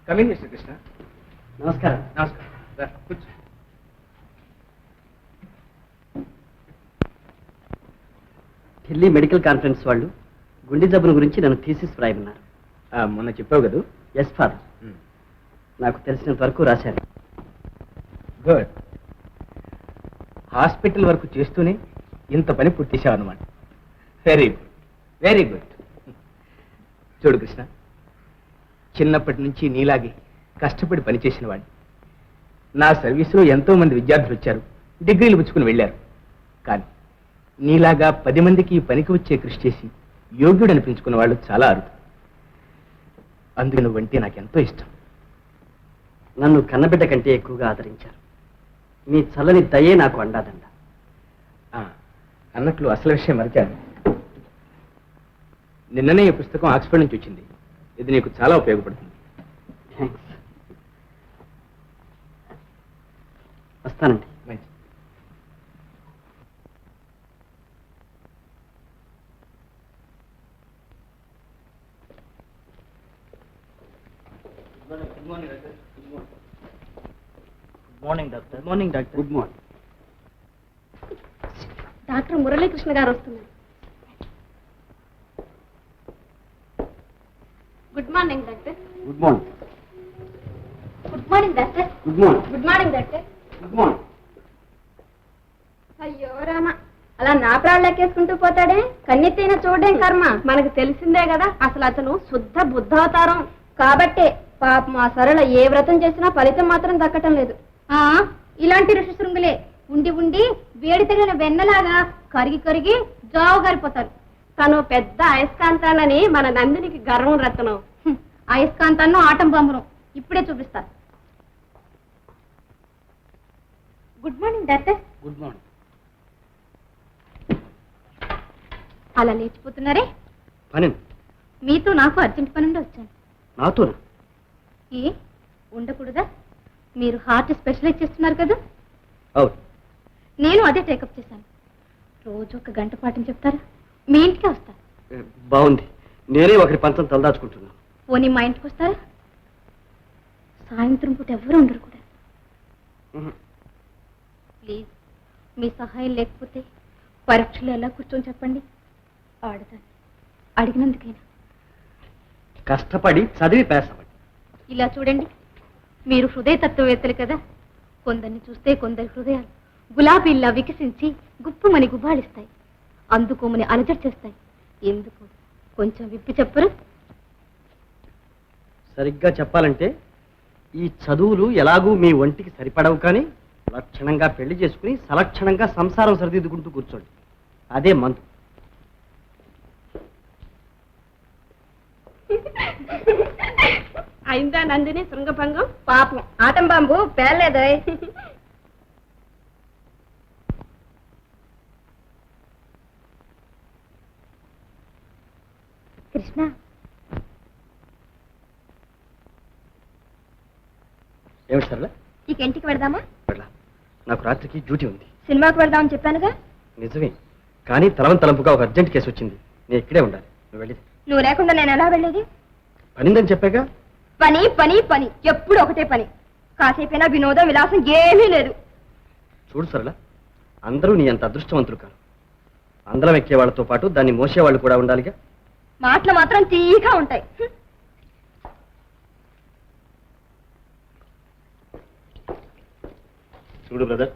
Coming mister Krishna. నమస్కారం. నమస్కారం. కూర్చో. ఢిల్లీ మెడికల్ కాన్ఫరెన్స్ వాళ్ళు గుండె జబ్బుల గురించి నన్ను థీసిస్ రాయమన్నారు. మొన్న చెప్పావు కదా. Yes father. నాకు తెలిసినంత వరకు రాశారు. గుడ్. హాస్పిటల్ వరకు చేస్తూనే ఇంత పని పూర్తిసావు అనమాట. Very good, very good. చూడు కృష్ణ, చిన్నప్పటి నుంచి నీలాగే కష్టపడి పనిచేసిన వాడిని. నా సర్వీసులో ఎంతో మంది విద్యార్థులు వచ్చారు, డిగ్రీలు పుచ్చుకుని వెళ్ళారు. కానీ నీలాగా 10 మందికి పనికి వచ్చే కృషి చేసి యోగ్యుడు అనిపించుకున్న వాళ్ళు చాలా అరుదు. అందుకే నువ్వంటే నాకెంతో ఇష్టం. నన్ను కన్నబిడ్డ కంటే ఎక్కువగా ఆదరించారు. మీ చల్లని దయే నాకు అండాదండ. అన్నట్లు అసలు విషయం మరిచాను. నిన్ననే ఈ పుస్తకం ఆక్స్ఫర్డ్ నుంచి వచ్చింది. ఇది నీకు చాలా ఉపయోగపడుతుంది. థ్యాంక్స్. వస్తానండి. మంచి. Morning doctor. Morning doctor. Good morning. Doctor Muralikrishna గారు వస్తున్నారు. Good morning doctor. Good morning. Good morning doctor. Good morning. Good morning doctor. Good morning. అయ్యో రామ, అలా నా ప్రాణం లెక్కేసుకుంటూ పోతాడే. కన్నెత్తైనా చూడడం కర్మ. మనకు తెలిసిందే కదా అసలు అతను శుద్ధ బుద్ధావతారం. కాబట్టే పాప మా సరళ ఏ వ్రతం చేసినా ఫలితం మాత్రం దక్కటం లేదు. ఇలాంటి ఋషి శృంగులే ఉండి ఉండి వేడి తగిలిన వెన్నలాగా కరిగి కరిగి జావు గారిపోతారు. తను పెద్ద అయస్కాంతానని మన నందినికి గర్వం రత్నం. అయస్కాంతాన్ని ఆటం బాంబును ఇప్పుడే చూపిస్తారు. Good morning doctor. Good morning. అలా లేచిపోతున్నారే? పని మీతో నాకు అర్జెంట్ పని ఉండి వచ్చాను. నాతోనా? ఏ ఉండకూడదా? మీరు హార్ట్ స్పెషలైజ్ చేస్తున్నారు కదా. అవును. నేను అదే టేకప్ చేశాను. రోజు 1 గంట పాఠం చెప్తారా? మీ ఇంటికి వస్తా. బాగుంది. నేనే ఒకరి పంచం తలదాచుకుంటున్నాను. పోనీ మా ఇంటికి వస్తారా? సాయంత్రం పూట ఎవరు ఉండరు కూడా. ప్లీజ్, మీ సహాయం లేకపోతే పరీక్షలు ఎలా కూర్చొని చెప్పండి. ఆడతాను. అడిగినందుకైనా. కష్టపడి చదివి పాస్ అవ్వండి. ఇలా చూడండి, మీరు హృదయ తత్వవేత్తలు కదా. కొందరిని చూస్తే కొందరి హృదయాలు గులాబీల్లా వికసించి గుప్పుమని గుబాళిస్తాయి, అందుకోమని అలజడి చేస్తాయి. ఎందుకు కొంచెం విప్పి చెప్పరు? సరిగ్గా చెప్పాలంటే ఈ చదువులు ఎలాగూ మీ ఒంటికి సరిపడవు. కానీ లక్షణంగా పెళ్లి చేసుకుని సలక్షణంగా సంసారం సరిదిద్దుకుంటూ కూర్చోండి. అదే మందు. అయిందా నందిని శృంగభంగం? పాపం ఆటం బాంబు పేర్లేదా? కృష్ణ, ఏమిటి సరళ? ఇక ఇంటికి వెళదామా? నాకు రాత్రికి డ్యూటీ ఉంది. సినిమాకి వెళ్దామని చెప్పానుగా. నిజమే, కానీ తలంపుగా ఒక అర్జెంట్ కేసు వచ్చింది. నేను ఇక్కడే ఉండాలి. నువ్వు వెళ్ళి. నువ్వు లేకుండా నేను ఎలా వెళ్ళేది? పనిందని చెప్పాగా. పని పని పని, ఎప్పుడు ఒకటే పని. కాసేపైనా వినోదం విలాసం ఏమీ లేదు. చూడు సరళ, అందరూ నీ అంత అదృష్టవంతులు కాదు. అందరం ఎక్కే వాళ్ళతో పాటు దాన్ని మోసేవాళ్ళు కూడా ఉండాలిగా. మాటలు మాత్రం తీగా ఉంటాయి. చూడు బ్రదర్,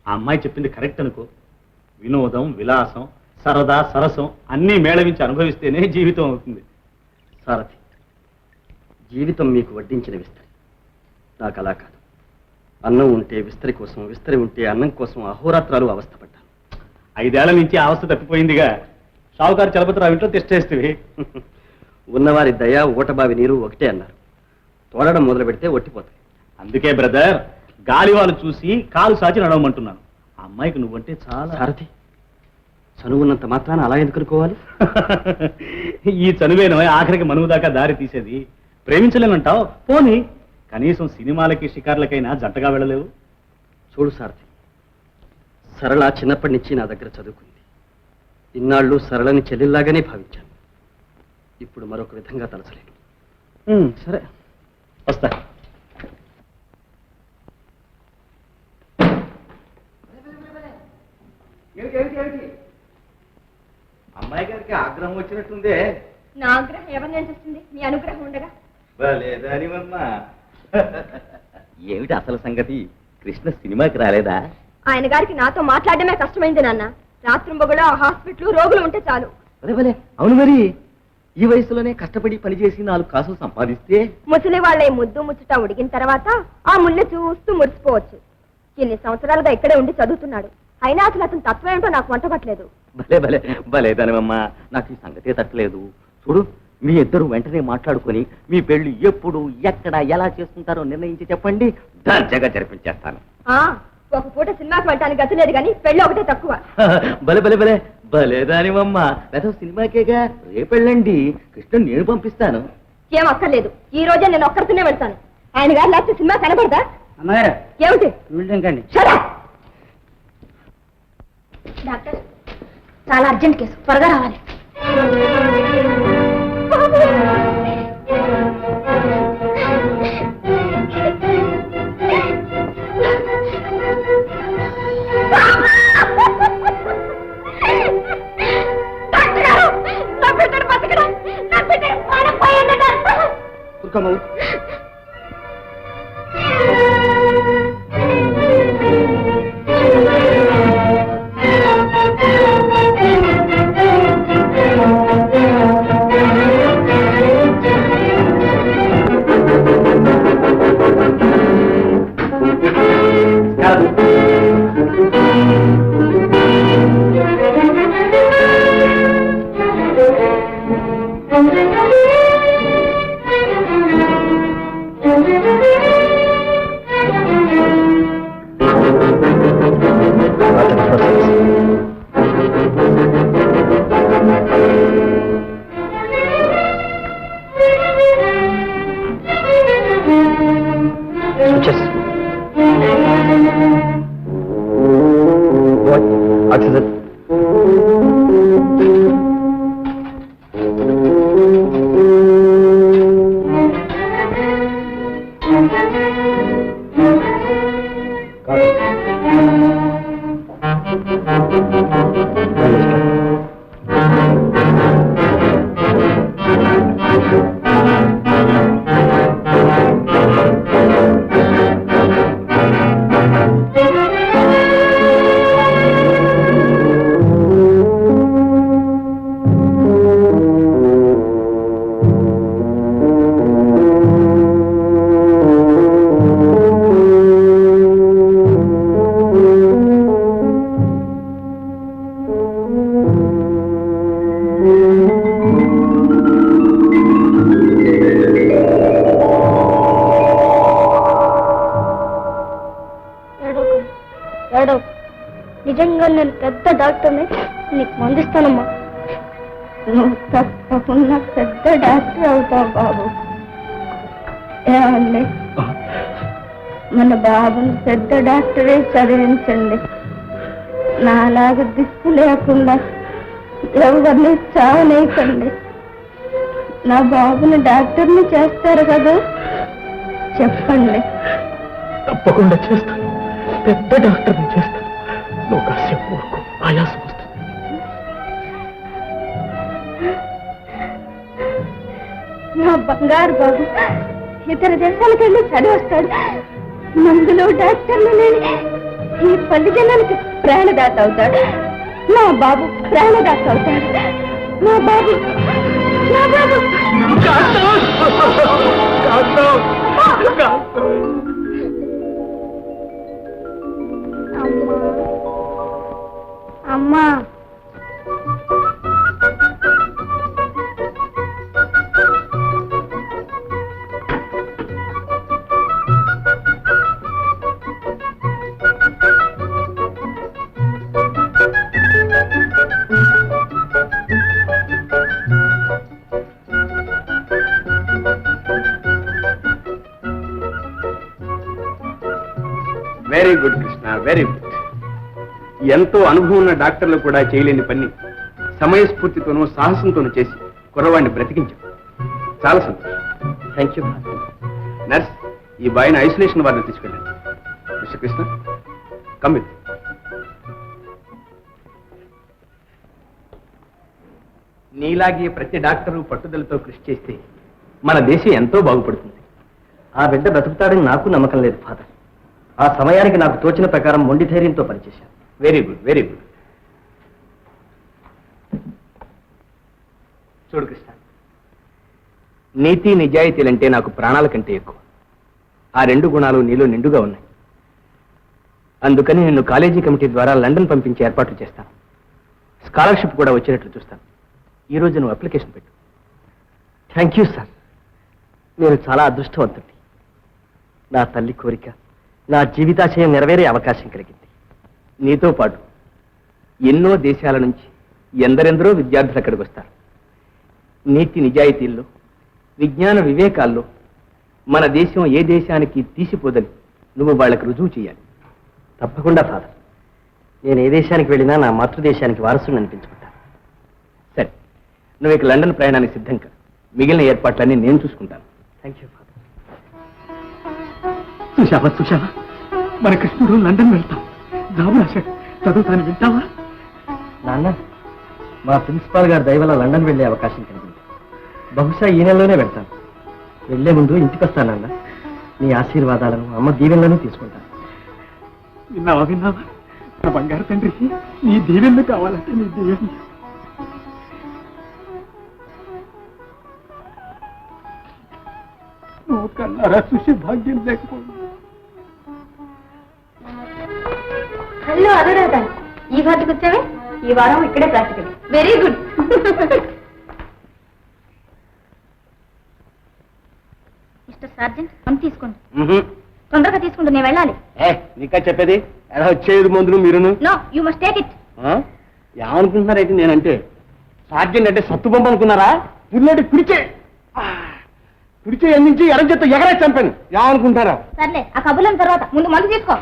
ఆ అమ్మాయి చెప్పింది కరెక్ట్ అనుకో. వినోదం విలాసం సరదా సరసం అన్నీ మేళవించి అనుభవిస్తేనే జీవితం అవుతుంది. సారథి, జీవితం మీకు వడ్డించిన విస్తరి. నాకు అలా కాదు. అన్నం ఉంటే విస్తరి కోసం, విస్తరి ఉంటే అన్నం కోసం అహోరాత్రాలు అవస్థపడ్డాను. 5 ఏళ్ల నుంచి ఆ అవస్థ తప్పిపోయిందిగా. షావుకారు చలపతిరావు ఇంట్లో తెచ్చేస్తేవి. ఉన్నవారి దయ ఓటబావి నీరు ఒకటే అన్నారు. తోడడం మొదలు పెడితే ఒట్టిపోతాయి. అందుకే బ్రదర్, గాలివాలు చూసి కాలు సాచి నడవమంటున్నాను. ఆ అమ్మాయికి నువ్వంటే చాలా. సారథి, చనువున్నంత మాత్రాన అలా ఎందుకు అనుకోవాలి? ఈ చనువేనో ఆఖరికి మనువు దాకా దారి తీసేది. ప్రేమించలేనంటావు, పోనీ కనీసం సినిమాలకి షికార్లకైనా జంటగా వెళ్ళలేవు. చూడు సారథి, సరళ చిన్నప్పటి నుంచి నా దగ్గర చదువుకుంది. ఇన్నాళ్ళు సరళని చెల్లెల్లాగానే భావించాను. ఇప్పుడు మరొక విధంగా తలచలేను. సరే, వస్తా. అమ్మాయి గారికి ఆగ్రహం వచ్చినట్టుందే. నా ఆగ్రహం ఎవరిని చేస్తుంది? నీ అనుగ్రహం ఉండగా. లేదానివమ్మా. ఏమిటి అసలు సంగతి? కృష్ణ సినిమాకి రాలేదా? ఆయన గారికి నాతో మాట్లాడడమే కష్టమైంది నాన్న. రాత్రింబొగలో ఆ హాస్పిటల్ రోగులు ఉంటే చాలు. భలే అవును మరి. ఈ వయసులోనే కష్టపడి పనిచేసి 4 కాసులు సంపాదిస్తే ముసలి వాళ్ళ ముద్దు ముచ్చట ఉడికిన తర్వాత ఆ ముళ్ళు చూస్తూ మురిసిపోవచ్చు. ఇన్ని సంవత్సరాలుగా ఇక్కడే ఉండి చదువుతున్నాడు. అయినా అసలు అతని తత్వం ఏంటో నాకు వంట పట్టలేదు. భలేదానివమ్మా. నాకు ఈ సంగతే తట్టలేదు. చూడు, మీ ఇద్దరు వెంటనే మాట్లాడుకొని మీ పెళ్లి ఎప్పుడు ఎక్కడ ఎలా చేసుకుంటారో నిర్ణయించి చెప్పండి. దర్జాగా జరిపించేస్తాను. ఒక పూట సినిమాకి వెళ్ళటానికి గతి లేదు కానీ పెళ్లి ఒకటే తక్కువ. భలేదానివమ్మా. లేదా సినిమాకేగా రేపెళ్ళండి. కృష్ణ నేను పంపిస్తాను. ఏం అక్కర్లేదు. ఈ రోజే నేను ఒక్కరితోనే వెళ్తాను. ఆయన గారు లేకపోతే సినిమా కనబడదా? అమ్మగారు ఏమిటి? ఇంకండి. డాక్టర్, చాలా అర్జెంట్ కేసు, త్వరగా రావాలి. నిజంగా నేను పెద్ద డాక్టర్ని, నీకు మందిస్తానమ్మా. నువ్వు తప్పకుండా పెద్ద డాక్టర్ అవుతావు బాబు. ఏమండి, మన బాబుని పెద్ద డాక్టరే చదివించండి. నాలాగా దిక్కు లేకుండా ఎవరిని చావనేయకండి. నా బాబుని డాక్టర్ని చేస్తారు కదా, చెప్పండి. తప్పకుండా చేస్తాను. పెద్ద డాక్టర్ని చేస్తాను. నువ్వు కాసేపు ఊరుకో, ఆయాసం వస్తుంది. నా బంగారు బాబు ఇతర దేశాలకు వెళ్ళి చదివి వస్తాడు. మందులో డాక్టర్లు లేని ఈ పల్లి జనానికి ప్రాణదాత అవుతాడు. నా బాబు ప్రాణదాత అవుతాడు. నా బాబు, నా బాబు. అమ్మా, very good Krishna, very good. ఎంతో అనుభవం ఉన్న డాక్టర్లు కూడా చేయలేని పని సమయస్ఫూర్తితోనూ సాహసంతోనూ చేసి కుర్రవాడిని బ్రతికించాం. చాలా సంతోషం. Thank you. నర్స్, ఈ బాయ్ని ఐసోలేషన్ వారిని తీసుకెళ్ళండి. Mister Krishna, come with. నీలాగే ప్రతి డాక్టరు పట్టుదలతో కృషి చేస్తే మన దేశం ఎంతో బాగుపడుతుంది. ఆ బిడ్డ బ్రతుకుతాడని నాకు నమ్మకం లేదు ఫాదర్. ఆ సమయానికి నాకు తోచిన ప్రకారం మొండి ధైర్యంతో పనిచేశాను. Very good, very good. చూడు కృష్ణ, నీతి నిజాయితీలంటే నాకు ప్రాణాల కంటే ఎక్కువ. ఆ రెండు గుణాలు నీలో నిండుగా ఉన్నాయి. అందుకని నిన్ను కాలేజీ కమిటీ ద్వారా లండన్ పంపించే ఏర్పాట్లు చేస్తాను. స్కాలర్షిప్ కూడా వచ్చేటట్లు చూస్తాను. ఈ రోజు నువ్వు అప్లికేషన్ పెట్టు. Thank you sir. నేను చాలా అదృష్టవంతుడి. నా తల్లి కోరిక, నా జీవితాశయం నెరవేరే అవకాశం కలిగింది. నీతో పాటు ఎన్నో దేశాల నుంచి ఎందరెందరో విద్యార్థులు అక్కడికి వస్తారు. నీతి నిజాయితీల్లో, విజ్ఞాన వివేకాల్లో మన దేశం ఏ దేశానికి తీసిపోదని నువ్వు వాళ్ళకి రుజువు చేయాలి. తప్పకుండా ఫాదర్. నేను ఏ దేశానికి వెళ్ళినా నా మాతృదేశానికి వారసుని అనిపించుకుంటాను. సరే, నువ్వు ఇక లండన్ ప్రయాణానికి సిద్ధం కా. మిగిలిన ఏర్పాట్లన్నీ నేను చూసుకుంటాను. Thank you father. సుషావా, మన కృష్ణుడు లండన్ వెళ్తాం. జాబు రాశాడు, చదువుతాను, వింటావా? నాన్న, మా ప్రిన్సిపాల్ గారి దయ వల్ల లండన్ వెళ్ళే అవకాశం కలిగింది. బహుశా ఈ నెలలోనే వెళ్తాను. వెళ్లే ముందు ఇంటికి వస్తానన్న. నీ ఆశీర్వాదాలను, అమ్మ దీవెనలను తీసుకుంటాను. విన్నావా? నా బంగారు తండ్రికి నీ దీవెన్లు కావాలంటే నీ దీవెన్లు. నువ్వు కన్నారా చూసి భాగ్యం లేకపోయింది. హలో అనురాధ, ఈ వాటికి వచ్చావే? ఈ వారం ఇక్కడే practical. Very good. Mister sergeant, పని తీసుకోండి. తొందరగా తీసుకుంటూ నేను వెళ్ళాలి. నీకా చెప్పేది ఎలా వచ్చేది మందులు మీరును? No, you must take it. ఏమనుకుంటున్నారైతే నేనంటే సార్జెంట్ అంటే సత్తు బొమ్మ అనుకున్నారా? పుల్లటి పిడిచే అందించి ఎరంచేత ఎగరే చంపాను. ఏమనుకుంటారా? సర్లే, ఆ కబుర్లను తర్వాత ముందు మందు తీసుకో.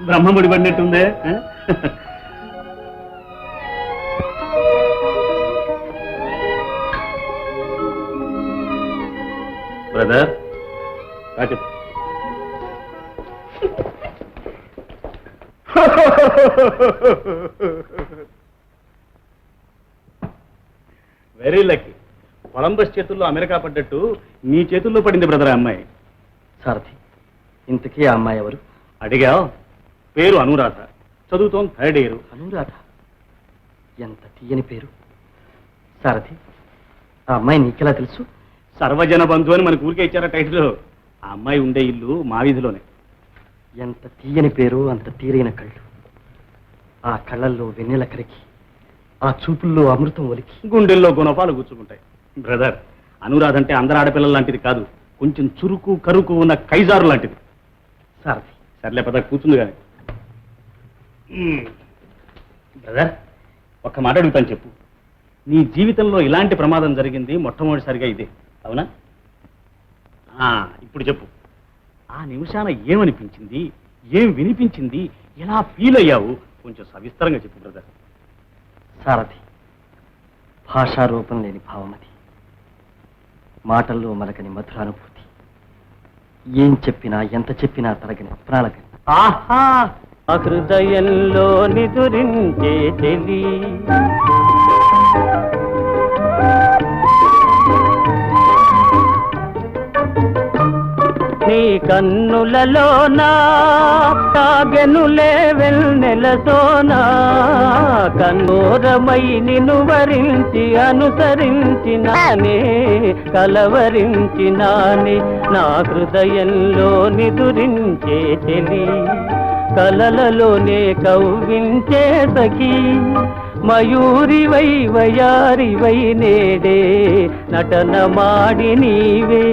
బ్రహ్మముడి పడినట్టుందే. Brother, very lucky. కొలంబస్ చేతుల్లో అమెరికా పడ్డట్టు నీ చేతుల్లో పడింది బ్రదర్ అమ్మాయి. సారథి, ఇంతకీ ఆ అమ్మాయి ఎవరు? అడిగా. పేరు అనురాధ, చదువుతోంది 3rd year. అనురాధ? ఎంత తీయని పేరు. సారథి, ఆ అమ్మాయి నీకెలా తెలుసు? సర్వజన బంధు అని మనకు ఊరికే ఇచ్చారా టైటిల్. ఆ అమ్మాయి ఉండే ఇల్లు మా వీధిలోనే. ఎంత తీయని పేరు, అంత తీరైన కళ్ళు. ఆ కళ్ళల్లో వెన్నెల కరికి, ఆ చూపుల్లో అమృతం ఒలికి, గుండెల్లో గుణపాలు గుచ్చుకుంటాయి. బ్రదర్, అనురాధ అంటే అందరు ఆడపిల్లల లాంటిది కాదు, కొంచెం చురుకు కరుకు ఉన్న కైజారు లాంటిది. సారథి, సర్లే పద, కూర్చుంది కానీ. బ్రదర్, ఒక్క మాట అడుగుతాను, చెప్పు. నీ జీవితంలో ఇలాంటి ప్రమాదం జరిగింది మొట్టమొదటిసారిగా ఇదే, అవునా? ఇప్పుడు చెప్పు, ఆ నిమిషాన ఏమనిపించింది, ఏం వినిపించింది, ఎలా ఫీల్ అయ్యావు, కొంచెం సవిస్తరంగా చెప్పు బ్రదర్. సారథి, భాషా రూపం లేని భావమది. మాటల్లో మలకని మధురానుభూతి. ఏం చెప్పినా, ఎంత చెప్పినా తరగని ప్రాణగని. ఆహా, హృదయంలో నిదురించే చెలి, నీ కన్నులలోనా తాగెనులే వెన్నెలతోనా, కన్నోరమై నిన్ను వరించి అనుసరించినానే, కలవరించినానే, నా హృదయంలో నిదురించే చెలి, కలలలోనే కవ్వించే సఖీ మయూరివై వయారివై నేడే నటన మాడి నీవే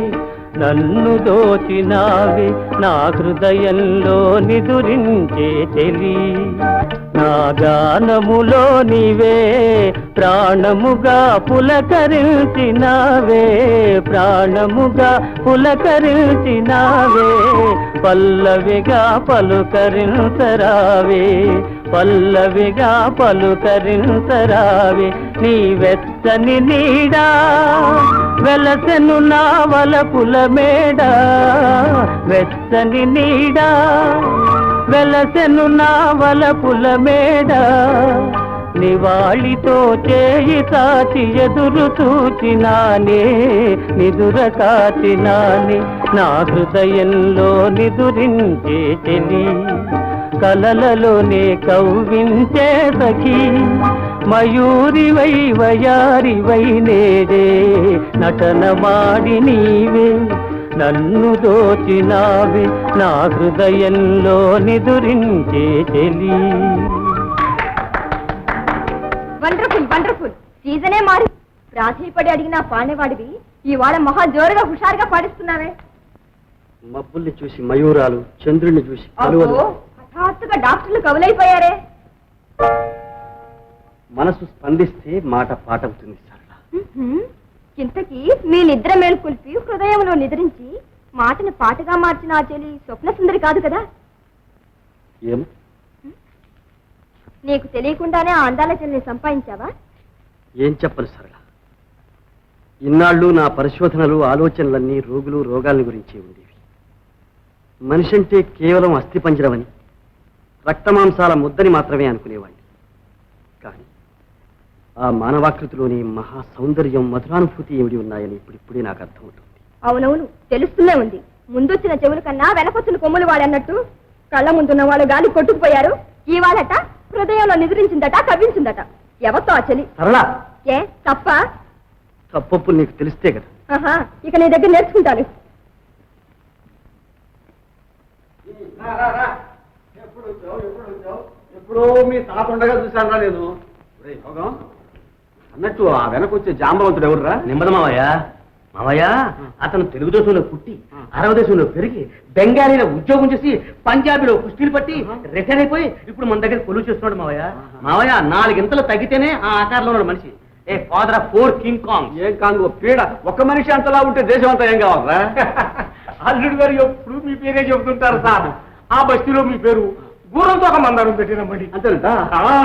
నన్ను దోచినావే నా హృదయంలో నిదురించే చెలి నా గానములో నీవే ప్రాణముగా పులకరించినావే ప్రాణముగా పులకరించినావే పల్లవిగా పలుకరించరావే పల్లవిగా పలుకరించరావే నీ వెచ్చని నీడా వెలసెను నా వలపుల మేడ వెచ్చని నీడా వెలసెను నా వలపుల మేడ నివాళితో చేయి తాచి ఎదురు చూచినానే నిదుర కాచినానే నా హృదయంలో నిదురించే చెలి కలలలోనే కవ్వించే సఖీ మయూరివై వయారివై నేడే నటన మాడి నీవే నన్ను దోచినావే నా హృదయంలో నిదురించే చెలి వండర్ఫుల్ వండర్ఫుల్ సీజనే మారి ప్రాధేయపడి అడిగిన పాడేవాడివి ఇవాళ మహా జోరుగా హుషారుగా పాడిస్తున్నావే మబ్బుల్ని చూసి మయూరాలు చంద్రుడిని చూసి అబ్బో, హఠాత్తుగా డాక్టర్లు కవులైపోయారే మనసు స్పందిస్తే మాట పాటవుతుంది సరళ. ఇంతకీ మీ నిద్ర మేల్కొల్పి హృదయంలో నిద్రించి మాటని పాటగా మార్చిన ఆ చెలి స్వప్న సుందరి కాదు కదా ఏం నీకు తెలియకుండానే ఆ అందాల చెల్లిని సంపాదించావా ఏం చెప్పను సరళ. ఇన్నాళ్ళు నా పరిశోధనలు ఆలోచనలన్నీ రోగులు రోగాల గురించి ఉండేవి. మనిషి అంటే కేవలం అస్థిపంజరమని రక్తమాంసాల ముద్దని మాత్రమే అనుకునేవాడిని. కానీ ఆ మానవాకృతిలోని మహా సౌందర్యం మధురానుభూతి ఏమిటి ఉన్నాయని ఇప్పుడిప్పుడే నాకు అర్థమవుతుంది. అవునవును తెలుస్తూనే ఉంది. ముందొచ్చిన చెవుల కన్నా వెనకొచ్చిన కొమ్ములు వాడన్నట్టు కళ్ళ ముందున్న వాళ్ళు గాలి కొట్టుకుపోయారు. ఇవాళట హృదయంలో నిద్రించిందట కవ్వించిందట. ఎవరితో ఆ చెలి సరళ, ఏ తప్ప తప్పొప్పులు నీకు తెలిస్తే కదా. ఆహా, ఇక నీ దగ్గర నేర్చుకుంటాను. ఎప్పుడో మీ తాత ఉండగా చూశాను నేను. అన్నట్టు ఆ వెనకొచ్చే జాంబవంతుడు ఎవర్రా? నిమ్మద మావయ్య. మావయ్య అతను తెలుగు దేశంలో పుట్టి అరవ దేశంలో పెరిగి బెంగాలీలో ఉద్యోగం చేసి పంజాబీలో కుస్తీలు పట్టి రిటైర్ అయిపోయి ఇప్పుడు మన దగ్గర కొలువు చేస్తున్నాడు మావయ్య. మావయ్య 4 ఇంతలు తగ్గితేనే ఆ ఆకారంలో ఉన్నాడు మనిషి. ఏ ఫాదర్ ఆఫ్ 4 కింగ్ కాంగ్. ఏం కాంగు పీడ. ఒక్క మనిషి అంతలా ఉంటే దేశం అంతా ఏం కావాలరా? అల్లుడు గారు ఎప్పుడు మీ పేరే చెబుతుంటారు సార్. ఆ బస్తీలో మీ పేరు గుర్రంతో ఒక మందారం పెట్టినమ్మడి. అంతేనంట.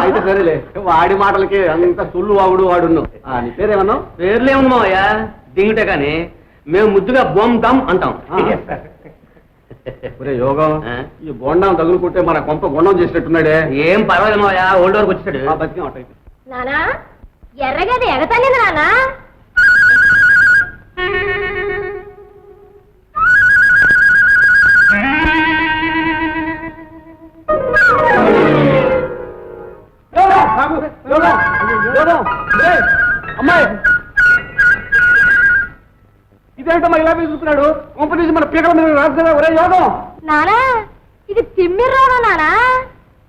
అయితే సరేలే, వాడి మాటలకి అంత సుళ్ళు వాగుడు వాడున్నావు. నీ పేరేమన్నావు? పేర్లే ఉంది మావయ్య దిగుటే కానీ మేము ముద్దుగా బొమ్ దమ్ అంటాం. ఒరే యోగం, ఈ బొండం తగులుకుంటే మన కొంప గుండం చేసినట్టున్నాడే. ఏం పర్వాలేదు మావయ్య, ఓల్డ్ వరకు వచ్చేసాడు. బతికి అటైతే నానా ఎర్రగది ఎగతాలేదు నానా. అమ్మాయి ఇదేంటమ్మా ఇలా చూస్తున్నాడు? కొంప తీసి మన పీకల మీద రాస్తున్నా. ఒరే యోగం, నానా ఇది తిమ్మిర్రానా నానా?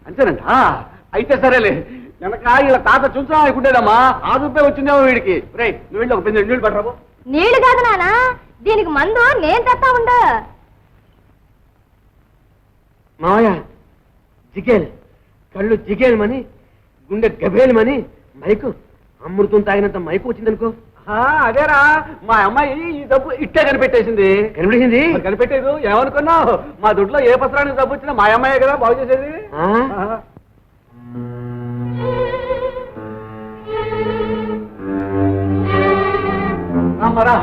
అంతేనంట. అయితే సరేలే, వెనక ఇలా తాత చూసా అనుకుంటేదమ్మా ఆ చూపే వచ్చిందేమో వీడికి. రే నువ్వు వెళ్ళి ఒక 2 నీళ్ళు పట్టరాబు. నీళ్లు కాదు నానా, దీనికి మందు నేను తెస్తా ఉండు. మావయ్య జిగేల్ కళ్ళు జిగేల్మని గుండె గబేల్మని మైకు అమృతం తాగినంత మైకు వచ్చిందనుకో. అదేరా, మా అమ్మాయి ఈ డబ్బు ఇట్టే కనిపెట్టేసింది. కనిపించింది. కనిపెట్టేది ఏమనుకున్నావు? మా దుడ్లో ఏ పత్రానికి డబ్బు వచ్చినా మా అమ్మాయే కదా బాగు చేసేది. మరా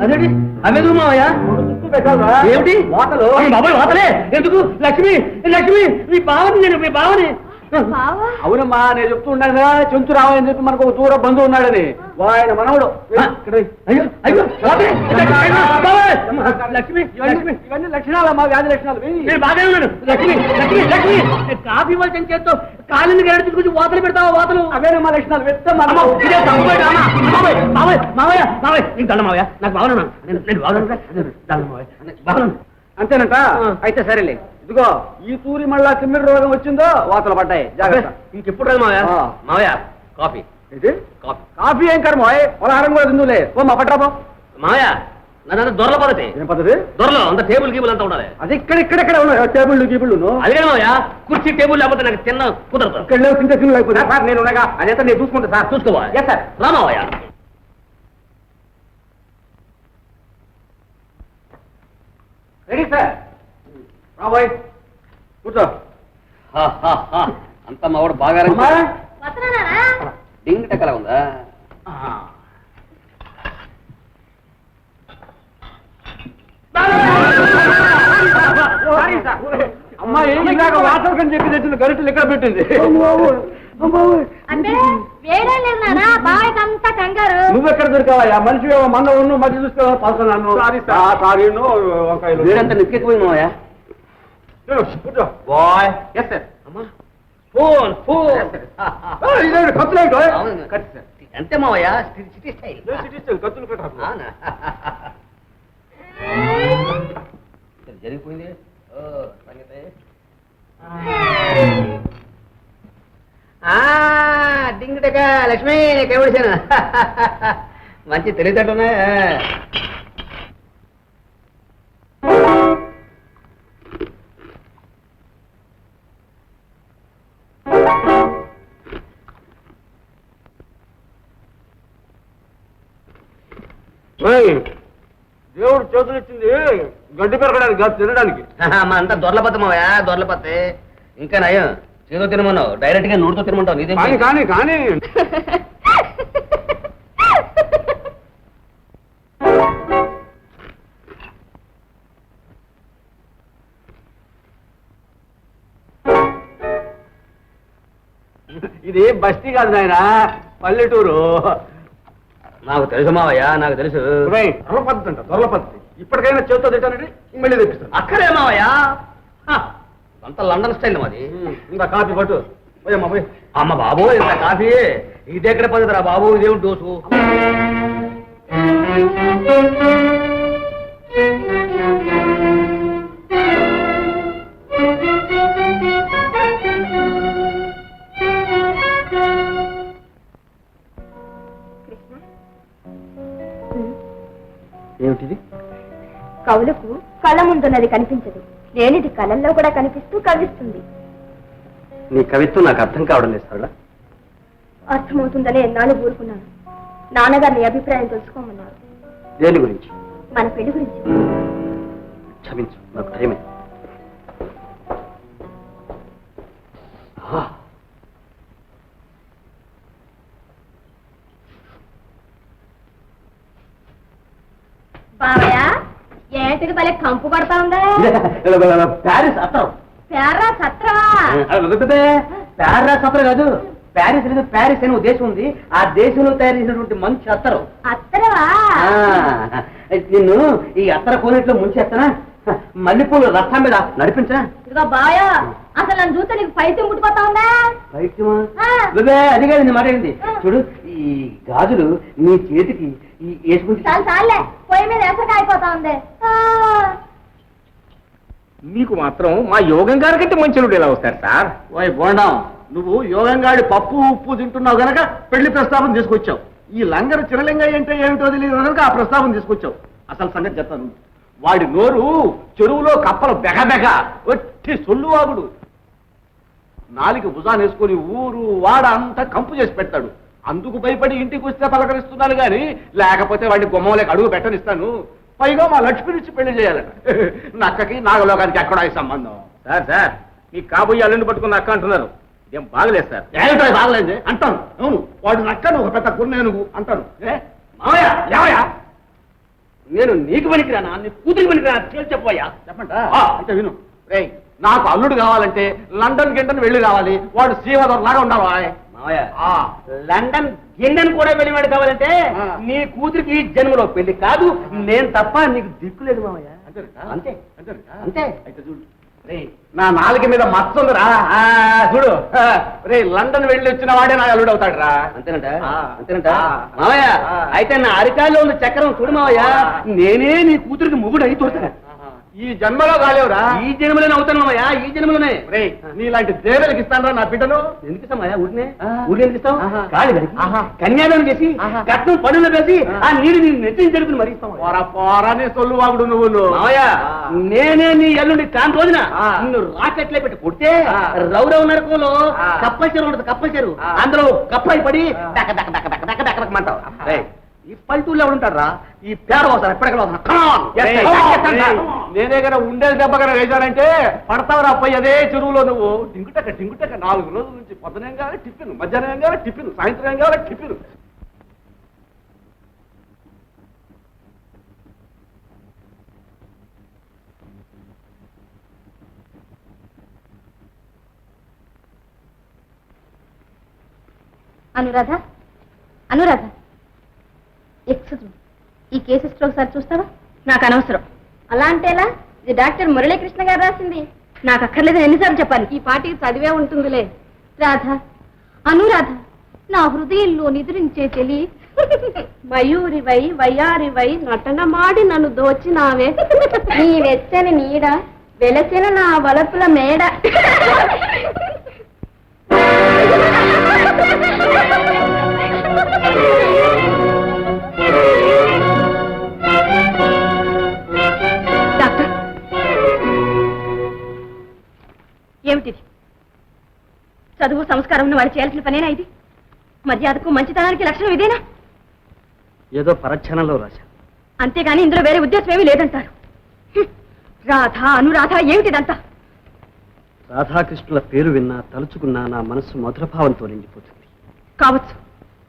అదేంటి అవేదు మావయ్య చుట్టూ పెట్టాలా? ఏమిటి వాతలు? బాబాయ్ వాతలే ఎందుకు? లక్ష్మి లక్ష్మి మీ బావని, నేను మీ బావని. బావా అవునమ్మా, నేను చెప్తూ ఉన్నాను కదా చెంచు రావని చెప్పి మనకు ఒక దూర బంధువు ఉన్నాడని. ఆయన మనవడు. అయ్యో అయ్యో లక్ష్మి ఇవన్నీ లక్షణాలమ్మా, వ్యాధి లక్షణాలు. నేను బాగానే ఉన్నాను. లక్ష్మి లక్ష్మి లక్ష్మి కాఫీ ఇవ్వాలి చేత్తో కాలింది గడి తీసుకొచ్చి వాతలు పెడతావా? వాతలు అవేనమ్మా లక్షణాలు. మావయ్య మావయ్య మావయ్య నీకు దండ మావయ్య. నాకు బాగున్నా నేను బాగున్నాను దండ మావయ్య బాగున్నాను. అంతేనంట అయితే సరేలే. ఇదిగో ఈ తూరి మళ్ళా కిమ్మిడి రోగం వచ్చిందో వాతలు పడ్డాయి, జాగ్రత్త. ఇంకెప్పుడు రా మావయ్య? ఆ. మావయ్య కాఫీ. ఇది కాఫీ. కాఫీ ఏం కర్మ పలహారం కూడా తిందులే. ఓ మా పట్రాబో. మావయ్య నన్ను దొరల పద్ధతి. ఏం పద్ధతి? దొరలో అంత టేబుల్ గీబుల్ అంతా ఉండాలి. అది ఇక్కడెక్కడ ఉన్నాయి టేబుల్ గీబుళ్ళు. అదే మావయ్య, కుర్చీ టేబుల్ లేకపోతే నాకు తిన్న కుదరదు. ఇక్కడ లేవు, తింటే తిన్ను అయిపోతుంది. సార్ నేను ఉన్నాగా, అదంతా నేను చూసుకుంటా సార్. చూసుకోవా? Yes sir. రా మావయ్య. Ready sir. రాబోయ్ కూర్చో. అంత మావాడు బాగా అమ్మా. వస్తున్నానా? డింగ్ టెక్కలా ఉందా? అమ్మాయి ఇలాగ వాటర్ కని చెప్పి తెచ్చిన గరిటలు ఇక్కడ పెట్టింది. అంటే వేరే లేదు నానా, బాబాయ్కి అంతా కంగారు. నువ్వెక్కడ దొరికావా? మనిషి మంద ఉన్న మధ్య చూసుకో పడుతున్నాను. సారీ వీడంతా నిక్కెక్కిపోయింది మావయ్య. కూర్చో. బాయ్. Yes sir. అమ్మా ఫోన్ ఫోన్. ఇదే ఖర్చులు ఏంటో? అంతే మావయ్య, సిటీ స్టైల్. ఖర్చులు కట్టాలి. అవునా? జరిగిపోయింది. ఓ సంగతి. డింగిటక లక్ష్మి కేవడిసాను. మంచి తెలివితేటనే. దేవుడు చేతులు ఇచ్చింది గడ్డి పెరగడానికి కాదు, తినడానికి. మా అంతా దొరలపత్తి మావయ్య, దొరలపత్తి. ఇంకా నయం, చేతో తినమన్నావు, డైరెక్ట్ గా నోటితో తినమంటావు. నీదేం కానీ కానీ కానీ ఇది బస్తీ కాదు నాయన, పల్లెటూరు. నాకు తెలుసు మావయ్య, నాకు తెలుసు. దొరల పద్ధతి అంట, దొరల పద్ధతి. ఇప్పటికైనా చేతితో తింటానండి, మళ్ళీ తెప్పిస్తాను. అక్కడే మావయ్య, అంత లండన్ స్టైల్ మాది. ఇంకా కాఫీ పట్టు పోయమ్మా పోయి. అమ్మ బాబు, ఇంత కాఫీ ఇది ఎక్కడ పద్ధతిరా బాబు, ఇదేమి డోసు. ఏమిటిది? కవులకు కళ ముందున్నది కనిపించదు, లేనిది కళల్లో కూడా కనిపిస్తూ కవిస్తుంది. నీ కవిత్వం నాకు అర్థం కావడం లేదు సరళ. అర్థమవుతుందనే ఎన్నాళ్ళు ఊరుకున్నాను. నాన్నగారు నీ అభిప్రాయం తెలుసుకోమన్నారు. దేని గురించి? మన పెళ్లి గురించి. క్షమించు, నాకు టైమే. బావయ్య, ఏంటిది భలే కంపు కొడతా ఉందా? ప్యారిస్ అత్తరం. పేర్రా సత్రవా? ప్యారిస్ అత్తరం కాదు, ప్యారిస్ లేదు, ప్యారిస్ అనే దేశం ఉంది. ఆ దేశంలో తయారు చేసినటువంటి మంచి అత్తరం. అత్తరవా? నిన్ను ఈ అత్తర కోనేట్లో ముంచేస్తానా, మల్లెపూలు రథం మీద నడిపించా. ఇదిగో బావయ్య, అసలు నన్ను చూస్తే నీకు పైత్యం ముట్టిపోతా ఉందా? పైత్యమా? అది కాదు, నీ మాట ఏంటి చూడు, ఈ గాజులు నీ చేతికి వేసుకుంటే చాలు చాలే, పొయ్యి మీద ఎసరు కాయిపోతా ఉంది. మీకు మాత్రం మా యోగం గారి కంటే మంచి ఎలా వస్తారు సార్? ఓయ్ బోండం, నువ్వు యోగంగాడి పప్పు ఉప్పు తింటున్నావు గనక పెళ్లి ప్రస్తావన తీసుకొచ్చావు. ఈ లంగర చిరలింగయ్య అంటే ఏమిటో తెలియదు కనుక ఆ ప్రస్తావన తీసుకొచ్చావు. అసలు సంగతి చెప్తాను. వాడి నోరు చెరువులో కప్పలు బెగబెగ ఒట్టి సొల్లువాగుడు. నాలికి భుజాన్ని వేసుకుని ఊరు వాడ అంతా కంపు చేసి పెడతాడు. అందుకు భయపడి ఇంటికి వస్తే పలకరిస్తున్నాను గాని, లేకపోతే వాడిని గుమ్మంలోకి అడుగు పెట్టనిస్తాను. పైగా మా లక్ష్మినిచ్చి పెళ్లి చేయాలట. నక్కకి నాగలోకానికి ఎక్కడా ఈ సంబంధం? సార్ మీకు కాబోయే అల్లుండి పట్టుకున్న అక్క అంటున్నారు, ఇదేం బాగలేదు సార్. ఏమిటో బాగలేదు అంటాను. అవును, వాడు నక్కను ఒక పెద్ద గుర్నేనుగు అంటాను. మావయ్య ఏమయ్యా, నేను నీకు పనికిరానా, నీ కూతురికి పనికిరానా? చెప్పయ్యా. చెప్పంట అంటే విను. రేయ్, నాకు అల్లుడు కావాలంటే లండన్ గిండన్ వెళ్ళి కావాలి. వాడు శ్రీవదర్లాగా ఉండాలి. మావయ్య, లండన్ గిన్నెను కూడా వెళ్ళివాడు కావాలంటే నీ కూతురికి ఈ జన్మలో పెళ్లి కాదు, నేను తప్ప నీకు దిక్కులేదు మావయ్య. అంతే అంతే. అయితే చూడు, రే నా నాలుక మీద మచ్చ ఉందిరా. చూడు, రే లండన్ వెళ్ళి వచ్చిన వాడే నా అల్లుడు అవుతాడు రా. అంతేనంట అంతేనంట మావయ్య. అయితే నా అరికాల్లో ఉన్న చక్రం చూడు మావయ్య, నేనే నీ కూతురికి మొగుడు అయి తోడుతా. ఈ జన్మలో కాలేవురా. ఈ జన్మలోనే అవుతాను మామయ్య, ఈ జన్మలోనే. రేయ్, నీలాంటి దేవతలకు ఇస్తాను నా బిడ్డను. ఎందుకు ఇస్తామయ్యా ఊరినే? ఆ. ఊరిని ఎందుకు ఇస్తాం? ఆహా. కాదు గడికి ఆహా. కన్యాదానం చేసి ఆహా. కట్నం పనులు వేసి ఆ. ఆ నీరు నీ నెత్తిని జరుగుతుంది మరి ఇస్తాం పోరా పోరానే సొల్లువాగుడు నువ్వు. మామయ్య ఆ. నేనే నీ ఎల్లుండి కాని రోజున ఆ. నిన్ను రాకెట్లే పెట్టి కొడితే ఆ. రౌరవ నరకంలో ఆ. కప్పల చెరువు ఉంటుంది, కప్పల చెరువు. ఆ. అందులో కప్పై పడి ఆ. దక్క దక్క దక్క దక్క దక్క దక్క దక్కమంటావు. రేయ్, ఈ పల్లెటూళ్ళు ఎవడుంటారా? ఈ పేడ వస్తారు ఎప్పటికీ నేనే కదా ఉండేది దెబ్బ కదా వేశానంటే పడతావురా పోయి అదే చెరువులో నువ్వు. టింగుటక 4 రోజుల నుంచి పొద్దునేం కావాలి టిఫిన్, మధ్యాహ్నం ఏం కావాలి టిఫిన్, సాయంత్రం ఏం కావాలి tiffin. Anuradha, Anuradha, excuse me, ఈ కేసు హిస్టరీ ఒకసారి చూస్తావా? నాకు అనవసరం. అలా అంటేలా? ఇది డాక్టర్ మురళీకృష్ణ గారు రాసింది. నాకు అక్కర్లేదు, ఎన్నిసార్లు చెప్పాలి? ఈ పాటికి చదివే ఉంటుందిలే. రాధ, అనురాధ, నా హృదయంలో నిద్రించే చెలి, మయూరివై వయ్యారివై నటన మాడి నన్ను దోచినావే, నీ వెచ్చని నీడ వెలసిన నా వలపుల మేడ. డాక్టర్, ఏమిటిది? చదువు సంస్కారం ఉన్న వాడు చేయాల్సిన పనేనా ఇది? మర్యాదకు మంచితనానికి లక్షణం ఇదేనా? ఏదో పరక్షణంలో రాశాను. అంతేగాని ఇందులో వేరే ఉద్దేశం ఏమీ లేదంటారు. హ్మ్. రాధ, అనురాధ, ఏమిటిదంతా? రాధాకృష్ణుల పేరు విన్నా తలుచుకున్నా నా మనస్సు మధురభావంతో నిండిపోతుంది. కావచ్చు,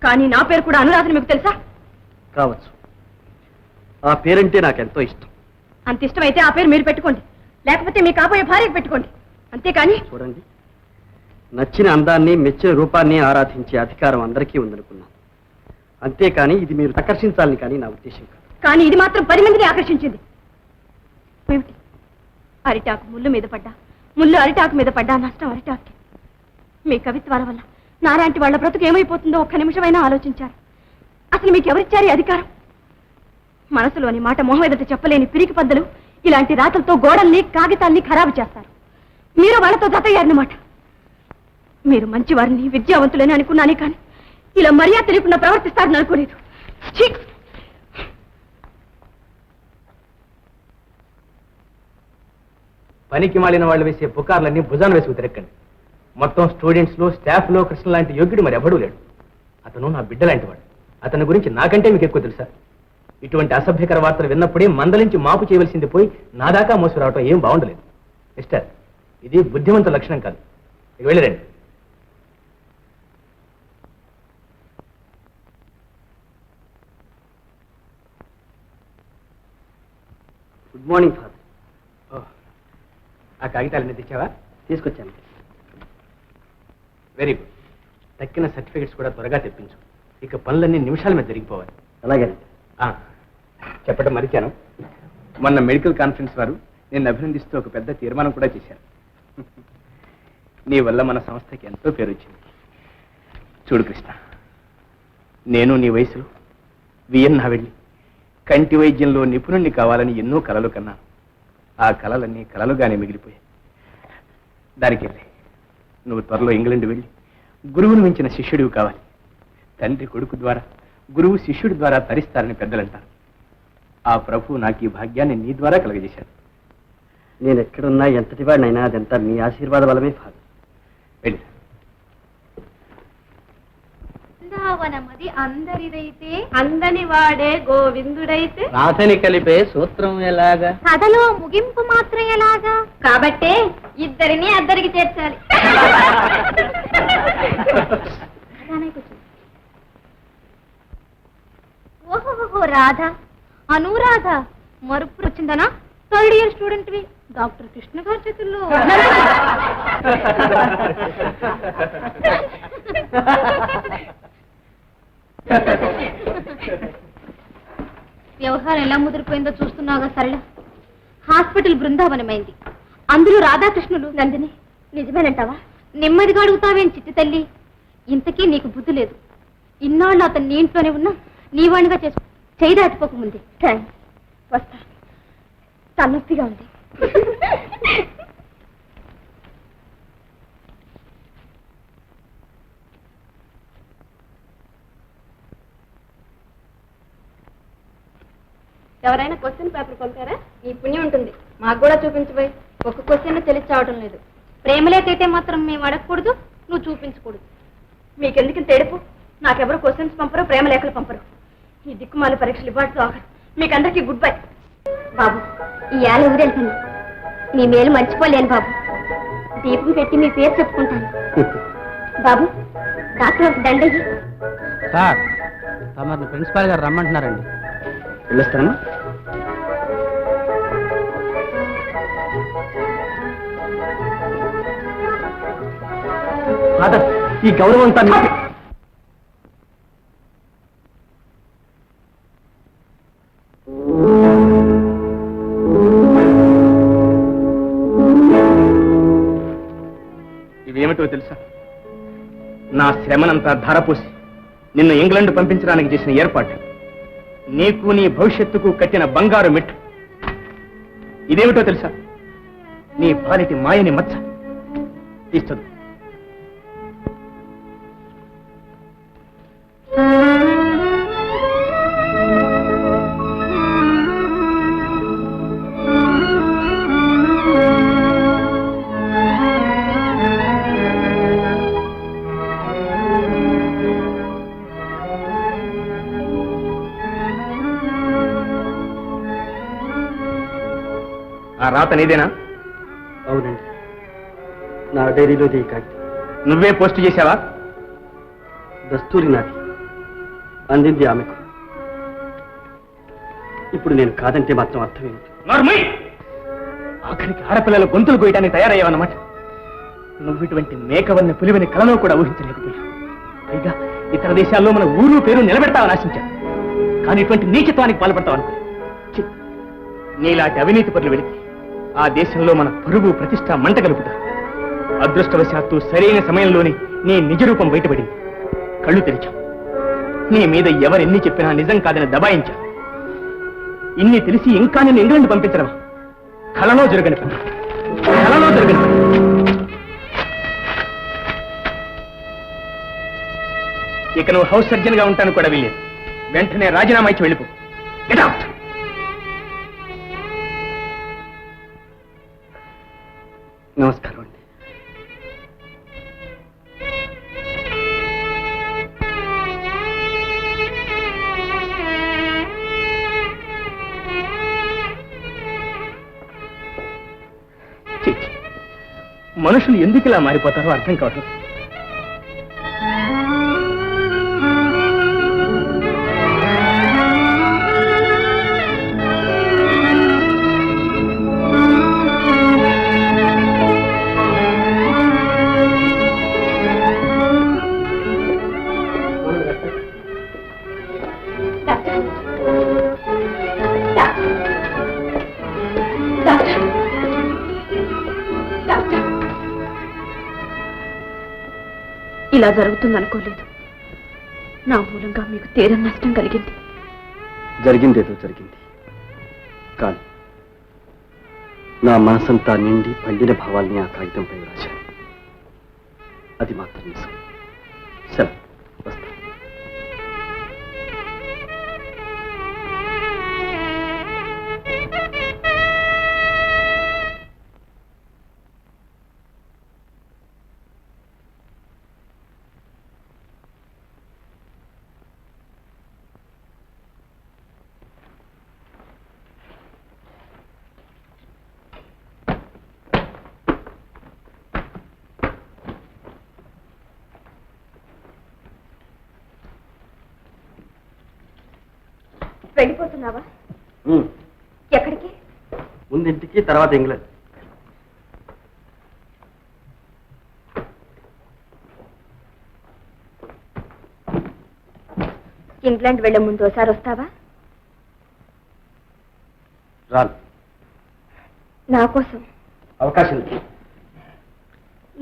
కానీ నా పేరు కూడా అనురాధని మీకు తెలుసా? కావచ్చు, ఆ పేరంటే నాకెంతో ఇష్టం. అంత ఇష్టమైతే ఆ పేరు మీరు పెట్టుకోండి, లేకపోతే మీ కాబోయే భార్యకు పెట్టుకోండి. అంతేకాని చూడండి, నచ్చిన అందాన్ని మెచ్చిన రూపాన్ని ఆరాధించే అధికారం అందరికీ ఉందనుకున్నాను. అంతేకాని ఇది మీరు ఆకర్షించాలని కానీ నా ఉద్దేశం కాదు. కానీ ఇది మాత్రం 10 మందిని ఆకర్షించింది. ఏమిటి? అరిటాకు ముళ్ళు మీద పడ్డా, ముళ్ళు అరిటాకు మీద పడ్డా నష్టం అరిటాకు. మీ కవిత్వాల వల్ల నాలాంటి వాళ్ళ బ్రతుకు ఏమైపోతుందో ఒక్క నిమిషమైనా ఆలోచించారు? అసలు మీకు ఎవరిచ్చారు ఈ అధికారం? మనసులోని మాట మొహం ఎదుట చెప్పలేని పిరికి పద్దలు ఇలాంటి రాతలతో గోడల్ని కాగితాల్ని ఖరాబు చేస్తారు. మీరు వాళ్ళతో జతయ్యారన్నమాట. మీరు మంచివారిని విద్యావంతులని అనుకున్నానే కానీ ఇలా మర్యాద తెలియకుండా ప్రవర్తిస్తారని అనుకోలేదు. ఛీ! పనికి మాలిన వాళ్ళు వేసే పుకార్లన్నీ భుజాన వేసి తిరక్కండి. మొత్తం స్టూడెంట్స్ లో స్టాఫ్ లో కృష్ణ లాంటి యోగ్యుడు మరి ఎవడూ లేడు. అతను నా బిడ్డ లాంటి వాడు. అతని గురించి నాకంటే మీకు ఎక్కువ తెలుసా? ఇటువంటి అసభ్యకర వార్తలు విన్నప్పుడే మందలించి మాపు చేయవలసింది పోయి నా దాకా మోసు రావటం ఏం బాగుండలేదు. మిస్టర్, ఇది బుద్ధిమంత లక్షణం కాదు. ఇక వెళ్ళిరండి. Good morning father. ఆ కాగితాలన్నీ తెచ్చావా? తీసుకొచ్చాను. Very good. తక్కిన సర్టిఫికెట్స్ కూడా త్వరగా తెప్పించు. ఇక పనులన్నీ నిమిషాల మీద జరిగిపోవాలి. అలాగేనండి. చెప్పడం మరిచాను, మొన్న మెడికల్ కాన్ఫరెన్స్ వారు నేను అభినందిస్తూ ఒక పెద్ద తీర్మానం కూడా చేశారు. నీ వల్ల మన సంస్థకి ఎంతో పేరు వచ్చింది. చూడు కృష్ణ, నేను నీ వయసులో వియన్నా వెళ్ళి కంటి వైద్యంలో నిపుణుణ్ణి కావాలని ఎన్నో కలలు కన్నాను. ఆ కలలన్నీ కలలుగానే మిగిలిపోయాయి. దానికి వెళ్ళి నువ్వు త్వరలో ఇంగ్లాండ్ వెళ్ళి గురువును మించిన శిష్యుడివి కావాలి. తండ్రి కొడుకు ద్వారా, గురువు శిష్యుడి ద్వారా తరిస్తారని పెద్దలంటారు. ఆ ప్రభు నాకు ఈ భాగ్యాన్ని నీ ద్వారా కలుగజేశాను. నేను ఎక్కడున్నా ఎంతటి వాడినైనా అదంతా మీ ఆశీర్వాద బలమే ఫాదర్. వెళ్ళి. బృందావనమది అందరిదైతే అందని వాడే గోవిందుడైతే రాధని కలిపే సూత్రం ఎలాగా? కథలో ముగింపు మాత్రం ఎలాగా? కాబట్టే ఇద్దరిని అద్దరికి చేర్చాలి. ఓహో, రాధ, అనురాధ, మరుపు వచ్చిందనా? 3rd year స్టూడెంట్వి, డాక్టర్ కృష్ణ గారి చేతుల్లో. వ్యవహారం ఎలా ముదిరిపోయిందో చూస్తున్నావుగా సరళ. హాస్పిటల్ బృందావనమైంది, అందులో రాధాకృష్ణులు. నందిని, నిజమేనంటావా? నెమ్మదిగా అడుగుతావేం చిట్టి తల్లి? ఇంతకీ నీకు బుద్ధి లేదు. ఇన్నాళ్ళు అతను నీ ఇంట్లోనే ఉన్నా నీవాణిగా చేసుకో. చేయి దాటిపోకముందే. థ్యాంక్స్, వస్తా. తలనొప్పిగా ఉంది. ఎవరైనా క్వశ్చన్ పేపర్ పంపారా? ఈ పుణ్యం ఉంటుంది. మాకు కూడా చూపించబోయి. ఒక క్వశ్చన్ తెలిసి చావటం లేదు. ప్రేమలేకైతే మాత్రం మేము అడగకూడదు, నువ్వు చూపించకూడదు. మీకెందుకు తెడుపు? నాకెవరు క్వశ్చన్స్ పంపరు, ప్రేమ లేఖలు పంపరు. ఈ దిక్కుమాల పరీక్షలు ఇవ్వాల్సి ఆఖరు. మీకందరికీ గుడ్ బై. బాబు, ఈ ఏళ్ళ ఊరెళ్తాను. మీ మేలు మర్చిపోలేను బాబు. దీపం పెట్టి మీ పేరు చెప్పుకుంటాను. బాబు, డాక్టర్ దండయ్యి. సార్, తమరిని ప్రిన్సిపాల్ గారు రమ్మంటున్నారండి. వెళ్ళొస్తానమ్మా. ఫాదర్, ఈ గౌరవం అంతా మీకు. ఇవేమిటో తెలుసా? నా శ్రమనంతా ధారపోసి నిన్ను ఇంగ్లాండ్ పంపించడానికి చేసిన ఏర్పాటు. నీకు నీ భవిష్యత్తుకు కట్టిన బంగారు మెట్టు. ఇదేమిటో తెలుసా? నీ పాలిటి మాయని మచ్చ. ఇస్తుంది. ఆ రాత నీదేనా? అవునండి, నా డైరీలో ఈ కాగితం. నువ్వే పోస్ట్ చేశావా? దస్తూరి నాది, అందింది ఆమెకు. ఇప్పుడు నేను కాదంటే మాత్రం అర్థం ఏమిటి? నార్మల్. ఆఖరికి ఆడపిల్లల గొంతులు కోయటానికి తయారయ్యావన్నమాట. నువ్వు ఇటువంటి మేకవన్న పులివని కలలో కూడా ఊహించలేకపోయావు. పైగా ఇతర దేశాల్లో మన ఊరు పేరు నిలబెడతావని ఆశించాను. కానీ ఇటువంటి నీచత్వానికి పాల్పడతావు అనుకో. నీలాంటి అవినీతి పనులు వెళితే ఆ దేశంలో మన పరువు ప్రతిష్ట మంట కలుపుతారు. అదృష్టవశాత్తు సరైన సమయంలోనే నీ నిజరూపం బయటపడింది. కళ్ళు తెరిచావు. నీ మీద ఎవరెన్ని చెప్పినా నిజం కాదని దబాయించావు. ఇన్ని తెలిసి ఇంకా నేను ఇంగ్లాండ్ పంపించడం కలలో జరగని పని. కలలో జరగని పని. ఇక నువ్వు హౌస్ సర్జన్ గా ఉంటాను కూడా వీలేదు. వెంటనే రాజీనామా ఇచ్చి వెళ్ళిపో. Get out. నమస్కారం అండి. మనుషులు ఎందుకు ఇలా మారిపోతారో అర్థం కావట్లేదు. ఇలా జరుగుతుందనుకోలేదు. నా మూలంగా మీకు తీరం నష్టం కలిగింది. జరిగిందేదో జరిగింది, కానీ నా మనసంతా నిండి పండిన భావాల్ని ఆ కాగితంపై రాశాను. అది మాత్రం నిజం. సరే, వస్తా. వెళ్ళిపోతున్నావా? ఎక్కడికి? ముందు ఇంటికి, తర్వాత ఇంగ్లాండ్. ఇంగ్లాండ్ వెళ్లే ముందు ఒకసారి వస్తావా? రాను. నా కోసం? అవకాశం లేదు.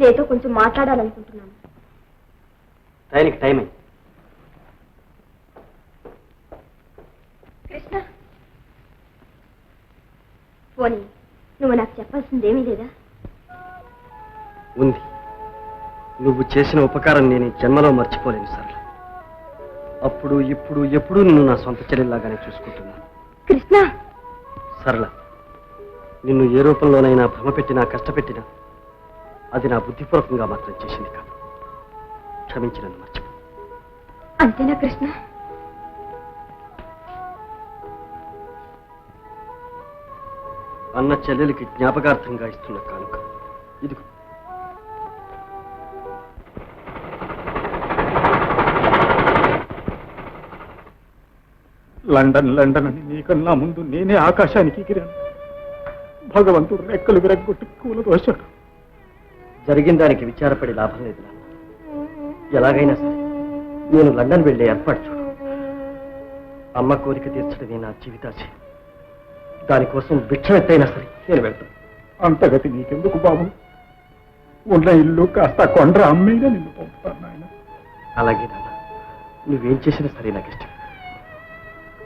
నీతో కొంచెం మాట్లాడాలనుకుంటున్నాను. ట్రైన్కి టైం అయింది. కృష్ణ, పోనీ నువ్వు నాకు చెప్పాల్సిందేమీ లేదా? ఉంది. నువ్వు చేసిన ఉపకారం నేను ఈ జన్మలో మర్చిపోలేను సరళ. అప్పుడు ఇప్పుడు ఎప్పుడూ నిన్ను నా సొంత చెల్లెల్లాగానే చూసుకుంటున్నాను. కృష్ణ, సరళ, నిన్ను ఏ రూపంలోనైనా భ్రమ పెట్టినా కష్టపెట్టినా అది నా బుద్ధిపూర్వకంగా మాత్రం చేసింది కాదు. క్షమించి నన్ను మర్చిపో. అంతేనా కృష్ణ? అన్న చెల్లెలికి జ్ఞాపకార్థంగా ఇస్తున్న కానుక ఇదిగో. లండన్ లండన్ అని నీకన్నా ముందు నేనే ఆకాశానికి ఎగిరాను. భగవంతుడు రెక్కలు విరగ్గొట్టి కూలదోశాడు. జరిగిన దానికి విచారపడి లాభం లేదు నాన్న. ఎలాగైనా సరే నేను లండన్ వెళ్ళే ఏర్పాటు చూడు. అమ్మ కోరిక తీర్చడమే నా జీవితాశయం. దానికోసం భిక్షమెత్తైనా సరే నేను వెళ్తాను. అంతగతి నీకెందుకు బాబు? ఉన్న ఇల్లు కాస్త కొండ్ర అమ్మేగా నిన్ను పంపుతాను నాయన. అలాగే నాన్న, నువ్వేం చేసినా సరే నాకు ఇష్టం.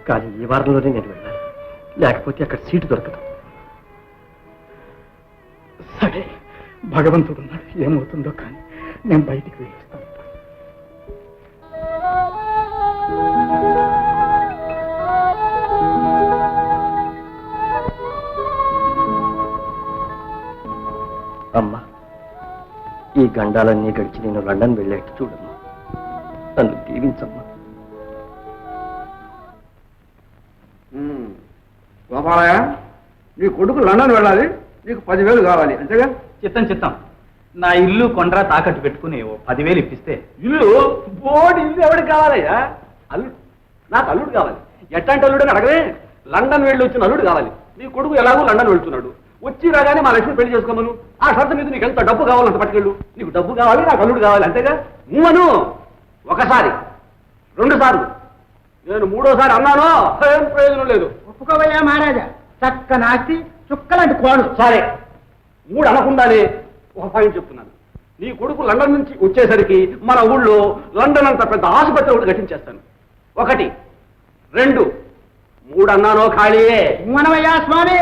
కానీ ఈ వారంలోనే నేను వెళ్ళాలి, లేకపోతే అక్కడ సీటు దొరకదు. సరే, భగవంతుడున్నాడు, ఏమవుతుందో కానీ నేను బయటికి వెళ్ళిస్తాను. అమ్మా, ఈ గండాలన్నీ గడిచి నేను లండన్ వెళ్ళేట్టు చూడమ్మా. నన్ను దీవించమ్మా. గోపాలయ్య, నీ కొడుకు లండన్ వెళ్ళాలి, నీకు 10,000 కావాలి, అంతేగా? చిత్తం నా ఇల్లు కొండ్రా తాకట్టు పెట్టుకుని ఓ 10,000 ఇప్పిస్తే. ఇల్లు బోర్డు ఇల్లు ఎవరికి కావాలయ్యా? అల్లుడు, నాకు అల్లుడు కావాలి. ఎట్లాంటి అల్లుడు అని అడగవే. లండన్ వెళ్ళి వచ్చిన అల్లుడు కావాలి. నీ కొడుకు ఎలాగో లండన్ వెళ్తున్నాడు, వచ్చి రాగానే మా లక్ష్మి పెళ్లి చేసుకోమను. ఆ షరతు మీద నీకు ఎంత డబ్బు కావాలంత పట్టుకెళ్ళు. నీకు డబ్బు కావాలి, నాకు అల్లుడు కావాలి, అంతేగా? నువ్వను ఒకసారి 2 సార్లు, నేను 3వసారి అన్నాను, ఏం ప్రయోజనం లేదు. ఒప్పుకోవయ్యా మహారాజా, చక్క నాస్తి చుక్కలాంటి కోడు. సరే, 3 అనకుండానే ఒక పాయింట్ చెప్తున్నాను. నీ కొడుకు లండన్ నుంచి వచ్చేసరికి మన ఊళ్ళో లండన్ అంత పెద్ద ఆసుపత్రి ఒకటి కట్టించేస్తాను. 1, 2, 3 అన్నానో ఖాళీయే. మనవయ్యా స్వామి.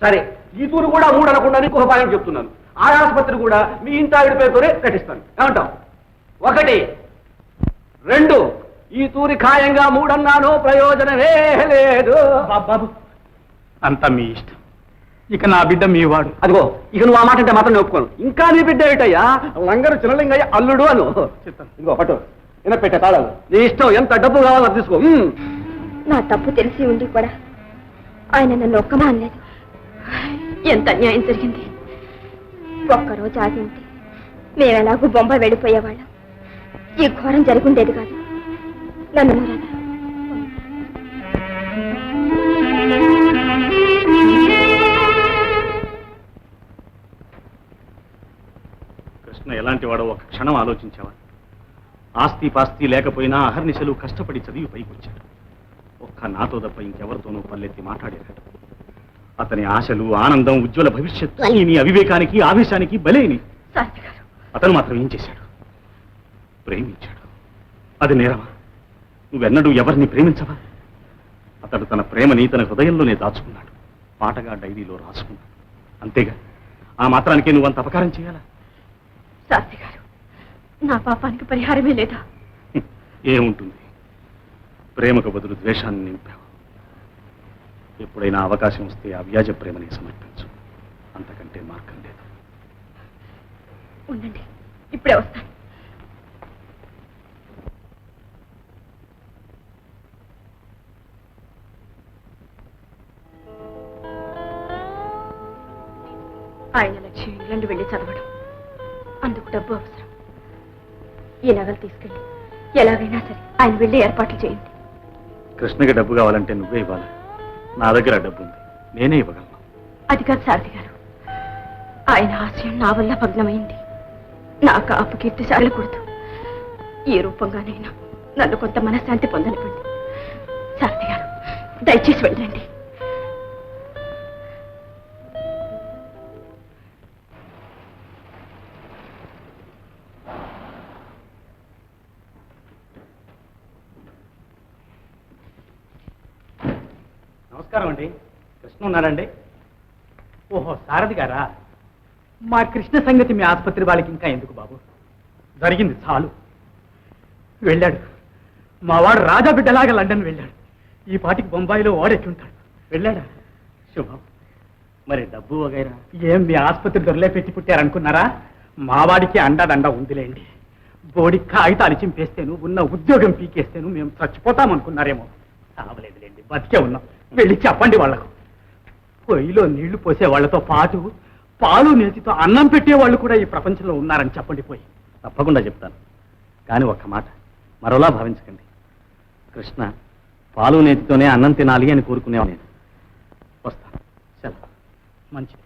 సరే, ఈ తూరు కూడా 3 అనకుండానే ఒక పాయింట్ చెప్తున్నాను. ఆ ఆసుపత్రి కూడా మీ ఇంటి ఆవిడ పేరుతోనే కట్టిస్తాను. ఏమంటావు? 1, 2, ఈ తూరి ఖాయంగా 3 అన్నానో ప్రయోజనమే లేదు. బాబు, అంతా మీ ఇష్టం. ఇక నా బిడ్డ మీ వాడు. అదిగో, ఇక నువ్వు ఆ మాట అంటే మాత్రం ఒప్పుకోను. ఇంకా నీ బిడ్డ ఏమిటయ్యా? లంగరు చిన్నలింగయ్య అల్లుడు అను. ఇదిగో పట్టు, ఇలా పెట్టే తాళాలు. నీ ఇష్టం, ఎంత డబ్బు కావాలో తీసుకో. నా తప్పు తెలిసి ఉండి కూడా ఆయన నన్ను ఒక్కమా అనలేదు. ఎంత అన్యాయం జరిగింది. ఒక్కరోజు ఆగి ఉంటే మేమెలాగూ బొంబాయి వెళ్ళిపోయేవాళ్ళం. ఈ ఘోరం జరుగుండేది కాదు. నన్ను మరలా కృష్ణ ఎలాంటి వాడో ఒక క్షణం ఆలోచించావా? ఆస్తి పాస్తి లేకపోయినా అహర్నిశలు కష్టపడి చదివి పైకి వచ్చాడు. ఒక్క నాతో తప్ప ఇంకెవరితోనూ పల్లెత్తి మాట్లాడాడు. అతని ఆశలు, ఆనందం, ఉజ్వల భవిష్యత్తు నీ అవివేకానికి, ఆవేశానికి బలైని. అతను మాత్రం ఏం చేశాడు? ప్రేమించాడు. అది నేరమా? నువ్వెన్నడూ ఎవరిని ప్రేమించవా? అతడు తన ప్రేమని తన హృదయంలోనే దాచుకున్నాడు, పాటగా డైరీలో రాసుకున్నాడు. అంతేగా, ఆ మాత్రానికే నువ్వంత అపకారం చేయాలా? శాస్త్రి గారు, నా పాపానికి పరిహారమే లేదా? ఏముంటుంది? ప్రేమకు బదులు ద్వేషాన్ని నింపావు. ఎప్పుడైనా అవకాశం వస్తే ఆ వ్యాజ ప్రేమని సమర్పించు. అంతకంటే మార్గం లేదు. ఉండండి, ఇప్పుడే వస్తాను. ఆయన లక్ష్యం ఇంగ్లాండ్ వెళ్ళి చదవడం, అందుకు డబ్బు అవసరం. ఈ నగలు తీసుకెళ్ళి ఎలాగైనా సరే ఆయన వెళ్ళి ఏర్పాట్లు చేయండి. కృష్ణకి డబ్బు కావాలంటే నువ్వే ఇవ్వాలి. నా దగ్గర డబ్బు ఉంది, నేనే ఇవ్వగలను. అది కాదు సారథి గారు, ఆయన ఆశయం నా వల్ల భగ్నమైంది. నాకు అపకీర్తి సాగకూడదు. ఈ రూపంగానైనా నన్ను కొంత మనశ్శాంతి పొందనివ్వండి. సారథి గారు, దయచేసి వెళ్ళండి. నమస్కారం అండి. కృష్ణ ఉన్నారండి? ఓహో సారథి గారా? మా కృష్ణ సంగతి మీ ఆసుపత్రి వాళ్ళకి ఇంకా ఎందుకు బాబు? జరిగింది చాలు. వెళ్ళాడు, మావాడు రాజా బిడ్డలాగా లండన్ వెళ్ళాడు. ఈ పాటికి బొంబాయిలో ఓడెట్లుంటాడు. వెళ్ళాడా? శుభం. మరి డబ్బు వగైరా? ఏం మీ ఆసుపత్రి దొరలే పెట్టి పుట్టారనుకున్నారా? మావాడికి అండదండ ఉందిలేండి. బోడి కాగితాలు చింపేస్తేను, ఉన్న ఉద్యోగం పీకేస్తేను మేము చచ్చిపోతామనుకున్నారేమో. చావలేదులేండి, బతికే ఉన్నాం. వెళ్ళి చెప్పండి వాళ్లకు. పొయ్యిలో నీళ్లు పోసే వాళ్లతో పాటు పాలు నేతితో అన్నం పెట్టే వాళ్ళు కూడా ఈ ప్రపంచంలో ఉన్నారని చెప్పండి పోయి. తప్పకుండా చెప్తాను. కానీ ఒక్క మాట మరోలా భావించకండి. కృష్ణ పాలు నేతితోనే అన్నం తినాలి అని కోరుకునేవా నేను. వస్తాను. సెలవు. మంచిది.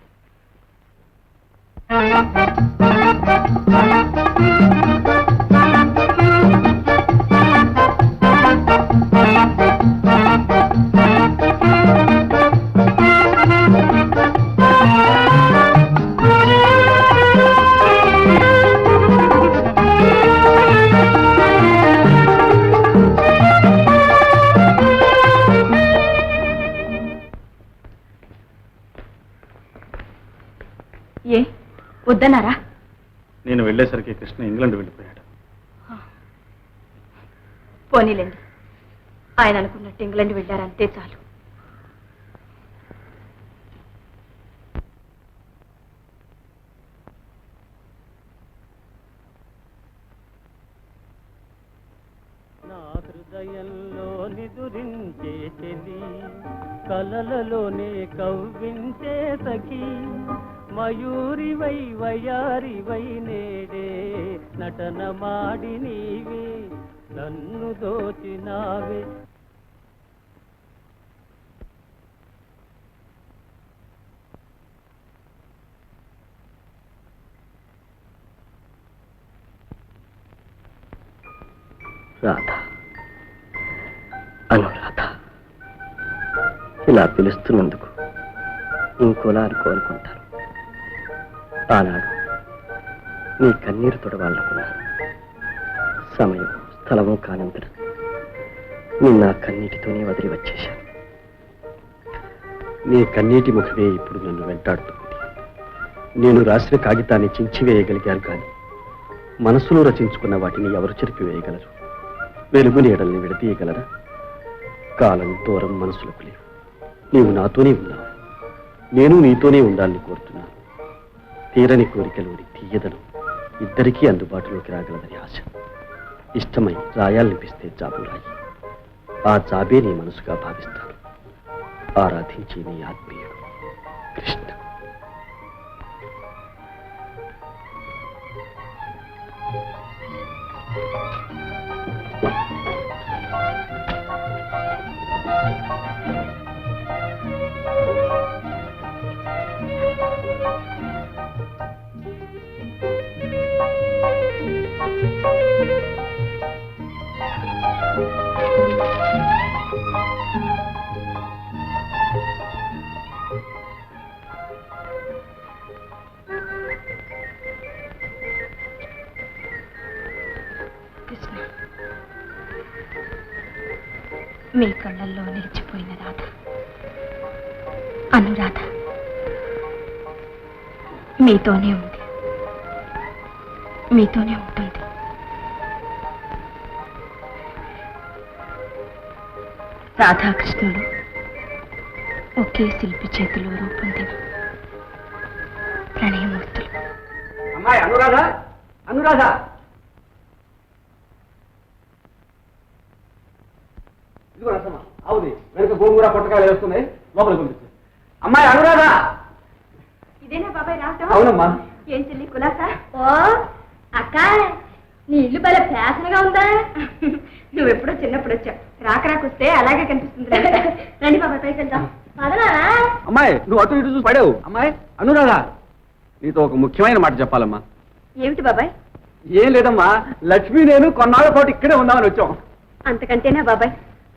ఏ వద్దన్నారా? నేను వెళ్ళేసరికి కృష్ణ ఇంగ్లాండ్ వెళ్ళిపోయాడు. పోనీలేండి, ఆయన అనుకున్నట్టు ఇంగ్లాండ్ వెళ్ళారంతే చాలు. నా హృదయంలో నిదురించే చెలి, కలలలోనే కవ్వించే సఖి, మయూరివై వయారివై నేడే నటన మాడి నీవే నన్ను దోచినావే. రాధ, అనురాధ, ఇలా పిలుస్తున్నందుకు ఇంకోలా అనుకోనుకుంటాను. ఆనాడు నీ కన్నీరు తొడవాలనుకున్నాను. సమయం స్థలము కానంతరం నిన్న కన్నీటితోనే వదిలి వచ్చేశాను. నీ కన్నీటి ముఖమే ఇప్పుడు నన్ను వెంటాడుతుంది. నేను రాసిన కాగితాన్ని చించివేయగలిగాను, కానీ మనసులో రచించుకున్న వాటిని ఎవరు చెరిపివేయగలరు? వెలుగు నీడల్ని విడతీయగలరా? కాలం దూరం మనసులకు లేవు. నీవు నాతోనే ఉన్నావు, నేను నీతోనే ఉండాలని కోరుతున్నాను. తీరని కోరికలోని తీయదనం ఇద్దరికీ అందుబాటులోకి రాగలదని ఆశ. ఇష్టమై రాయాలనిపిస్తే జాబు రాయి. ఆ జాబే నీ మనసుగా భావిస్తాను. ఆరాధించే నీ ఆత్మీయుడు కృష్ణ. కృష్ణ, మీ కళ్ళల్లో నిలిచిపోయిన రాధ, అనురాధ మీతోనే ఉంది, మీతోనే ఉంటుంది. రాధాకృష్ణులు ఒకే శిల్పి చేతిలో రూపొందిన ప్రణయమూర్తులు. అమ్మాయి అనురాధ, అనురాధ, ఇదిగో రసమా, అవుది వెనుక గోంగూర పొట్టకాయలు వేస్తున్నాయి, లోపలికి పంపించు. అమ్మాయి అనురాధ. ఇదేనా బాబాయ్ రావటం? అవునమ్మా. ఏం చెల్లి కులాసా? ఓ అక్క, నీ ఇల్లు భలే ఫ్యాషన్గా ఉందా? నువ్వెప్పుడో చిన్నప్పుడు వచ్చావు, రాకరాకొస్తే అలాగే కనిపిస్తుంది. రండి బాబాయ్ పైకి వెళ్దాం. అమ్మాయి నువ్వు అటు ఇటు చూసి పడావు. అమ్మాయి అనురాధ, నీతో ఒక ముఖ్యమైన మాట చెప్పాలమ్మా. ఏమిటి బాబాయ్? ఏం లేదమ్మా, లక్ష్మి నేను కొన్నాళ్ళ పాటు ఇక్కడే ఉందామని వచ్చాం. అంతకంటేనా బాబాయ్?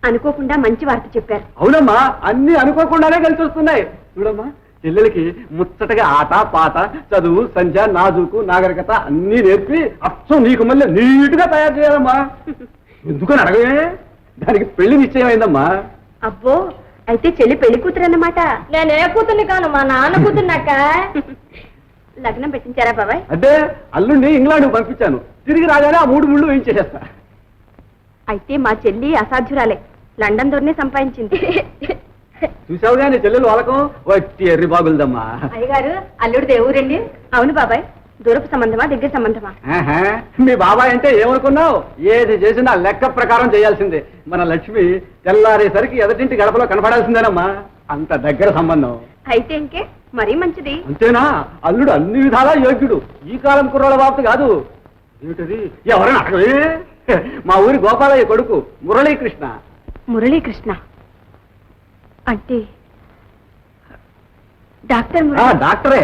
అనుకోకుండా మంచి వార్త చెప్పారు. అవునమ్మా, అన్ని అనుకోకుండానే కలిసి వస్తున్నాయి. చూడమ్మా, పిల్లలకి ముచ్చటగా ఆట పాట చదువు సంధ్య నాజుకు నాగరికత అన్నీ నేర్పి అచ్చం నీకు మళ్ళీ నీట్గా తయారు చేయాలమ్మా. ఎందుకని అడగవే, దానికి పెళ్లి నిశ్చయమైందమ్మా. అబ్బో, అయితే చెల్లి పెళ్లి కూతురు అన్నమాట. నేనే కూతుర్ని కాను, మా నాన్న కూతురున్నాక. లగ్నం పెట్టించారా బాబాయ్? అంటే అల్లుడిని ఇంగ్లాండ్ పంపించాను, తిరిగి రాగానే ఆ 3 ముళ్ళు వేయించేస్తా. అయితే మా చెల్లి అసాధ్యురాలే, లండన్ దొరనే సంపాదించింది. చూసావుగా నీ చెల్లెలు వాళ్ళకం వచ్చి ఎర్రి బాగులదమ్మా. అయ్యగారు అల్లుడిది ఏ ఊరండి? అవును బాబాయ్. దూరపు సంబంధమా దగ్గర సంబంధమా? మీ బాబాయ్ అంటే ఏమనుకున్నావు, ఏది చేసినా లెక్క ప్రకారం చేయాల్సిందే. మన లక్ష్మి తెల్లారేసరికి ఎదటింటి గడపలో కనపడాల్సిందేనమ్మా, అంత దగ్గర సంబంధం. అయితే ఇంకే మరీ మంచిది. అంతేనా? అల్లుడు అన్ని విధాలా యోగ్యుడు, ఈ కాలం కుర్రాళ్ళ బాబు కాదు. ఏమిటది? ఎవరైనా అడగవే? మా ఊరి గోపాలయ్య కొడుకు మురళీకృష్ణ. మురళీకృష్ణ అంటే డాక్టర్ డాక్టరే,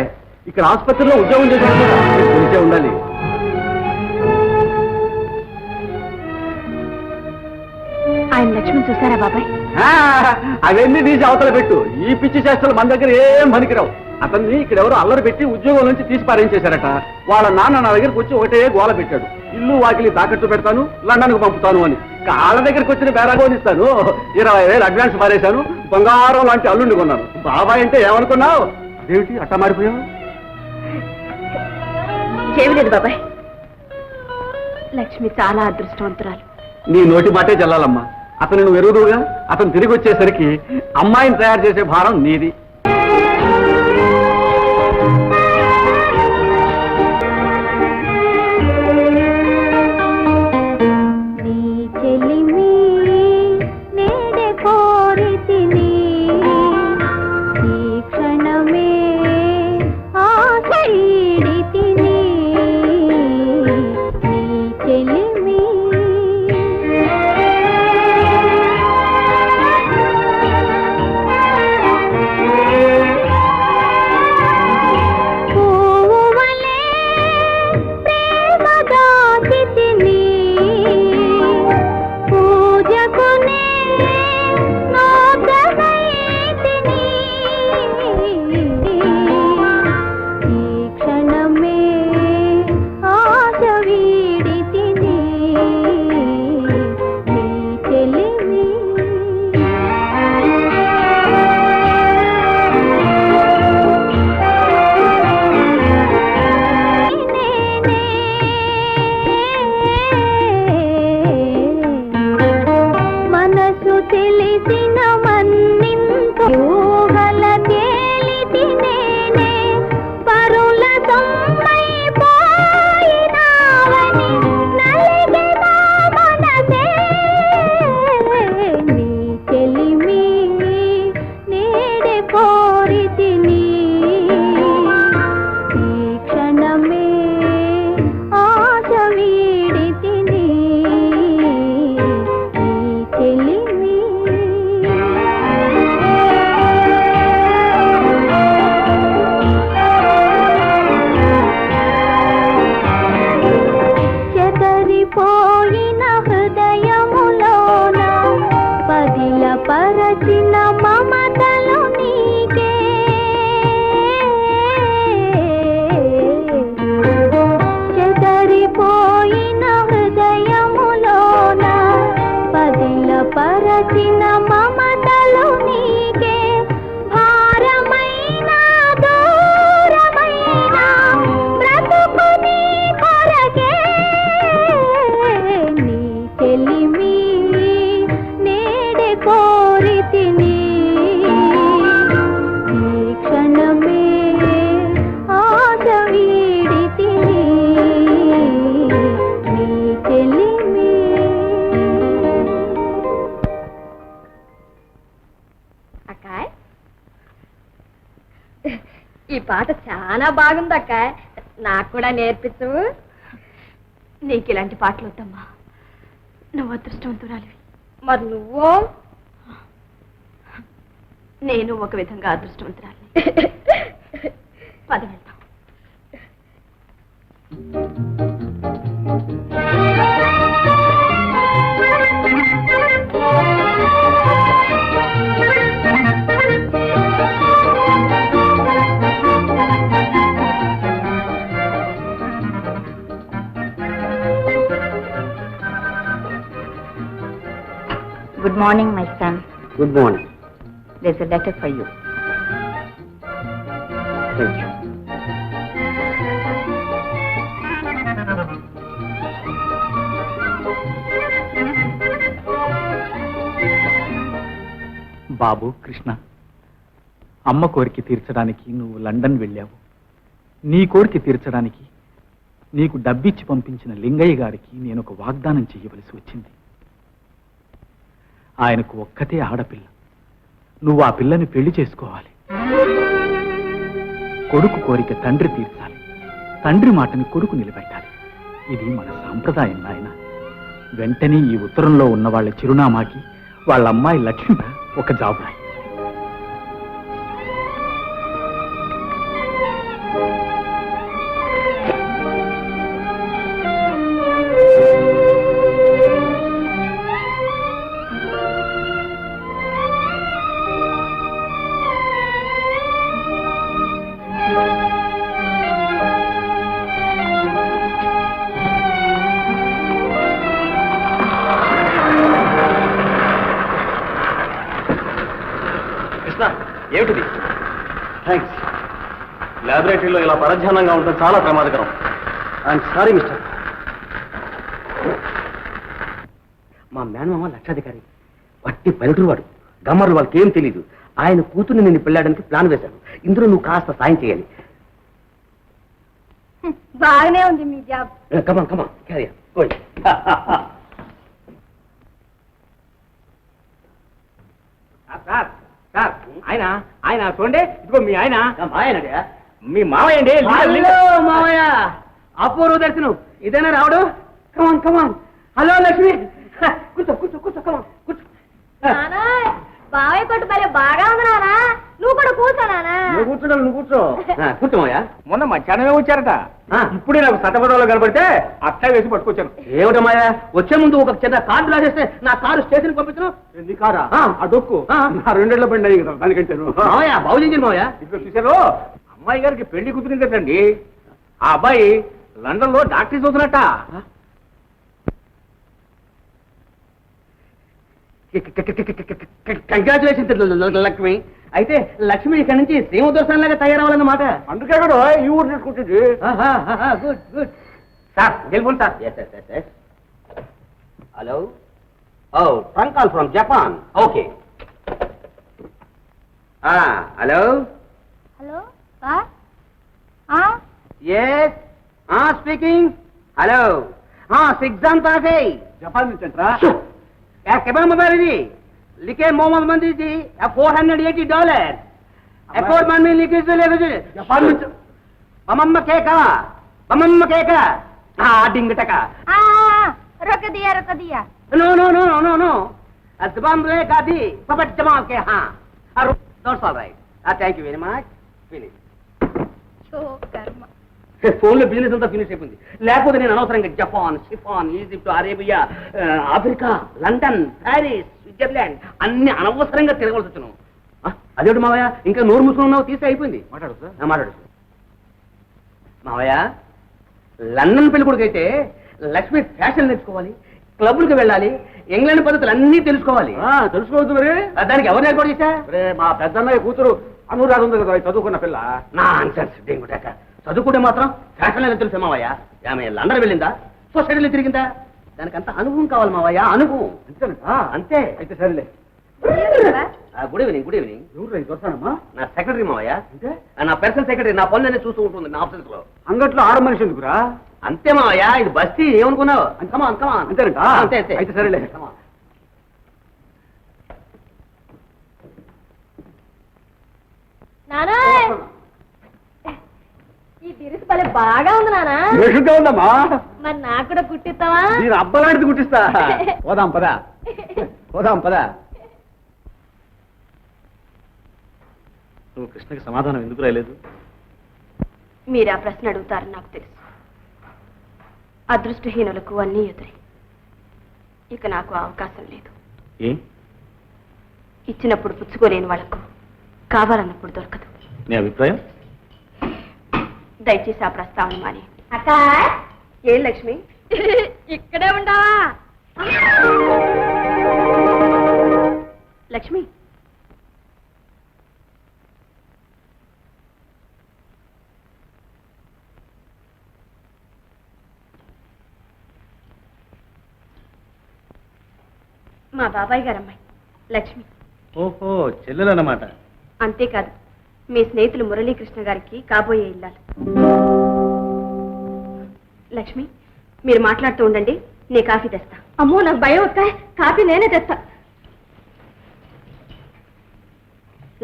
ఇక్కడ ఆసుపత్రిలో ఉద్యోగం చేసే ఉండాలి. ఆయన లక్ష్మి చూసారా బాబాయ్? అవన్నీ తీసి అవతల పెట్టు, ఈ పిచ్చి చేష్టలు మన దగ్గర ఏం పనికిరావు. అతన్ని ఇక్కడ ఎవరు అల్లరి పెట్టి ఉద్యోగం నుంచి తీసి పారేంచేశారట. వాళ్ళ నాన్న నా దగ్గరికి వచ్చి ఒకటే గోల పెట్టాడు, ఇల్లు వాకిలి తాకట్టు పెడతాను, లండన్కు పంపుతాను అని. కాళ్ళ దగ్గరికి వచ్చిన బేరాగోనిస్తాను, 20,000 అడ్వాన్స్ మారేశాను, బంగారం లాంటి అల్లుండి కొన్నాను. బాబాయ్ అంటే ఏమనుకున్నావు? అదేమిటి అట్టా మారిపోయావు? చేయలేదు బాబాయ్, లక్ష్మి చాలా అదృష్టవంతురాలు. నీ నోటి మాటే చెల్లాలమ్మా. అతను నువ్వు ఎరుగుదుగా, అతను తిరిగి వచ్చేసరికి అమ్మాయిని తయారు చేసే భారం నీది. ఈ పాట చాలా బాగుందక్క, నాకు కూడా నేర్పించు. నీకు ఇలాంటి పాటలు వద్దమ్మా, నువ్వు అదృష్టవంతురాలివి. మరి నువ్వు? నేను ఒక విధంగా అదృష్టవంతురాలి. పద వెళ్తాం. Good morning, my son. Good morning. there's a letter for you. Thank you. బాబు కృష్ణ, అమ్మ కోరిక తీర్చడానికి నువ్వు లండన్ వెళ్ళావు. నీ కోరిక తీర్చడానికి నీకు డబ్బిచ్చి పంపించిన లింగయ్య గారికి నేను ఒక వాగ్దానం చేయవలసి వచ్చింది. ఆయనకు ఒక్కతే ఆడపిల్ల. నువ్వు ఆ పిల్లని పెళ్లి చేసుకోవాలి. కొడుకు కోరిక తండ్రి తీర్చాలి, తండ్రి మాటని కొడుకు నిలబెట్టాలి. ఇది మన సాంప్రదాయం నాయన. వెంటనే ఈ ఉత్తరంలో ఉన్న వాళ్ళ చిరునామాకి వాళ్ళ అమ్మాయి లక్ష్మి ఒక జాబ్ రాయి. ఏమిటిది? థ్యాంక్స్. ల్యాబొరేటరీలో ఇలా పరధ్యానంగా ఉండడం చాలా ప్రమాదకరం. I'm sorry mister. మా మేనమామ లక్షాధికారి, వట్టి పల్లెటూరు వాడు. గమ్మర్లు వాళ్ళకి ఏం తెలియదు. ఆయన కూతుర్ని నేను పెళ్ళాడానికి ప్లాన్ వేశాను. ఇందులో నువ్వు కాస్త సాయం చేయాలి. బాగానే ఉంది మీ job. Come on come on carry on. Sir sir, ఆయన చూడండి, ఇదిగో మీ ఆయన ఆయనడే మీ మావయ్య అండి. మామయ్య, అపూర్వ దర్శనం. ఇదేనా రావడు? కమాన్ కమాన్. హలో లక్ష్మి, కూర్చో కూర్చో కూర్చో. కమాన్ కూర్చో. బావయ్య కొట్టు భలే బాగా ఉంది నానా. నువ్వు కూడా కూర్చో నానా. నువ్వు కూర్చోడం, నువ్వు కూర్చో. కూర్చో మామయ్య. మొన్న మధ్యాహ్నమే వచ్చారట. ఇప్పుడే నాకు సతపదంలో కనబడితే అట్లా వేసి పట్టుకొచ్చాను. ఏమిటమాయా, వచ్చే ముందు ఒక చిన్న కార్డు రాసేస్తే నా కారు స్టేషన్ పంపించను. నీ కారా? ఆ డొక్కు నా 2 ఏళ్ల బండి అయ్యి కదా, దానికంటే మామయ్య బాగు చేయించండి మామయ్య. ఇప్పుడు చూశారు, అమ్మాయి గారికి పెళ్లి కుదిరిందటండి. ఆ అబ్బాయి లండన్ లో డాక్టరీ చదువుతున్నట్ట. కంగ్రాచులేషన్స్ లక్ష్మి. అయితే లక్ష్మి ఇక్కడి నుంచి శ్రీమదర్శనంలాగా తయారవ్వాలన్నమాట. అందుకే కూడా ఈ ఊరు తీసుకుంటుంది. Good good. సార్ గెలుపుంది sir. Hello. Oh, trunk call from Japan. Okay. Hello. Hello yes, speaking. Hello. సిగ్జామ్ తాసే జపాన్ నుంచి అంటారా? केबल मोबाइल जी लिखे मोहम्मद मंदी जी $480 अकॉर्ड मन में लिखे जो ले जो జపాన్ నుంచి बमम्म केका डिंग टका रुक दिया. No no no no no अजबान ले का दी पपट जमा के हां that's all right thank you very much finish phone లో బిజినెస్ అంతా ఫినిష్ అయిపోయింది. లేకపోతే నేను అనవసరంగా జపాన్, షిఫాన్, Egypt, Arabia, Africa, London, Paris, Switzerland అన్ని అనవసరంగా తిరగవలసి వచ్చాను. అదేంటి మావయ్య, ఇంకా నోరు మూసుకుని ఉన్నావు? తీస్తే అయిపోయింది. మాట్లాడు సార్. మాట్లాడు మావయ్య. లండన్ పెళ్లి కొడుకైతే లక్ష్మి ఫ్యాషన్ నేర్చుకోవాలి, క్లబ్లకు వెళ్ళాలి, ఇంగ్లాండ్ పద్ధతులు అన్నీ తెలుసుకోవాలి. తెలుసుకోవద్దు మరి. దానికి ఎవరు ఏర్పాటు చేశా? మా పెద్దన్నయ్య కూతురు అనురాధ ఉంది కదా, చదువుకున్న పిల్ల. నా ఆన్సర్స్ డెంగుటాక చదువుకుంటే మాత్రం ఫ్యాషన్ అనేది తెలుసు మావయ్య. ఆమె లండన్ వెళ్ళిందా, సొసైటీలో తిరిగిందా? దానికి అంత అనుభవం కావాలి మావయ్య, అనుభవం. అంతే. అయితే సరేలే. Good evening. Good evening. ఎవరు దొరసానమ్మా? నా సెక్రటరీ మావయ్య. నా పర్సనల్ సెక్రటరీ. నా పనులన్నీ చూస్తూ ఉంటుంది నా ఆఫీస్ లో. అంగట్లో ఆడ మనిషి ఎందుకురా? అంతే మావయ్య, ఇది బస్తీ. ఏమనుకున్నావు? అంతేనంట. అంతే అంతే. అయితే సరేలే. నానా ఈ దిరుసు భలే బాగా ఉంది నానా. మెషుగా ఉందమ్మా. మరి నాకు కూడా కుట్టిస్తావా? నేను అబ్బలాంటిది కుట్టిస్తా. పోదాం పదా, పోదాం పదా. నువ్వు కృష్ణకి సమాధానం ఎందుకు రాయలేదు? మీరు ఆ ప్రశ్న అడుగుతారని నాకు తెలుసు. అదృష్టహీనులకు అన్నీ ఎదురే. ఇక నాకు ఆ అవకాశం లేదు. ఏ? ఇచ్చినప్పుడు పుచ్చుకోలేని వాళ్లకు కావాలన్నప్పుడు దొరకదు. నీ అభిప్రాయం? దయచేసి ఆ ప్రస్తావన మాని. అక్క ఏం లక్ష్మి ఇక్కడే ఉండవా? లక్ష్మి మా బాబాయ్ గారమ్మాయి లక్ష్మి. ఓహో, చెల్లెలన్నమాట. అంతేకాదు, మీ స్నేహితులు మురళీకృష్ణ గారికి కాబోయే ఇల్లాలు. లక్ష్మి, మీరు మాట్లాడుతూ ఉండండి, నే కాఫీ తెస్తా. అమ్మో, నాకు భయం వస్తాయి. కాఫీ నేనే తెస్తా.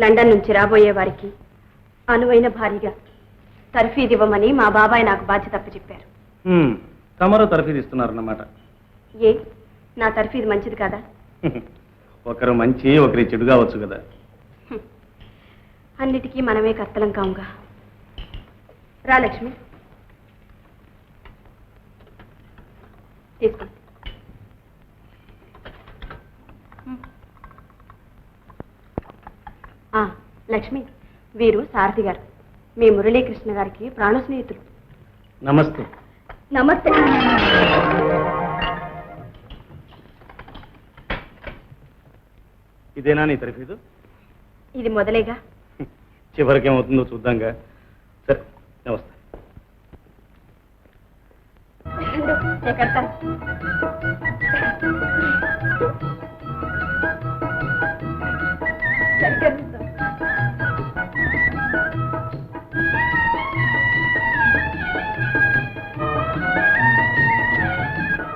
లండన్ నుంచి రాబోయే వారికి అనువైన భారీగా తర్ఫీదు ఇవ్వమని మా బాబాయ్ నాకు బాధ్యత అప్పచెప్పారు. తమరు తర్ఫీదు ఇస్తున్నారన్నమాట. ఏ, నా తర్ఫీదు మంచిది కాదా? ఒకరు మంచి, ఒకరి చెడు కావచ్చు కదా. అన్నిటికీ మనమే కర్తలం కాముగా. రా లక్ష్మి, తీసుకోండి. లక్ష్మి, వీరు సారథి గారు, మీ మురళీకృష్ణ గారికి ప్రాణ స్నేహితులు. నమస్తే. నమస్తే. ఇదేనా నీ తర్ఫీదు? ఇది మొదలేగా, చివరికి ఏమవుతుందో చూద్దాంగా. సరే, నమస్తే. నేను కడతాను.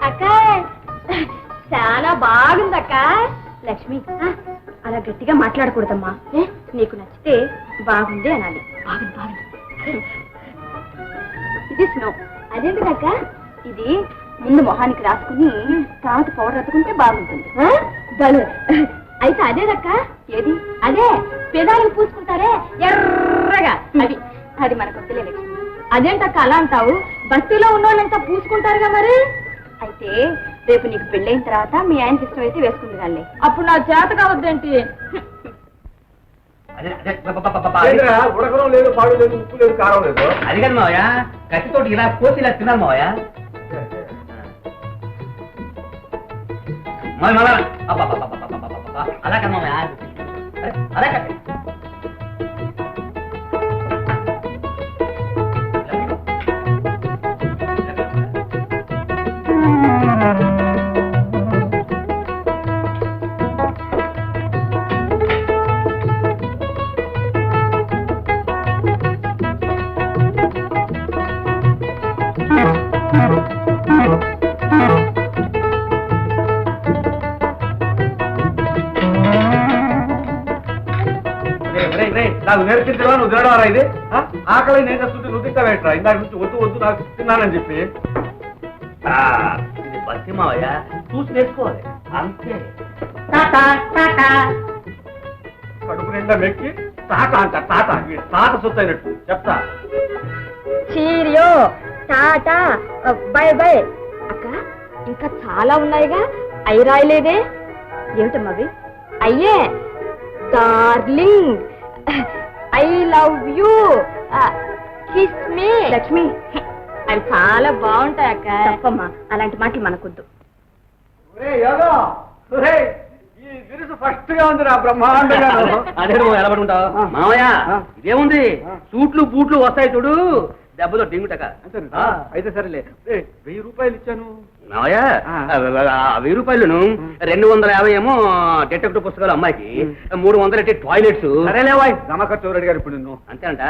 అక్క, చాలా బాగుంది అక్క. లక్ష్మి, అలా గట్టిగా మాట్లాడకూడదమ్మా. నీకు నచ్చితే బాగుంది అనాలి. బాగుంది బాగుంది. ఇది స్నో. అదేంటిదక్క? ఇది ముందు మొహానికి రాసుకుని తర్వాత పౌడర్ రద్దుకుంటే బాగుంటుంది. అయితే అదేదక్క? ఏది? అదే పెదాలకు పూసుకుంటారే ఎర్రగా, అది అది మనకు వద్దులే లక్ష్మి. అదేంటక్క అలా అంటావు? బస్తీలో ఉన్న వాళ్ళంతా పూసుకుంటారుగా మరి. అయితే రేపు నీకు పెళ్ళైన తర్వాత మీ ఆయనకి ఇష్టమైతే వేసుకుంది కానీ అప్పుడు నా చేత కావద్దేంటి? ఉడకడం లేదు, పాడు లేదు, ఉప్పు లేదు, కారం లేదు. అది కదా మావయ్య, కత్తితోటి ఇలా కోసి ఇలా తిన్నాను మావయ్య. అలా కదా మావయ్య, అలా కదా. నాకు నేర్పించవా? నువ్వు తినడారా? ఇది ఆకలి నేను చేస్తుంటే నువ్వు తింటా పెట్టరా? ఇందాక నుంచి వద్దు వద్దు నాకు తిన్నానని చెప్పి. ఇది బస్తి మావయ్య, చూసి నేర్చుకోవాలి అంతే. కడుపు నిండా మెక్కి తాత అంట, తాత తాత సొత్తు అయినట్టు చెప్తా. Cheerio, Tata, by by. అక్క, ఇంకా చాలా ఉన్నాయిగా, అయి రాయలేదే? ఏమిటమ్మవి? అయ్యే darling, I love you, kiss me. Lakshmi, అవి చాలా బాగుంటాయి అక్క. తప్పమ్మా, అలాంటి మాటలు మనకొద్దు. ఈ దినుసు ఫస్ట్ గా ఉంది నా బ్రహ్మాండంగా. అదే నువ్వు ఎలా పడుకుంటావు మావయ్య? ఇదేముంది, సూట్లు బూట్లు వస్తాయి చూడు, దెబ్బతో డింగుటక. అయితే సరేలే, 1000 రూపాయలు ఇచ్చాను మావయ్య. 1000 రూపాయలను 250 ఏమో డిటెక్టివ్ పుస్తకాలు అమ్మాయికి, 300 టాయిలెట్స్. సరేలేవాయ్, రమకర్చు రెడ్డి గారు ఇప్పుడు నిన్ను అంతే అంట.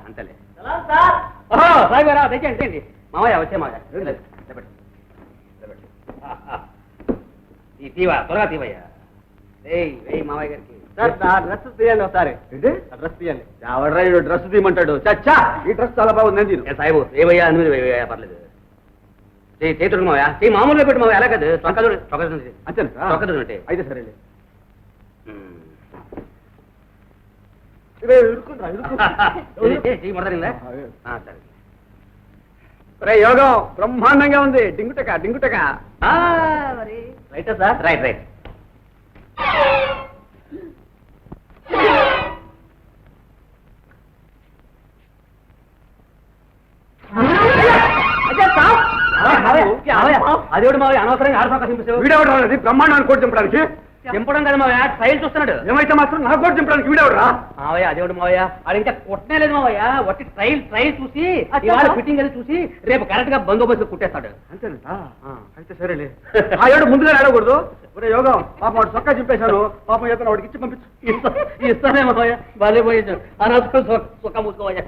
అంతలే సాయిగారా, తెచ్చండి మావయ్య. వచ్చే మావయ్య, ఈ తీవా, త్వరగా తీవయ్యా. వెయ్యి మావయ్య గారికి. డ్రెస్ తీయండి ఒకసారి. డ్రెస్ తీయండి. ఎవడ్రా డ్రెస్ తీయమంటాడు? చచ్చా, ఈ డ్రెస్ చాలా బాగుంది. నేను సాయిబు ఏవయ్యా, నువ్వు వేవయ్యా, పర్లేదు. చేతుడు మావయ్య, చేయి మామూలుగా పెట్టు మావయ్య. ఎలా కాదు, అంతే. అయితే సరేలే. సరే, యోగం బ్రహ్మాండంగా ఉంది. డింగుటక డింగుటక. మరి రైటా సార్? Right right. అదేవిడు మావయ్య అనవసరంగా ఆడపాక సింపేశావు. వీడేవాడు బ్రహ్మాండాన్ని కోటి దింపడానికి. దింపడం కదా మావయ్య, ట్రైల్ చూస్తున్నాడు. ఏమైతే మాత్రం నాకు కూడా దింపడానికి వీడెవరా? మావయ్య అదేవిడు మావయ్య, అది ఇంకా కొట్టనే లేదు మావయ్య, వచ్చి ట్రైల్ చూసి ఇవాళ ఫిట్టింగ్ అది చూసి రేపు కరెక్ట్ గా బందోబస్తు కుట్టేస్తాడు. అంతేనంట. అయితే సరేలే. ఆ ఏడు ముందుగా ఆడకూడదు. ఒరే యోగం, పాపం వాడు చొక్కా చింపేశాను, పాపం చేత వాడికి ఇచ్చి పంపించు. ఇస్తానే మావయ్య, బాలే పోయేచ్చు అనవసరం సుఖ మూసుకోవయ్యా.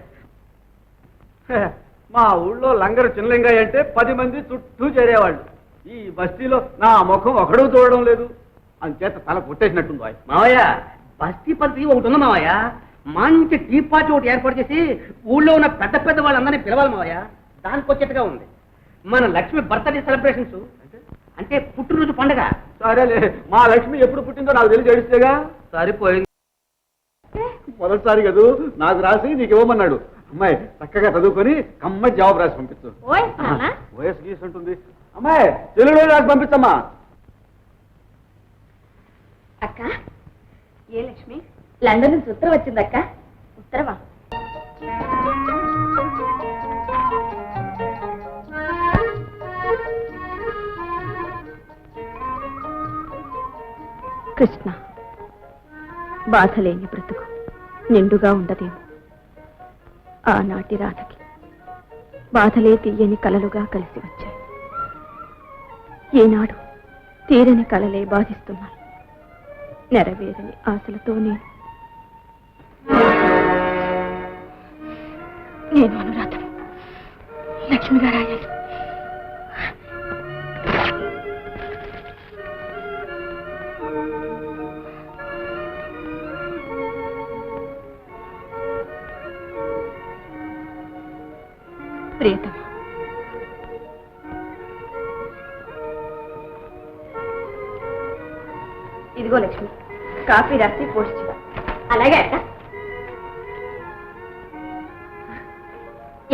మా ఊళ్ళో లంగరు చిన్నలింగయ్య అంటే 10 మంది చుట్టూ చేరేవాళ్ళు. ఈ బస్తీలో నా ముఖం ఒకడు చూడడం లేదు, అంచేత తల పుట్టేసినట్టుంది. మావయ్య బస్తీ పద్ధతి ఒకటి ఉంది మావయ్య, మంచి టీ పార్టీ ఒకటి ఏర్పాటు చేసి ఊళ్ళో ఉన్న పెద్ద పెద్ద వాళ్ళందరినీ పిలవాలి మావయ్య. దానికి వచ్చేట్టుగా ఉంది మన లక్ష్మి బర్త్డే సెలబ్రేషన్స్, అంటే పుట్టినరోజు పండుగ. సరేలే, మా లక్ష్మి ఎప్పుడు పుట్టిందో నాకు తెలిసి ఏడిస్తేగా. సరిపోయింది. మొదటిసారి కదూ నాకు రాసి నీకు ఇవ్వమన్నాడు. అమ్మాయి చక్కగా చదువుకొని కమ్మని జవాబు రాసి పంపించు. వయసు గీసి ఉంటుంది. అమ్మాయి తెలుగులో రాసి పంపించమ్మా. అక్క, ఏ లక్ష్మి, లండన్ నుంచి ఉత్తరం వచ్చిందక్క. ఉత్తరమా? కృష్ణ, బాధలేని బ్రతుకు నిండుగా ఉండదేమో. ఆనాటి రాధకి బాధలే తీయని కలలుగా కలిసి వచ్చాయి. ఈనాడు తీరని కలలే బాధిస్తున్నాయి. నెరవేరని ఆశలతో నేను అనురాధను లక్ష్మి గారు. ప్రియతమా, ఇదిగో లక్ష్మి, కాఫీ రాసి పోస్ట్ చేయ. అలాగే అక్క.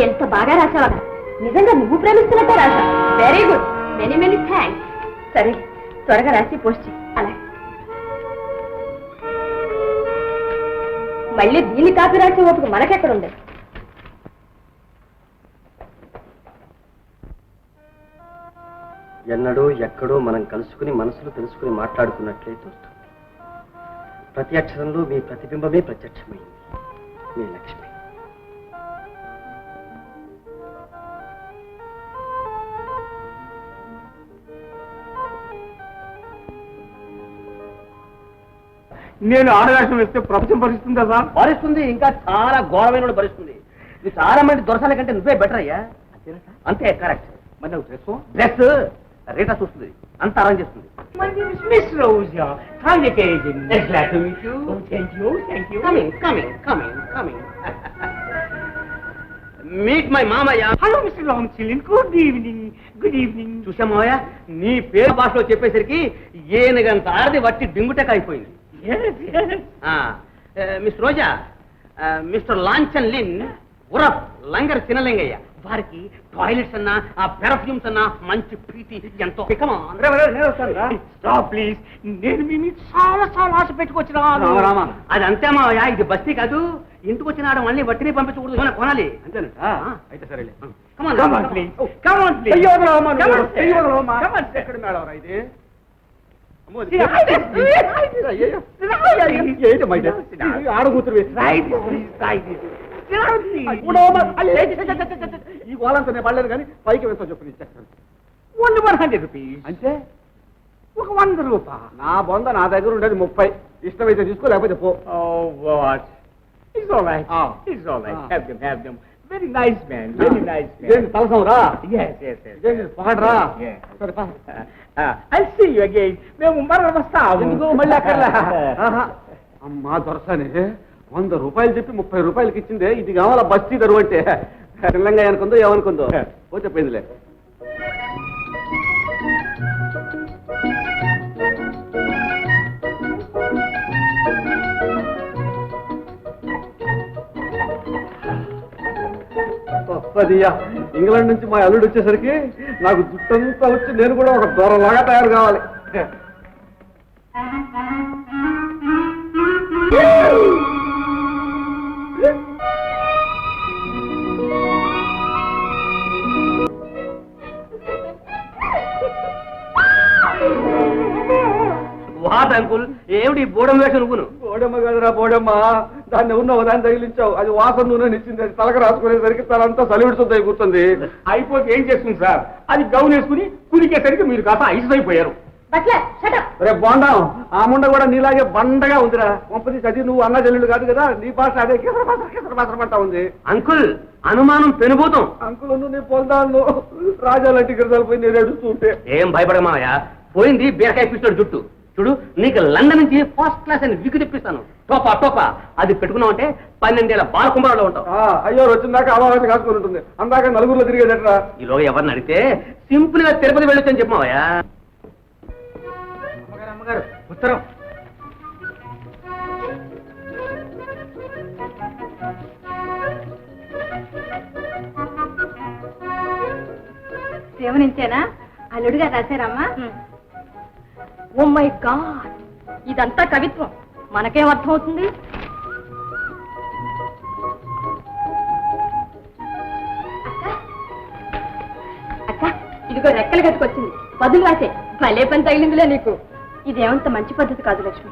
ఎంత బాగా రాసావా, నిజంగా నువ్వు ప్రేమిస్తున్నట్టే రాసా. Very good, many many thanks. సరే, త్వరగా రాసి పోస్ట్ చేయి. అలాగే. మళ్ళీ దీన్ని కాపీ రాసి ఓపిక మనకెక్కడుండే. ఎన్నడో ఎక్కడో మనం కలుసుకుని మనసులు తెలుసుకుని మాట్లాడుకున్నట్లే తోస్తుంది. ప్రతి అక్షరంలో మీ ప్రతిబింబమే ప్రత్యక్షమైంది. మీ లక్ష్మి. నేను ఆడవేషం వేస్తే ప్రపంచం భరిస్తుందా సార్? భరిస్తుంది, ఇంకా చాలా ఘోరమైన భరిస్తుంది. ఇది చాలా మంది దొరసాల కంటే నువ్వే బెటర్ అయ్యా. అంతే, కరెక్ట్. మరి నాకు డ్రెస్ డ్రెస్ రేటా చూస్తుంది, అంత అరేంజ్ చేస్తుంది. Miss Roja, how you doing? Glad to meet you. Oh, thank you. Coming. Meet my మామయ్య. Hello, Mr. Longchilin. Good evening. చూసా మామయ్య, నీ పేరు భాషలో చెప్పేసరికి ఏనుగంత ఆరది వట్టి డింగుటక అయిపోయింది. Yes. మిస్ రోజా, మిస్టర్ లాంఛన్ లిన్ ఉరఫ్ లంగర్ చిన్నలింగయ్య. వారికి టాయిలెట్స్ అన్నా, ఆ పెర్ఫ్యూమ్స్ అన్నా మంచి ప్రీతి ఎంతో. Stop, please. నేను మీ మీద చాలా ఆశ పెట్టుకొచ్చినాను. అది అంతే మావయ్య, ఇది బస్తీ కాదు. ఇంటికి వచ్చిన ఆడ మళ్ళీ వట్టిని పంపించకూడదు, ఏమైనా కొనాలి. అంతేనంట. అయితే సరేలే. Come on, please. ఎక్కడ మేడవరా ఇది? ఆడకూతురు ఈ గోళంతా నేను పడలేదు కానీ పైకి వెళ్తా చెప్పు ఇచ్చేస్తాను. 100 rupees. అంటే ఒక 100 రూపాయలు. నా బొంద నా దగ్గర ఉండేది 30. ఇష్టమైతే తీసుకో, లేకపోతే పో. Oh, what? It's all right. It's all right. Have them. Very nice man. తలసం రా. Yes. పగడరా. సరే, I'll see you again. మేము మరల వస్తాము. ఎందుకు మళ్ళీ అక్కర్లే. అమ్మా దొరసాని 100 రూపాయలు చెప్పి 30 రూపాయలకి ఇచ్చిందే. ఇది కావాలా బస్తీ దరువు అంటే? తెలంగాణ అనుకుందో ఏమనుకుందో పోతే పోయిందిలే. ఇంగ్లాండ్ నుంచి మా అల్లుడు వచ్చేసరికి నాకు జుట్టంతా వచ్చి నేను కూడా ఒక దొరలాగా తయారు కావాలి. వాట్ అంకుల్ ఏమిటి బోడం వేషం నువ్వును? బోడమ్మ కదరా బోడమ్మ, దాన్ని ఉన్నావు దాన్ని తగిలించావు, అది వాసన నూనె ఇచ్చింది, అది తలకు రాసుకునేసరికి తలంతా సలివిడుతుంది కూర్చుంది. అయిపోతే ఏం చేస్తుంది సార్, అది గౌన్ వేసుకుని కురికేసరికి మీరు కాస్త ఐస్ అయిపోయారు. రే బోండం, ఆ ముండ కూడా నీలాగే బండగా ఉందిరా. పంపది చదివి నువ్వు అన్న చెల్లెళ్ళు కాదు కదా, నీ భాష అదే కిసరపంటా ఉంది. అంకుల్ అనుమానం పెనుభూతం. అంకుల్ నీ పొందాను రాజాలంటి గిరిజాలు పోయి నేను ఏడుస్తూ ఉంటే. ఏం భయపడమాయా, పోయింది బీరకాయ పిస్తాడు జుట్టు. చూడు నీకు లండన్ నుంచి ఫస్ట్ క్లాస్ అని విక్కు తెప్పిస్తాను. టోపా టోపా అది పెట్టుకున్నావు అంటే 12 ఏళ్ల బాలకుంభరాలో ఉంటావు. అయ్యో వచ్చిందాక అవాహన కాసుకొని ఉంటుంది, అందాక నలుగురిలో తిరిగేదట్రా. ఈలోగా ఎవరిని అడిగితే సింపుల్ గా తిరుపతి వెళ్ళొచ్చని చెప్పమావయ్యా. అమ్మగారు ఉత్తరం. శివనించేనా అల్లుడుగా రాశారమ్మా? ఓ మై గాడ్, ఇదంతా కవిత్వం, మనకేం అర్థం అవుతుంది? అక్క ఇదిగో రెక్కలు కట్టుకొచ్చింది, బదులు రాసే. భలే పని తగిలిందిలే నీకు. ఇదేమంత మంచి పద్ధతి కాదు లక్ష్మి.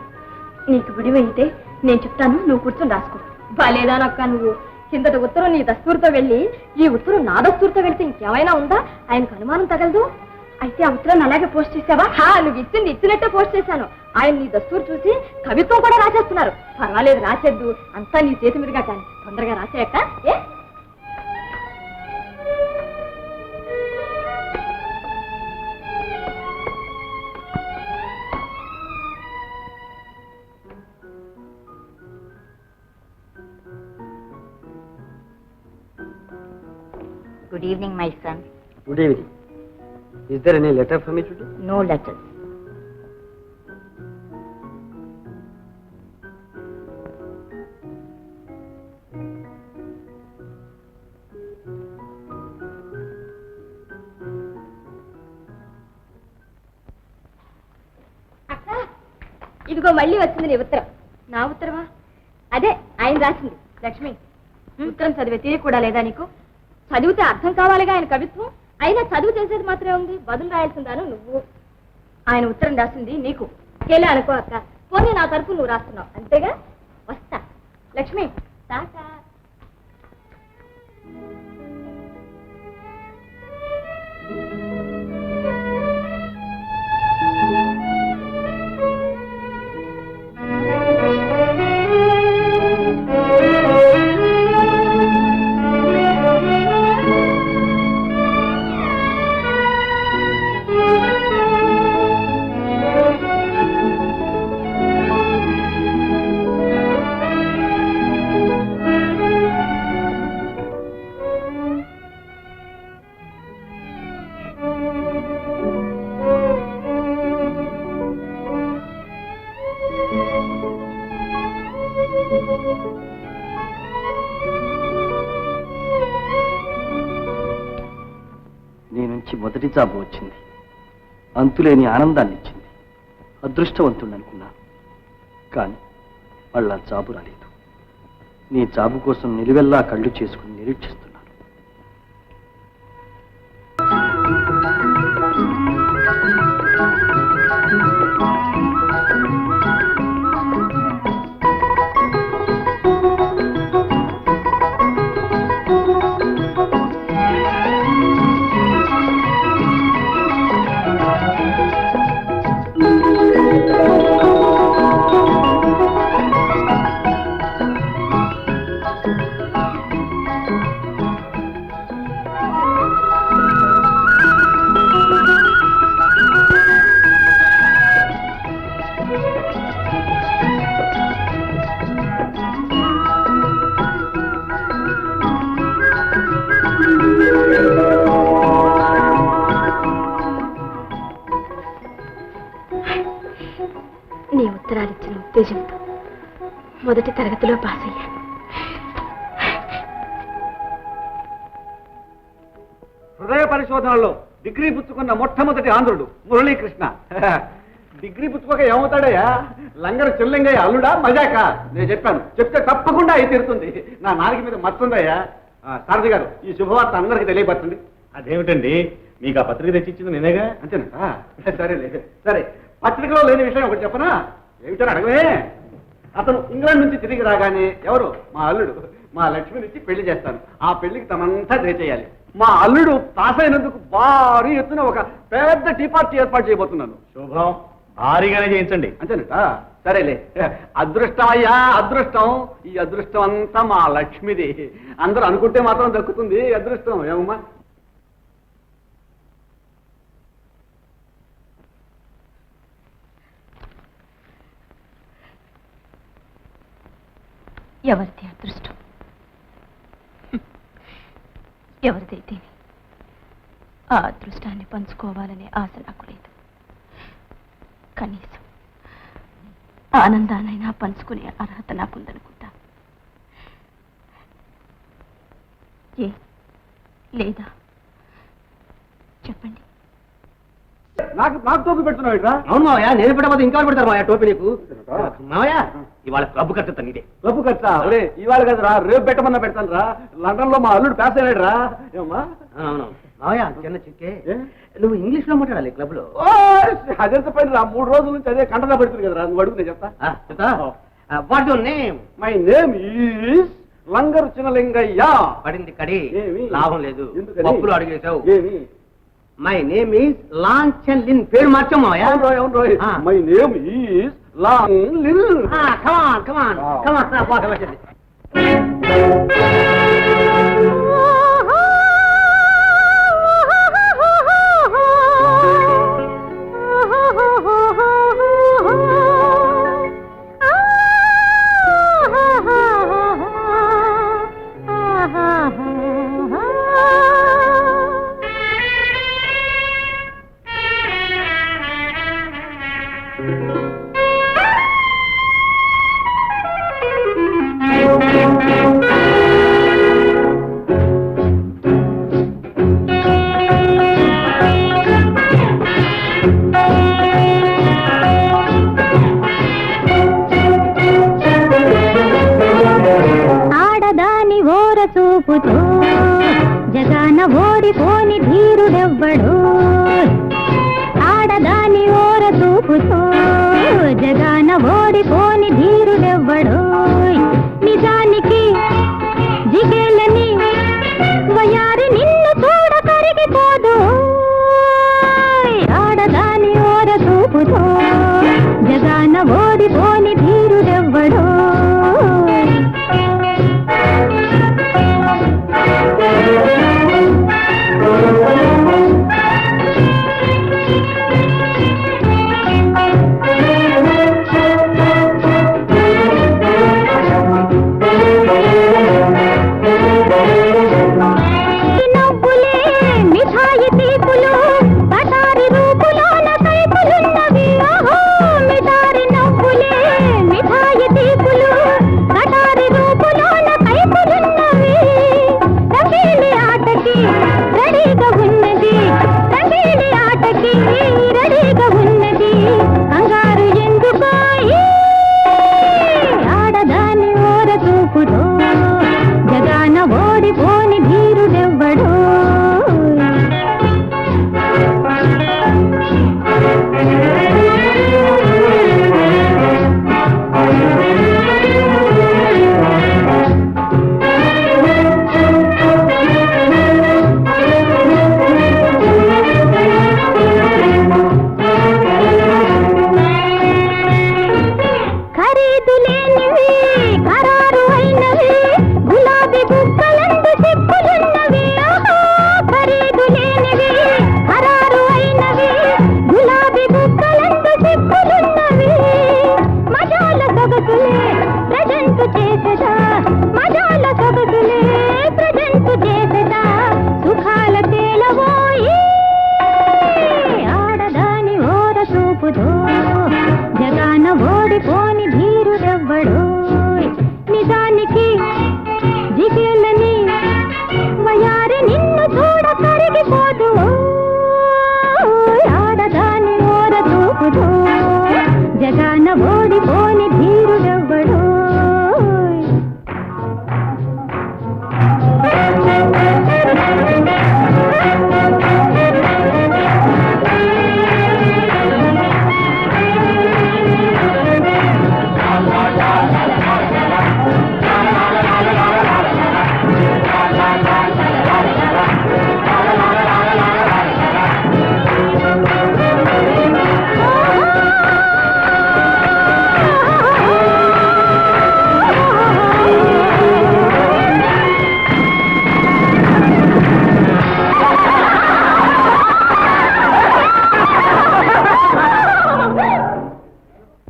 నీకు విడివైతే నేను చెప్తాను, నువ్వు కూర్చొని రాసుకో. భలేదానక్క నువ్వు. కిందట ఉత్తరం నీ దస్తూరుతో వెళ్ళి ఈ ఉత్తరం నా దస్తూరుతో వెళ్తే ఇంకేమైనా ఉందా? ఆయనకు అనుమానం తగలదు. అయితే ఆ ఉత్తరాన్ని అలాగే పోస్ట్ చేసావా? నువ్వు ఇచ్చింది ఇచ్చినట్టే పోస్ట్ చేశాను. ఆయన నీ దస్తూరు చూసి కవిత్వం కూడా రాసేస్తున్నారు. పర్వాలేదు రాసేద్దు, అంతా నీ చేతి మీదుగా కానీ తొందరగా రాసేయక్క. ఏ Good evening, my son. Good evening. Is there any letter from me today? No letters. అక్క ఇదిగో మళ్ళీ వచ్చింది నీ ఉత్తరం. నా ఉత్తరమా? అదే ఆయన రాసింది. లక్ష్మి ఉత్తరం చదివే తీరు కూడా లేదా నీకు? చదివితే అర్థం కావాలిగా ఆయన కవిత్వం. అయినా చదువు చేసేది మాత్రమే ఉంది, బదులు రాయాల్సిందాను నువ్వు. ఆయన ఉత్తరం రాసింది నీకు. అకేలే అనుకో అక్క, పోనీ నా తరపు నువ్వు రాస్తున్నావు అంతేగా. వస్తా లక్ష్మి, టాటా. నీ నుంచి మొదటి జాబు వచ్చింది, అంతులేని ఆనందాన్ని ఇచ్చింది. అదృష్టవంతుడు అనుకున్నాను, కానీ వాళ్ళ జాబు రాలేదు. నీ జాబు కోసం నిలువెల్లా కళ్ళు చేసుకుని నిరీక్షిస్తున్నాను. నీ ఉత్తరాలిచ్చిన ఉత్తేజంతో మొదటి తరగతిలో పాస్ అయ్యాను. హృదయ పరిశోధనలో డిగ్రీ పుచ్చుకున్న మొట్టమొదటి ఆంధ్రుడు మురళీకృష్ణ. డిగ్రీ పుచ్చుకోక ఏమవుతాడయ్యా? లంగర చెల్లింగయ్య అల్లుడా మజాక? నేను చెప్పాను, చెప్తే తప్పకుండా అయి తీరుతుంది. నా నాలుగు మీద మత్తుందయ్యా. సారథి గారు, ఈ శుభవార్త అందరికి తెలియపరచండి. అదేమిటండి, మీకు ఆ పత్రిక తెచ్చిచ్చింది నేనేగా. అంతేనా? సరేలే. సరే, పత్రికలో లేని విషయం ఒకటి చెప్పనా? ఏమిటని అడగవే. అతను ఇంగ్లాండ్ నుంచి తిరిగి రాగానే ఎవరు? మా అల్లుడు మా లక్ష్మినిచ్చి పెళ్లి చేస్తాను. ఆ పెళ్లికి తమంతా చేయాలి. మా అల్లుడు పాస్ అయినందుకు భారీ ఎత్తున ఒక పెద్ద టీ పార్టీ ఏర్పాటు చేయబోతున్నాను. శుభం, భారీగానే చేయించండి. అంతేనట? సరేలే. అదృష్టం అయ్యా, అదృష్టం. ఈ అదృష్టం అంతా మా లక్ష్మిది. అందరూ అనుకుంటే మాత్రం దక్కుతుంది అదృష్టం. ఏమమ్మా? ఎవరిది అదృష్టం? ఎవరిదైతే ఆ అదృష్టాన్ని పంచుకోవాలనే ఆశ నాకు లేదు. కనీసం ఆనందానైనా పంచుకునే అర్హత నాకుందనుకుంటా. లేదా చెప్పండి. నాకు టోపీ పెడుతున్నావు ఇట్లా? అవును మావయ్య, నేను పెట్టబోతే ఇంకా పెడతారు మావయ్య టోపీ నీకు. మావయ్య ఇవాళ క్లబ్ కట్టతా నీదే. క్లబ్ ఖర్చా? అరే ఇవాళ కదరా, రేపు పెట్టమన్నా పెడతాను రా. లండన్ లో మా అల్లుడు పాస్ అయ్యాడు రా. ఏమమ్మా? అవును మావయ్య, చిన్న చిక్కే. నువ్వు ఇంగ్లీష్ లో మాట్లాడాలి క్లబ్ లో. అదెంత పని రా, 3 రోజుల నుంచి అదే కంటదా పెడుతుంది కదరా. నువ్వు అడుగు, నేను చెప్తా. What your name? My name is Langaru Chinalingaiah. పడింది కడి, ఏమి? లాభం లేదు. ఎందుకని? పప్పులు అడిగేశావు. ఏమి? మై నేమ్ ఈజ్ లాంఛన్ లిన్. పేరు మార్చాం మావయ్య. అవును రోయ్. మై నేమ్ ఈజ్ లాంగ్ లిల్. కమాన్ కమాన్ కమాన్, బాగా వచ్చింది. జగాన ఓడిపోని ధీరుడెవ్వడు. ఆడదాని ఓర చూపుతో జగాన ఓడిపోని ధీరుడెవ్వడు. నిజానికి జిగేలని వయారి నిన్ను చూడ కరిగిపోదు. ఆడదాని ఓర చూపుతో జగాన ఓడిపోని ధీరుడెవ్వడు.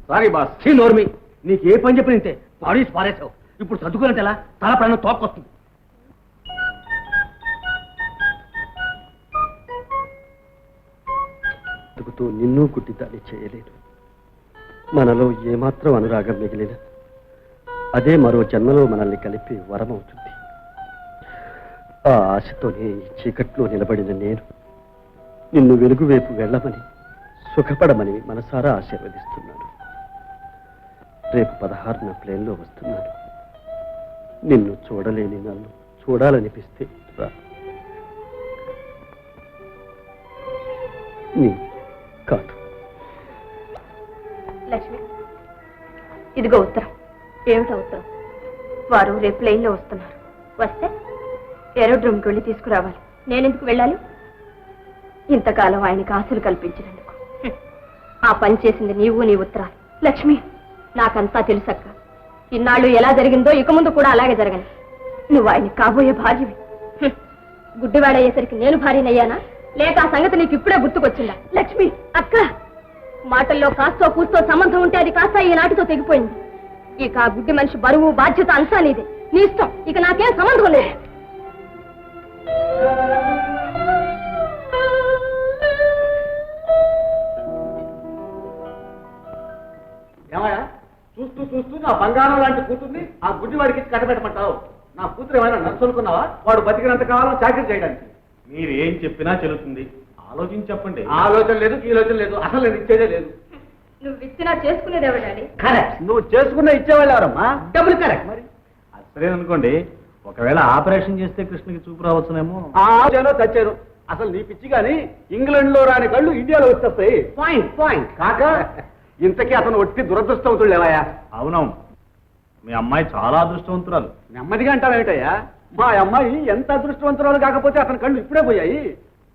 Sorry boss. నోర్మి, నీకు ఏ పని చెప్పి నింటే పాడేసి పారేసావు. ఇప్పుడు చదువుకున్నట్టు ఎలా? తల ప్రాణం తోకొస్తుంది. బతుకుతూ నిన్ను గుడ్డిదాన్ని చేయలేదు. మనలో ఏమాత్రం అనురాగం మిగిలిన అదే మరో జన్మలో మనల్ని కలిపి వరమవుతుంది. ఆ ఆశతోనే ఈ చీకట్లో నిలబడిన నేను నిన్ను వెలుగు వైపు వెళ్ళమని సుఖపడమని మనసారా ఆశీర్వదిస్తున్నాను. రేపు 16న ప్లేన్లో వస్తున్నాను. నిన్ను చూడలేని నన్ను చూడాలనిపిస్తే రా. నీ కాదు. లక్ష్మి, ఇదిగో ఉత్తరం. ఏమిటా ఉత్తరం? వారు రేపు ప్లేన్లో వస్తున్నారు. వస్తే ఏరోడ్రోమ్కి వెళ్ళి తీసుకురావాలి. నేనెందుకు వెళ్ళాలి? ఇంతకాలం ఆయనకి ఆశలు కల్పించినందుకు. ఆ పని చేసింది నీవు, నీ ఉత్తరాలు. లక్ష్మి, నాకంతా తెలుసక్క. ఇన్నాళ్ళు ఎలా జరిగిందో ఇక ముందు కూడా అలాగే జరగని. నువ్వు ఆయనకి కాబోయే భార్యవి. గుడ్డివాడయ్యేసరికి నేను భార్యనయ్యానా? లేక ఆ సంగతి నీకు ఇప్పుడే గుర్తుకొచ్చిందా? లక్ష్మి అక్క, మాటల్లో కాస్తో కూస్తో సంబంధం ఉంటే అది కాస్త ఈనాటితో తెగిపోయింది. ఇక ఆ గుడ్డి మనిషి బరువు బాధ్యత అంతా నీదే. నీ ఇష్టం. ఇక నాకేం సంబంధం లేదు. ఏమయ్యా, చూస్తూ చూస్తూ నా బంగారం లాంటి కూతుర్ని ఆ గుడ్డివాడికి కట్టబెట్టమంటావు? నా కూతురు ఏమైనా నర్సు అనుకున్నావా? వాడు బతికినంత కాలం చాకరీ చేయడానికి. మీరు ఏం చెప్పినా చెల్లుతుంది. ఆలోచించి చెప్పండి. ఆలోచన లేదు, కీలోచన లేదు, అసలు నేను ఇచ్చేదే లేదు. నువ్వు ఇచ్చినా చేసుకునేది ఎవడాడి? కరెక్ట్. నువ్వు చేసుకున్న ఇచ్చేవాళ్ళు ఎవరమ్మా? డబ్బులు కరెక్ట్. మరి సరేననుకోండి, ఒకవేళ ఆపరేషన్ చేస్తే కృష్ణకి చూపు రావచ్చునేమో. జనో చచ్చారు. అసలు నీ పిచ్చి గాని ఇంగ్లాండ్ లో రాని కళ్ళు ఇండియాలో వచ్చేస్తాయి. పాయింట్ పాయింట్ కాక ఇంతకీ అతను ఒట్టి దురదృష్టవంతుడు లేవయ్యా. అవునవును, మీ అమ్మాయి చాలా అదృష్టవంతురాలు. నెమ్మదిగా అంటావేమిటయ్యా? మా అమ్మాయి ఎంత అదృష్టవంతురాలు కాకపోతే అతని కళ్ళు ఇప్పుడే పోయాయి.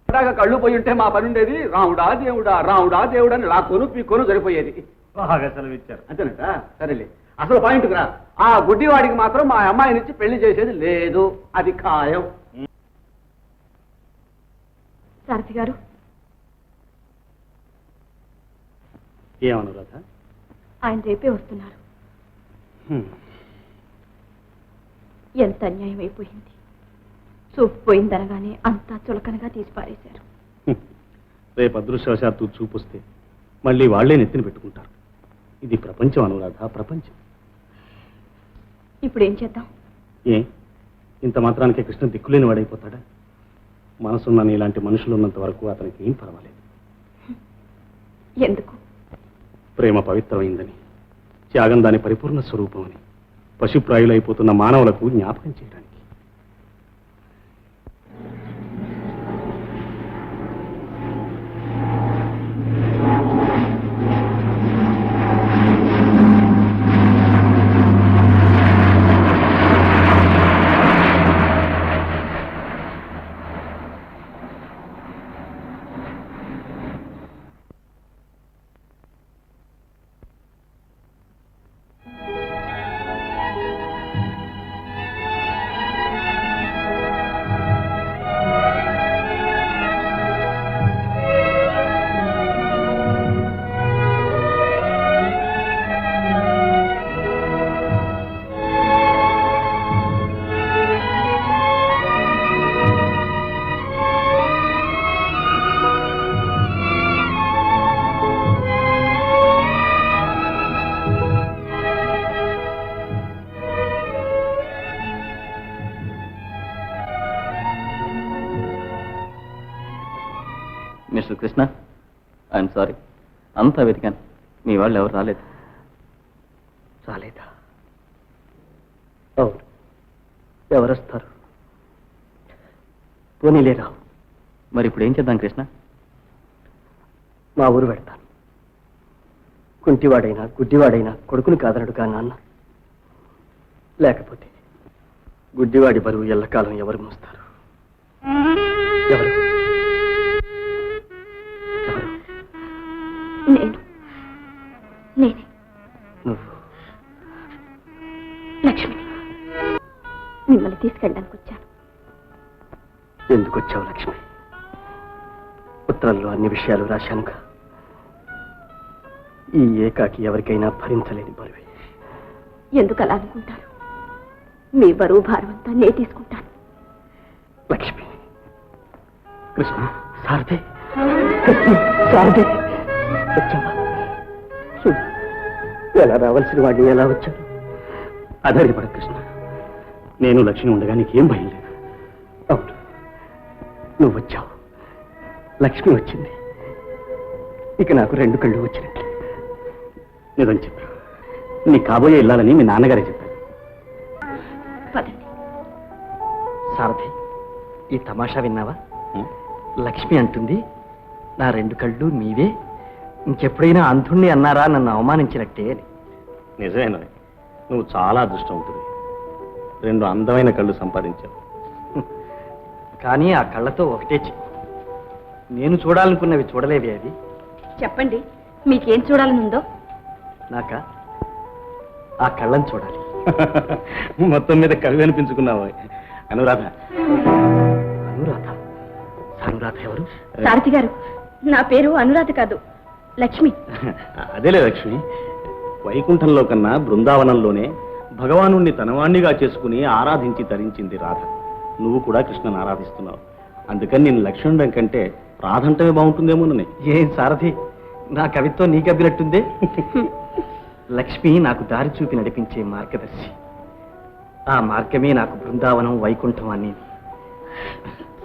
ఇలాగా కళ్ళు పోయి ఉంటే మా పని ఉండేది రాముడా దేవుడా రాముడా దేవుడా అని లాక్కోను పీక్కోను సరిపోయేది. బాగా సెలవిచ్చారు. అంతేనట. సరేలే, అసలు పాయింట్కి రా. ఆ గుడ్డివాడికి మాత్రం మా అమ్మాయినిచ్చి పెళ్లి చేసేది లేదు. అది ఖాయం. సారథి గారు, ఏమనురాధ? ఆయన రేపే వస్తున్నారు. ఎంత అన్యాయం అయిపోయింది. చూపు పోయిందనగానే అంతా చులకనగా తీసి పారేశారు. రేపు అదృష్టవశాత్తు చూపుస్తే మళ్ళీ వాళ్లే నెత్తిన పెట్టుకుంటారు. ఇది ప్రపంచం అనురాధ, ప్రపంచం. ఇప్పుడు ఏం చేద్దాం? ఏ ఇంత మాత్రానికి కృష్ణ దిక్కులేని వాడైపోతాడా? మనసున్న ఇలాంటి మనుషులు ఉన్నంత వరకు అతనికి ఏం పర్వాలేదు. ఎందుకు? ప్రేమ పవిత్రమైందని, త్యాగం దాని పరిపూర్ణ స్వరూపమని పశుప్రాయులైపోతున్న మానవులకు జ్ఞాపకం చేయడానికి. Mister Krishna, I'm sorry. అంతా వెతికాను, మీ వాళ్ళు ఎవరు రాలేదు. రాలేదా? అవును, ఎవరొస్తారు? పోనీలే రావు. మరి ఇప్పుడు ఏం చేద్దాం కృష్ణ? మా ఊరు పెడతాను. కుంటివాడైనా గుడ్డివాడైనా కొడుకుని కాదనడుగా నాన్న. లేకపోతే గుడ్డివాడి బరువు ఎల్లకాలం ఎవరు మోస్తారు? ఎవరు? నేనే. నువ్వు? లక్ష్మి, మిమ్మల్ని తీసుకెళ్ళడానికి వచ్చాను. ఎందుకు వచ్చావు లక్ష్మి? ఉత్తరంలో అన్ని విషయాలు రాశానుగా. ఈ ఏకాకి ఎవరికైనా భరించలేని బరువే. ఎందుకు అలా అనుకుంటారు? మీ బరువు భారం అంతా నే తీసుకుంటాను. లక్ష్మి, కృష్ణ, సారథి, సారథి, వచ్చావా? చూడు, ఎలా రావాల్సిన వాడిని ఎలా వచ్చాను. అధైర్యపడ కృష్ణ, నేను లక్ష్మి ఉండగా నీకేం భయం లేదు. అవును, నువ్వు వచ్చావు, లక్ష్మి వచ్చింది, ఇక నాకు రెండు కళ్ళు వచ్చినట్లే. నిజం చెప్పా, నీ కాబోయే ఇల్లాలని మీ నాన్నగారే చెప్పారు. పదండి. సారథి, ఈ తమాషా విన్నావా? లక్ష్మి అంటుంది, నా రెండు కళ్ళు మీవే, ఇంకెప్పుడైనా అంధుణ్ణి అన్నారా నన్ను అవమానించినట్టే అని. నిజమేనా? నువ్వు చాలా అదృష్టవంతుడు. రెండు అందమైన కళ్ళు సంపాదించావు. కానీ ఆ కళ్ళతో ఒకటే చెప్పు, నేను చూడాలనుకున్నవి చూడలేవి అవి. చెప్పండి, మీకేం చూడాలనుందో? నాకా ఆ కళ్ళని చూడాలి. మొత్తం మీద కవి అనిపించుకున్నావు. అనురాధ. అనురాధ? అనురాధ ఎవరు? సారథి గారు, నా పేరు అనురాధ కాదు, లక్ష్మి. అదేలే లక్ష్మి, వైకుంఠంలో కన్నా బృందావనంలోనే భగవానుణ్ణి తనవాణ్ణిగా చేసుకుని ఆరాధించి తరించింది రాధ. నువ్వు కూడా కృష్ణను ఆరాధిస్తున్నావు. అందుకని నేను లక్ష్మణుడం కంటే రాధంటమే బాగుంటుందేమోనని. ఏం సారథి, నా కవిత్వం నీకు అబ్బినట్టుందే. లక్ష్మి నాకు దారి చూపి నడిపించే మార్గదర్శి. ఆ మార్గమే నాకు బృందావనం, వైకుంఠం అనేది.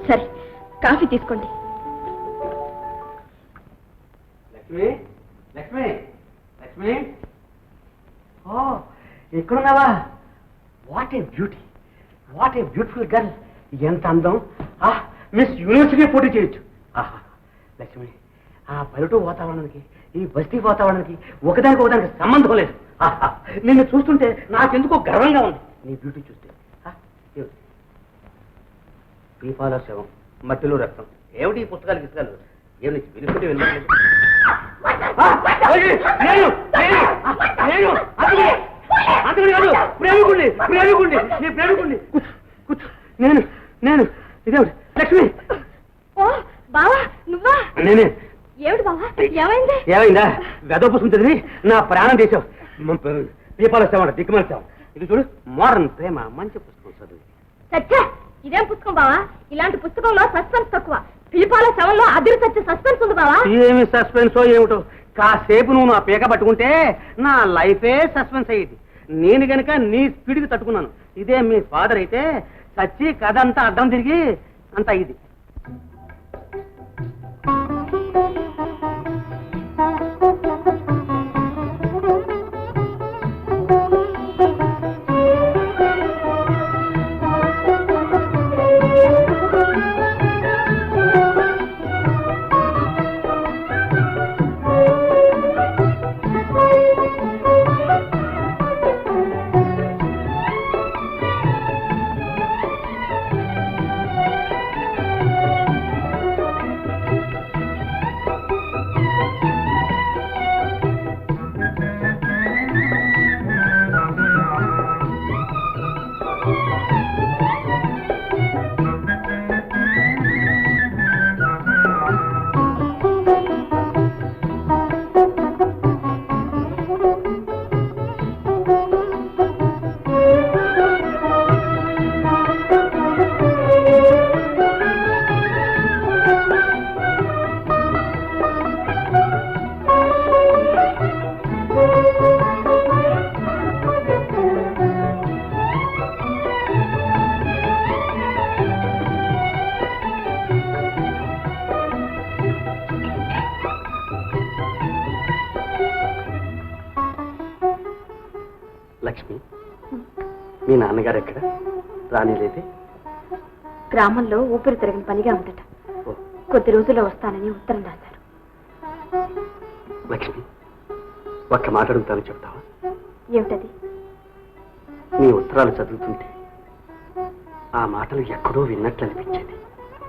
సరే, కాఫీ తీసుకోండి. లక్ష్మి, లక్ష్మి, లక్ష్మి. ఓ, ఎక్కడున్నావా? What a beauty, what a beautiful girl. ఎంత అందం! మిస్ యూనివర్సిటీ పోటీ చేయొచ్చు. ఆహా, లక్ష్మి, ఆ పల్లెటూరు వాతావరణానికి ఈ బస్తీ వాతావరణానికి ఒకదానికి సంబంధం లేదు. ఆహా, నిన్ను చూస్తుంటే నాకెందుకో గర్వంగా ఉంది నీ బ్యూటీ చూస్తే. దీపాల శవం, మట్టిలో రక్తం, ఏమిటి ఈ పుస్తకాలు గిస్తకాలు? ఏమి వినుకుంటే వెళ్ళలేదు. ప్రేమికుణ్ణి, ప్రేమికుణ్ణి, నీ ప్రేమికుణ్ణి. నేను నేను ఇదేమిటి లక్ష్మి? ఓ బావా, నువ్వా? నేనే. ఏమిటి బావా, ఏమైంది? ఏమైందా? వెద పుస్తకం చదివి నా ప్రాణం తీసావు. దీపాల సేవ, దిక్కుమల సేవ. ఇది చూడు, మోడర్న్ ప్రేమ, మంచి పుస్తకం చదువు. సత్య, ఇదేం పుస్తకం బావా? ఇలాంటి పుస్తకంలో సస్పెన్స్ తక్కువ. పిలిపాల శవంలో అదిరి సత్య సస్పెన్స్ ఉంది బావా. ఏమి సస్పెన్సో ఏమిటో, కాసేపు నువ్వు నా పీక పట్టుకుంటే నా లైఫే సస్పెన్స్ అయ్యేది. నేను గనక నీ స్పీడ్కి తట్టుకున్నాను. ఇదే మీ ఫాదర్ అయితే సచ్చి కథ అంతా అడ్డం తిరిగి అంత ఇది. లక్ష్మి, మీ నాన్నగారు ఎక్కడ? రానిలేదే? గ్రామంలో ఊపిరి తిరగని పనిగా ఉందట. కొద్ది రోజుల్లో వస్తానని ఉత్తరం రాశారు. లక్ష్మి, ఒక్క మాట అడుగుతాను, చెప్తావా? ఏమిటది? నీ ఉత్తరాలు చదువుతుంటే ఆ మాటలు ఎక్కడో విన్నట్లు అనిపించేది.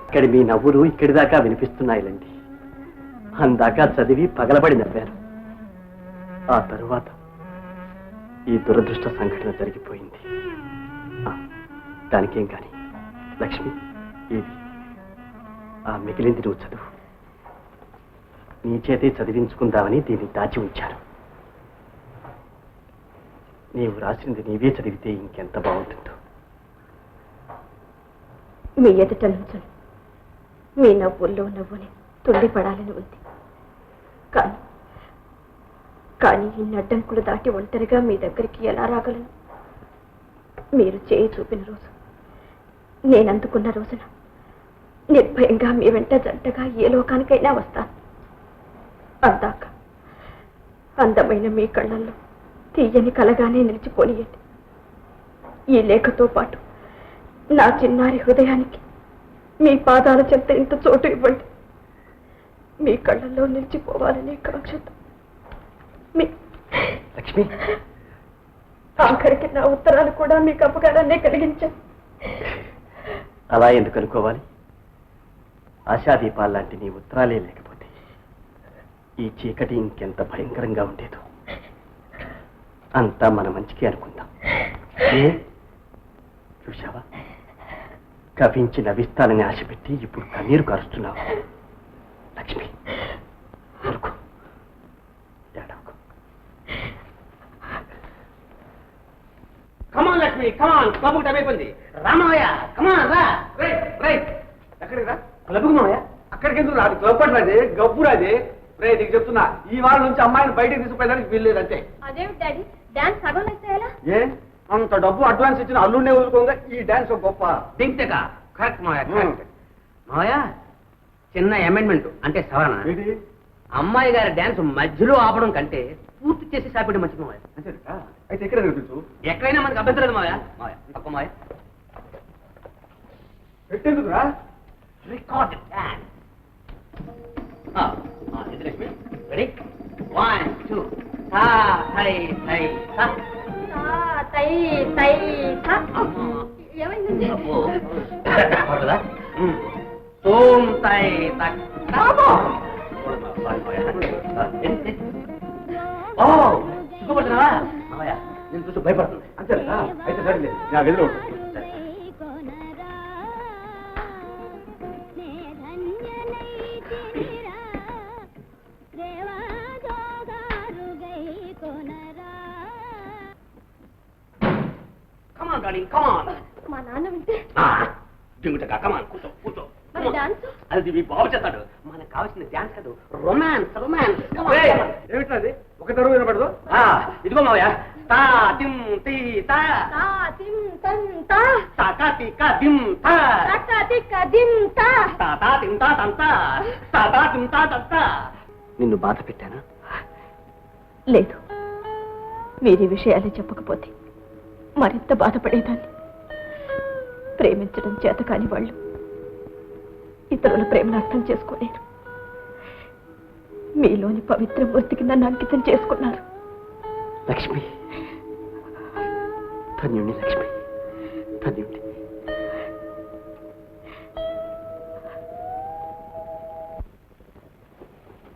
ఇక్కడ మీ నవ్వులు ఇక్కడి దాకా వినిపిస్తున్నాయిలండి. అందాకా చదివి పగలబడి నవ్వారు. ఆ తరువాత ఈ దురదృష్ట సంఘటన జరిగిపోయింది. దానికేం కాని లక్ష్మి, ఇది ఆ మిగిలింది నువ్వు చదువు. నీ చేతే చదివించుకుందామని దీన్ని దాచి ఉంచారు. నీవు రాసింది నీవే చదివితే ఇంకెంత బాగుంటుందో. మీ ఎదుట నుంచొని మీ నవ్వుల్లో నవ్వుని తుళ్ళిపడాలని ఉంది. కానీ ఇన్ని అడ్డంకులు దాటి ఒంటరిగా మీ దగ్గరికి ఎలా రాగలను? మీరు చేయి చూపిన రోజు, నేను అందుకున్న రోజున నిర్భయంగా మీ వెంట జంటగా ఏ లోకానికైనా వస్తాను. అందాక అందమైన మీ కళ్ళల్లో తీయని కలగానే నిలిచిపోనియండి. ఈ లేఖతో పాటు నా చిన్నారి హృదయానికి మీ పాదాల చెంత ఇంత చోటు ఇవ్వండి. మీ కళ్ళల్లో నిలిచిపోవాలనే కాంక్షతో లక్ష్మి, ఆఖరికి నా ఉత్తరాలు కూడా మీకు అపకారాన్నే కలిగించాను. అలా ఎందుకు అనుకోవాలి? ఆశాదీపాలు లాంటి నీ ఉత్తరాలే లేకపోతే ఈ చీకటి ఇంకెంత భయంకరంగా ఉండేదో. అంతా మన మంచికి అనుకుందాం. చూశావా, కవించి నవ్విస్తానని ఆశపెట్టి ఇప్పుడు కన్నీరు కారుస్తున్నావు. లక్ష్మి, ఊరుకో, ఏడవకు. కమాన్ లక్ష్మి, కమాన్. క్లబ్కు టైం అయిపోయింది. రామయ్య, కమాన్ రా. ఎక్కడికి రా? క్లబ్కు మావయ్య. అక్కడికి ఎందుకు రాదు? క్లబ్ అంటే గబ్బు రాది. రే, నీకు చెప్తున్నా, ఈ వారం నుంచి అమ్మాయిని బయటికి తీసుకుపోయేదానికి వీల్లేదు అంతే. అదేమిటి డాడీ, డాన్స్ సగం వేసేయాలా? ఏ అంత డబ్బు అడ్వాన్స్ ఇచ్చిన అల్లుండే వదులుకోగా ఈ డాన్స్ గొప్ప. దింక్తేక కరెక్ట్ మావయ్య, కరెక్ట్. మావయ్య, చిన్న అమెండ్మెంట్ అంటే సవరణ. అమ్మాయి గారి డాన్స్ మధ్యలో ఆపడం కంటే పూర్తి చేసి సాపేయడం మంచిది మావయ్య. అంతేనా? అయితే ఎక్కడ కనిపించు? ఎక్కడైనా మనకు అభ్యంతరం లేదు మావయ్య. మావయ్య తప్ప మావయ్య. పెట్టేందుకురా? Record dance. ఇది లక్ష్మి, రెడీ? 1 2 సా సై సై సా. తై తై సా. ఏమైంది? పడదా? సోం తై తక్. ఓ, సిగ్గుపడుతున్నావా? మావయ్య, నేను చూసి భయపడుతుంది. అంతేనా? అయితే సరేలే, నా గదిలో ఉంటుంది. కమాన్ డార్లింగ్, కమాన్. మా నాన్న వింటే దిగుటగా కమాన్, కూర్చో కూర్చో. మరి డాన్స్? అది మీ బాబు చేస్తాడు. మనకు కావాల్సిన డాన్స్ కాదు, రొమాన్స్ రొమాన్స్. ఏమిట్రా అది? ఒక తరువు వినపడదు. ఇదిగో మావయ్య. తా తిం తీ తా. తా తిం తం తా. తాకా టీకా దిం తా. తాకా టికా దిం తా. తాతా తిం తా తంతా. తాతా తిం తా తంతా. నిన్ను బాధ పెట్టానా? లేదు, మీరు ఈ విషయాలే చెప్పకపోతే మరింత బాధపడేదాన్ని. ప్రేమించడం చేత కాని వాళ్ళు ఇతరుల ప్రేమను అర్థం చేసుకోలేరు. మీలోని పవిత్ర మూర్తికి నన్ను అంకితం చేసుకున్నారు. లక్ష్మి, ధన్యుణ్ణి లక్ష్మి, ధన్యుణ్ణి.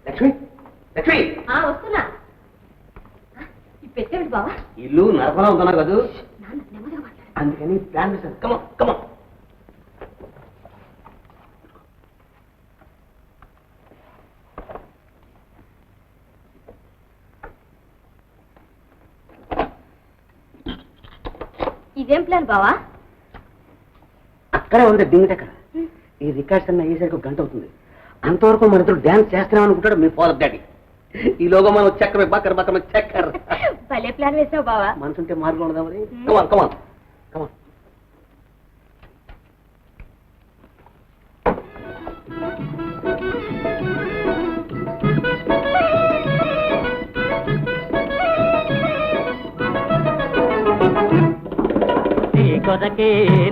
లక్ష్మి, లక్ష్మి. వస్తున్నా. పెట్టేమిటి బావా? ఇల్లు నరకలా ఉంటున్నారు కదా, నాన్న నెమ్మదిగా మాట్లాడు. అందుకని ప్లాన్ చేశాను. కమాన్ కమాన్. ఇదేం ప్లాన్ బావా? అక్కడే ఉంది దింగటక్కడ. ఈ రికార్డ్స్ అన్న అయ్యేసరికి 1 గంట అవుతుంది. అంతవరకు మన ఇద్దరు డాన్స్ చేస్తున్నాం అనుకుంటాడు మీ ఫాదర్ డాడీ. ఈలోగా మనం చక్కర బక్కర బక్కర చక్కర్. భలే ప్లాన్ వేసావు బావా. మనసుంటే మార్గం ఉండదా మరి? కమాన్ కమాన్ కమాన్.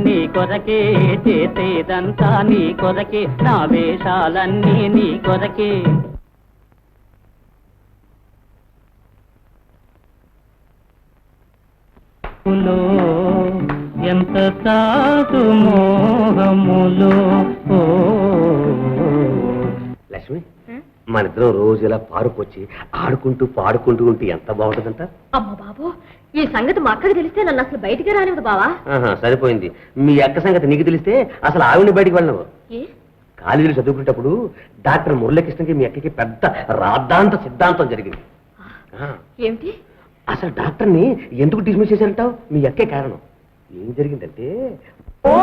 నీ కొరకే చేసేదంతా నీ కొరకే, నా వేషాలన్నీ నీ కొరకే. ఎంత సాగు మోహములో. లక్ష్మి, మన ఇద్దరం రోజు ఇలా పారుకొచ్చి ఆడుకుంటూ పాడుకుంటూ ఉంటే ఎంత బాగుంటుందంట. అమ్మ బాబు, ఈ సంగతి మా అక్కకి తెలిస్తే నన్ను అసలు బయటికి రానివ్వదు బావా. సరిపోయింది. మీ అక్క సంగతి నీకు తెలిస్తే అసలు ఆవిని బయటికి వెళ్ళవు. ఏ? కాలేజీలో చదువుకునేటప్పుడు డాక్టర్ మురళీకృష్ణకి మీ అక్కకి పెద్ద రాద్ధాంత సిద్ధాంతం జరిగింది. ఏమిటి? అసలు డాక్టర్ని ఎందుకు డిస్మిస్ చేశారంటావు? మీ అక్కే కారణం. ఏం జరిగిందంటే ఓ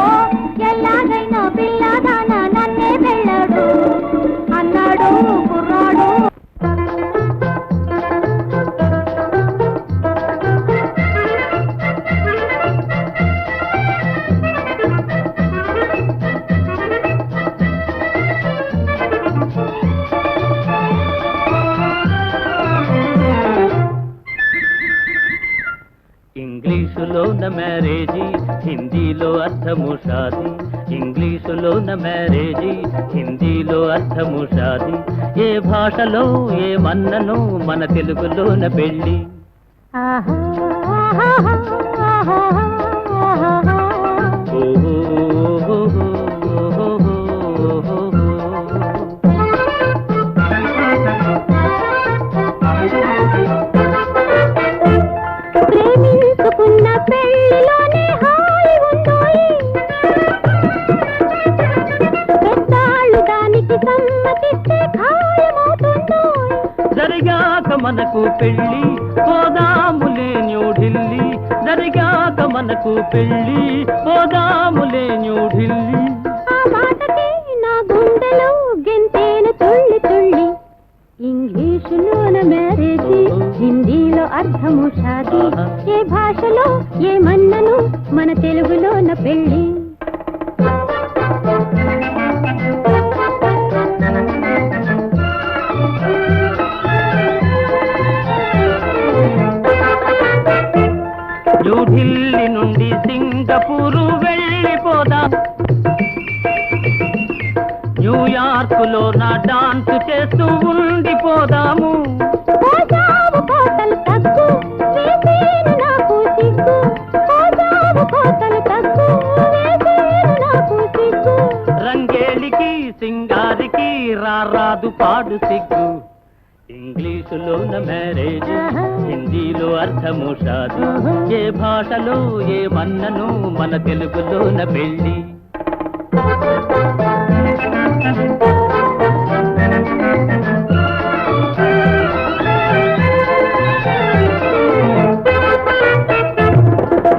ఎలాగైనా పిల్లదానా నన్నే వెళ్ళాడు అన్నాడు కుర్రాడు. ఇంగ్లీషులోన మ్యారేజీ హిందీలో అర్థము షాది. ఇంగ్లీషులోన మ్యారేజీ హిందీలో అర్థము షాది. ఏ భాషలో ఏ మన్ననో మన తెలుగులోన పెళ్ళి. ప్రేమించుకున్న పెళ్లిలోనే హాయి ఉందోయి. పెద్దాళ్ళు దానికి సమ్మతిస్తే ఖాయమవుతుందోయ్. జరిగాక మనకు పెళ్ళి పోదాములే న్యూఢిల్లీ. జరిగాక మనకు పెళ్ళి పోదాములే న్యూఢిల్లీ. ఆ మాటకి నా గుండెలో గెంతేను తుళ్ళి తుళ్ళి. ఇంగ్లీషులోన మ్యారేజీ హిందీలో అర్థము షాది. ఏ భాషలో ఏ మన్నను మన తెలుగులోన పెళ్ళి. న్యూఢిల్లీ నుండి సింగపూరు వెళ్ళిపోదా. న్యూయార్కులో నా డాన్స్ చేస్తూ ఉండిపోదాము. కోసావు కోతలు తగ్గు వేసేను నాకు సిగ్గు. కోసావు కోతలు తగ్గు వేసేను నాకు సిగ్గు. రంగేలికి సింగారికి రారాదు పాడు సిగ్గు. ఇంగ్లీషులోన మ్యారేజ్ హిందీలో అర్థము షాది. ఏ భాషలో ఏ మన్నను మన తెలుగులోన పెళ్ళి.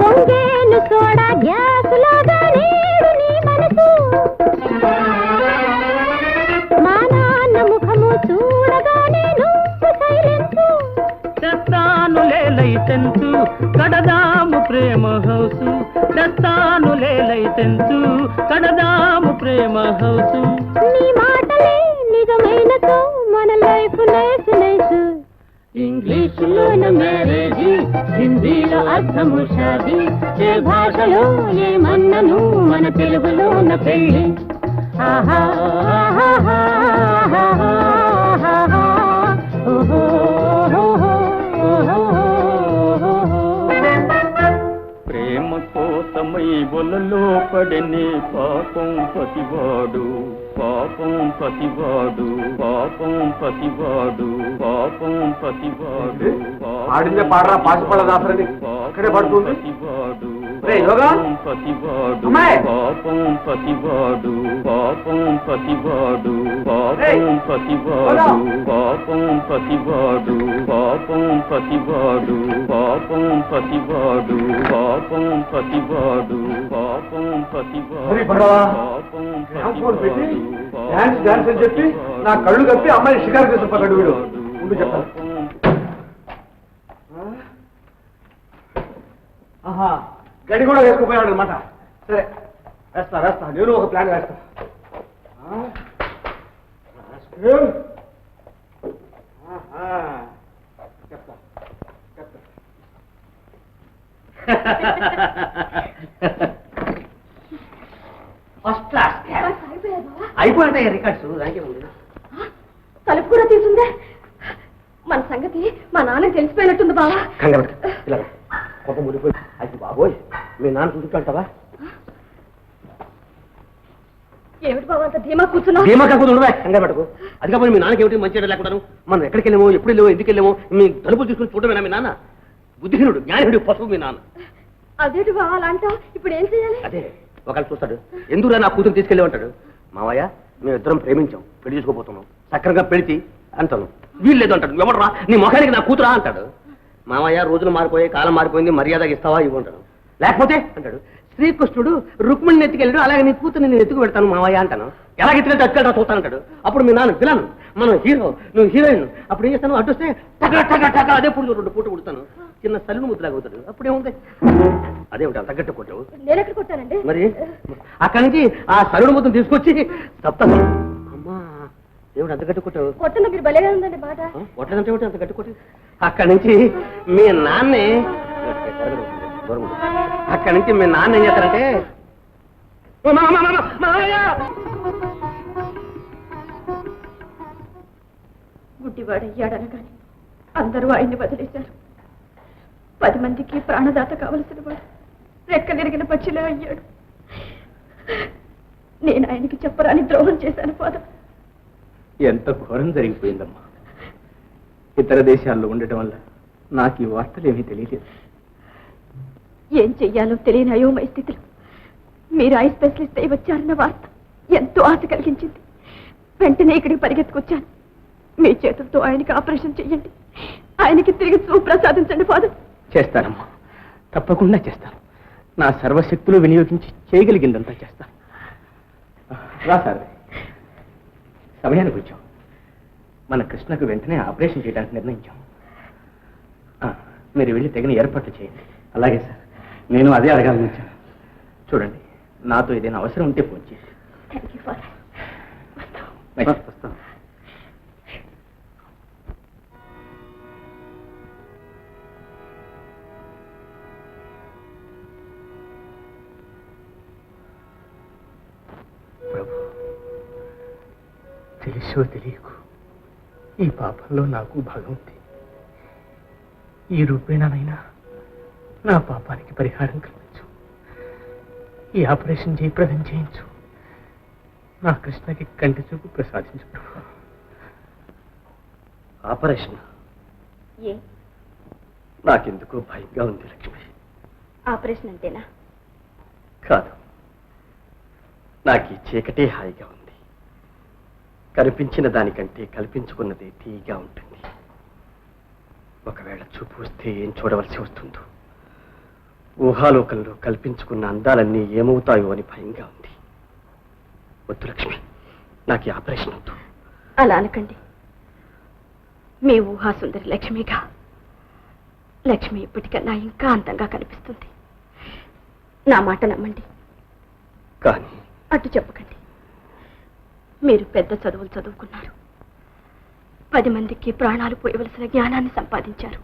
పొంగేను సోడా గ్యాసులాగా నేడు నీ మనసు. మా నాన్న ముఖము చూడగానే నువ్వు సైలెన్సు. తెస్తానులే లైసెన్సు కడదాము ప్రేమ హౌసు. తెస్తానులే లైసెన్సు కడదాము ప్రేమ హౌసు. నీ మాటలే నిజమైనతో మన లైఫ్ నైస్ నైస్. ఇంగ్లీషులోన మ్యారేజీ హిందీలో అర్థము షాది. ఏ భాషలో ఏ మన్నను మన తెలుగులోన పెళ్ళి. ఆహా ఆహా ఆహా ఆహా ఓహో ఓహో ఓహో. ప్రేమ కోసమై బొలలో పడని పాపం పతివాడు. పాపం పతివాడు పాపం పతివాడు పాపం పతివాడు. ఆడిందే పాడరా పాసిపళ్ళ దాసరని ఇక్కడే పడుతుంది. పాపం పతివాడు పాపం పతివాడు పాపం పతివాడు పాపం పతివాడు పాపం పతివాడు పాపం పతివాడు పాపం పతివాడు పాపం పతివాడు పాపం పతివాడు పాపం పెట్టి డాన్స్ డాన్స్ అని చెప్పి నా కళ్ళు కప్పి అమ్మాయిని షికారు చేసి వీడు ఉండి చెప్తాను. ఆహా గడి కూడా వేసుకుపోయాడు అనమాట. సరే వేస్తా వేస్తా నేను ఒక ప్లాన్ వేస్తా. చెప్తా చెప్తా. ఫస్ట్ క్లాస్ అయిపోయింటాయి రికార్డ్స్. దానికే ఉంది. తలుపు కూడా తీసుందే. మన సంగతి మా నాన్నకి తెలిసిపోయినట్టుంది బావా. కంగారు ఇలా కొత్త ముడిపోయి అది బాబోయ్ మీ నాన్న చూసుకుంటావా? ఏమిటి బాబా అంత ధీమా కూర్చున్నావు? ధీమా కాకుండా ఉండవా? కంగారు పట్టుకో. అది కాకపోతే మీ నాన్నకి ఏమిటి మంచి లేకుండా మనం ఎక్కడికి వెళ్ళామో ఎప్పుడు వెళ్ళామో ఎందుకు వెళ్ళామో మీ తలుపులు తీసుకుని చూడమేనా మీ నాన్న? బుద్ధిహీనుడు జ్ఞానహీనుడు పశువు మీ నాన్న. అదేంటి బావా అలా అంటావు? ఇప్పుడు ఏం చేయాలి? అదే ఒకళ్ళు చూస్తాడు ఎందుకు నా కూతురు తీసుకెళ్ళి ఉంటాడు. మావయ్య మేమిద్దరం ప్రేమించాం పెళ్లి చేసుకోబోతున్నాం సక్రంగా పెడిచి అంటాను. వీళ్ళు లేదు అంటాడు. ఎవడరా నీ మొఖానికి నా కూతురా అంటాడు. మామయ్య రోజులు మారిపోయాయి, కాలం మారిపోయింది, మర్యాదగా ఇస్తావా ఇవ్వంటాను. లేకపోతే అంటాడు శ్రీకృష్ణుడు రుక్మిణిని ఎత్తుకెళ్ళాడు, అలాగే నీ కూతురు నేను ఎత్తుకు పెడతాను మామయ్య అంటాను. ఎలా ఎత్తుకెళ్తే అట్టుకెళ్ళా చూస్తానంటాడు. అప్పుడు మీ నాన్న విలన్, మనం హీరో, నువ్వు హీరోయిన్. అప్పుడు ఏం చేస్తాను, అడ్డొస్తే టక టక టక అదే పుడు 2 పూట పుడతాను. చిన్న సల్లును ముద్దులాగా అవుతాడు. అప్పుడేముంది, అదేమిటి అంత గట్ట కొట్టావు? నేను ఎక్కడ కొట్టానండి? మరి అక్కడి నుంచి ఆ సరుడు ముద్దను తీసుకొచ్చి సప్త అమ్మా ఏమిటి అంత గట్టి కొట్టావు? కొట్టంలో మీరు భలేగా ఉందండి మాట. కొట్టదంటే ఏమిటి అంత గట్టి కొట్టి? అక్కడి నుంచి మీ నాన్నే అక్కడి నుంచి మీ నాన్న ఏం చేస్తారంటే గుడ్డివాడయ్యాడనగాని అందరూ ఆయన్ని వదిలేశారు. 10 మందికి ప్రాణదాత కావలసిన వాడు రెక్కలిరిగిన పచ్చిలా అయ్యాడు. నేను ఆయనకి చెప్పరాని ద్రోహం చేశాను ఫాదర్. ఎంత ఘోరం జరిగిపోయిందమ్మా. ఇతర దేశాల్లో ఉండటం వల్ల నాకు ఈ వార్తలు ఏమీ తెలియలేదు. ఏం చెయ్యాలో తెలియని అయోమయ స్థితిలో మీరు ఐ స్పెషలిస్ట్ అయి వచ్చారన్న వార్త ఎంతో ఆశ కలిగించింది. వెంటనే ఇక్కడికి పరిగెత్తుకొచ్చాను. మీ చేతులతో ఆయనకి ఆపరేషన్ చెయ్యండి, ఆయనకి తిరిగి చూపు ప్రసాదించండి ఫాదర్. చేస్తానమ్మా, తప్పకుండా చేస్తాను. నా సర్వశక్తులు వినియోగించి చేయగలిగిందంతా చేస్తాను. రా సార్, సమయానికి వచ్చాం. మన కృష్ణకు వెంటనే ఆపరేషన్ చేయడానికి నిర్ణయించాం. మీరు వెళ్ళి తగిన ఏర్పాట్లు చేయండి. అలాగే సార్, నేను అదే అడగాలని వచ్చాను. చూడండి, నాతో ఏదైనా అవసరం ఉంటే ఫోన్ చేయండి. Thank you father. వస్తాను. ప్రభు, తెలుసో తెలియకు ఈ పాపంలో నాకు భాగం ఉంది. ఈ రూపేణానైనా నా పాపానికి పరిహారం కల్పించు. ఈ ఆపరేషన్ జయప్రదం చేయించు. నా కృష్ణకి కంటి చూపు ప్రసాదించు ప్రభు. ఆపరేషన్ ఏ నాకెందుకో భయంగా ఉంది లక్ష్మి. ఆపరేషన్ అంతేనా? కాదు, నాకు ఈ చీకటే హాయిగా ఉంది. కనిపించిన దానికంటే కల్పించుకున్నదే తీగా ఉంటుంది. ఒకవేళ చూపు వస్తే ఏం చూడవలసి వస్తుందో, ఊహాలోకంలో కల్పించుకున్న అందాలన్నీ ఏమవుతాయో అని భయంగా ఉంది. వద్దు లక్ష్మి, నాకు ఈ ఆపరేషన్ వద్దు. అలా అనకండి. మీ ఊహాసుందరి లక్ష్మిగా లక్ష్మి ఇప్పటికన్నా ఇంకా అందంగా కనిపిస్తుంది. నా మాట నమ్మండి. కానీ అటు చెప్పకండి. మీరు పెద్ద చదువులు చదువుకున్నారు. 10 మందికి ప్రాణాలు పోయవలసిన జ్ఞానాన్ని సంపాదించారు.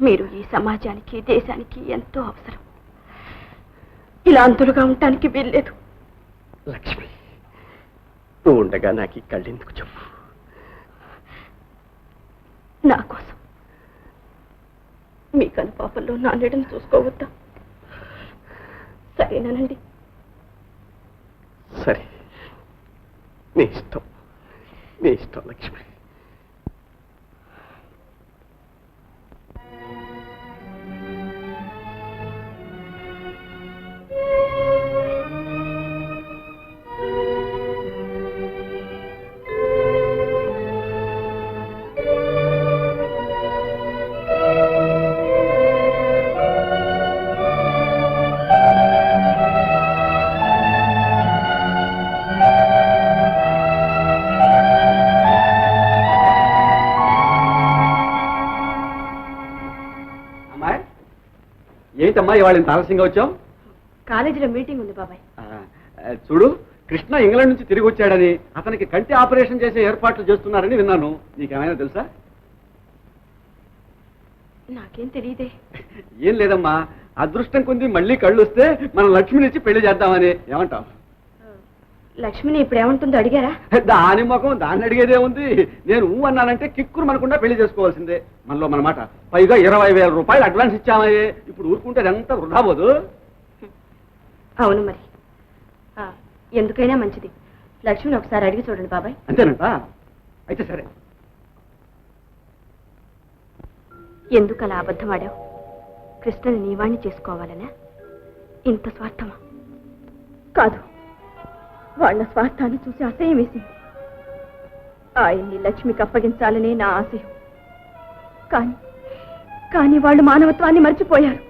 మీరు ఈ సమాజానికి, దేశానికి ఎంతో అవసరం. ఇలా అంతులుగా ఉండటానికి వీల్లేదు. లక్ష్మి, నువ్వు ఉండగా నాకు ఈ కళ్ళెందుకు చెప్పు. నా కోసం మీ కనుపాపంలో నా నీడను చూసుకోవద్దా? సరేనానండి? సరే, నీ ఇష్టం, నీ ఇష్టం లక్ష్మి. ఏంటమ్మా ఇవాళ ఇంత ఆలస్యంగా వచ్చాం? కాలేజీలో మీటింగ్ ఉంది బాబాయ్. చూడు, కృష్ణ ఇంగ్లాండ్ నుంచి తిరిగి వచ్చాడని, అతనికి కంటి ఆపరేషన్ చేసే ఏర్పాట్లు చేస్తున్నారని విన్నాను. నీకేమైనా తెలుసా? నాకేం తెలియదే. ఏం లేదమ్మా, అదృష్టం కొంది మళ్ళీ కళ్ళు వస్తే మనం లక్ష్మినిచ్చి పెళ్లి చేద్దామని. ఏమంటావు? లక్ష్మిని ఇప్పుడు ఏమంటుందో అడిగారా? దాని ముఖం దాన్ని అడిగేదే ఉంది. నేను అన్నానంటే కిక్కురు మనకుండా పెళ్లి చేసుకోవాల్సిందే. మనలో మన మాట. పైగా 20,000 రూపాయలు అడ్వాన్స్ ఇచ్చామయ్యే. ఇప్పుడు ఊరుకుంటే అదంతా వృధా పోదు. అవును, మరి ఎందుకైనా మంచిది. లక్ష్మిని ఒకసారి అడిగి చూడండి బాబాయ్. అంతేనంట? అయితే సరే. ఎందుకు అలా అబద్ధం ఆడావు? కృష్ణని నీవాణ్ణి చేసుకోవాలనా? ఇంత స్వార్థమా? కాదు, వాళ్ళ స్వార్థాన్ని చూసి అసహ్యం వేసింది. ఆయన్ని లక్ష్మికి అప్పగించాలనే నా ఆశయం. కానీ కానీ వాళ్ళు మానవత్వాన్ని మర్చిపోయారు.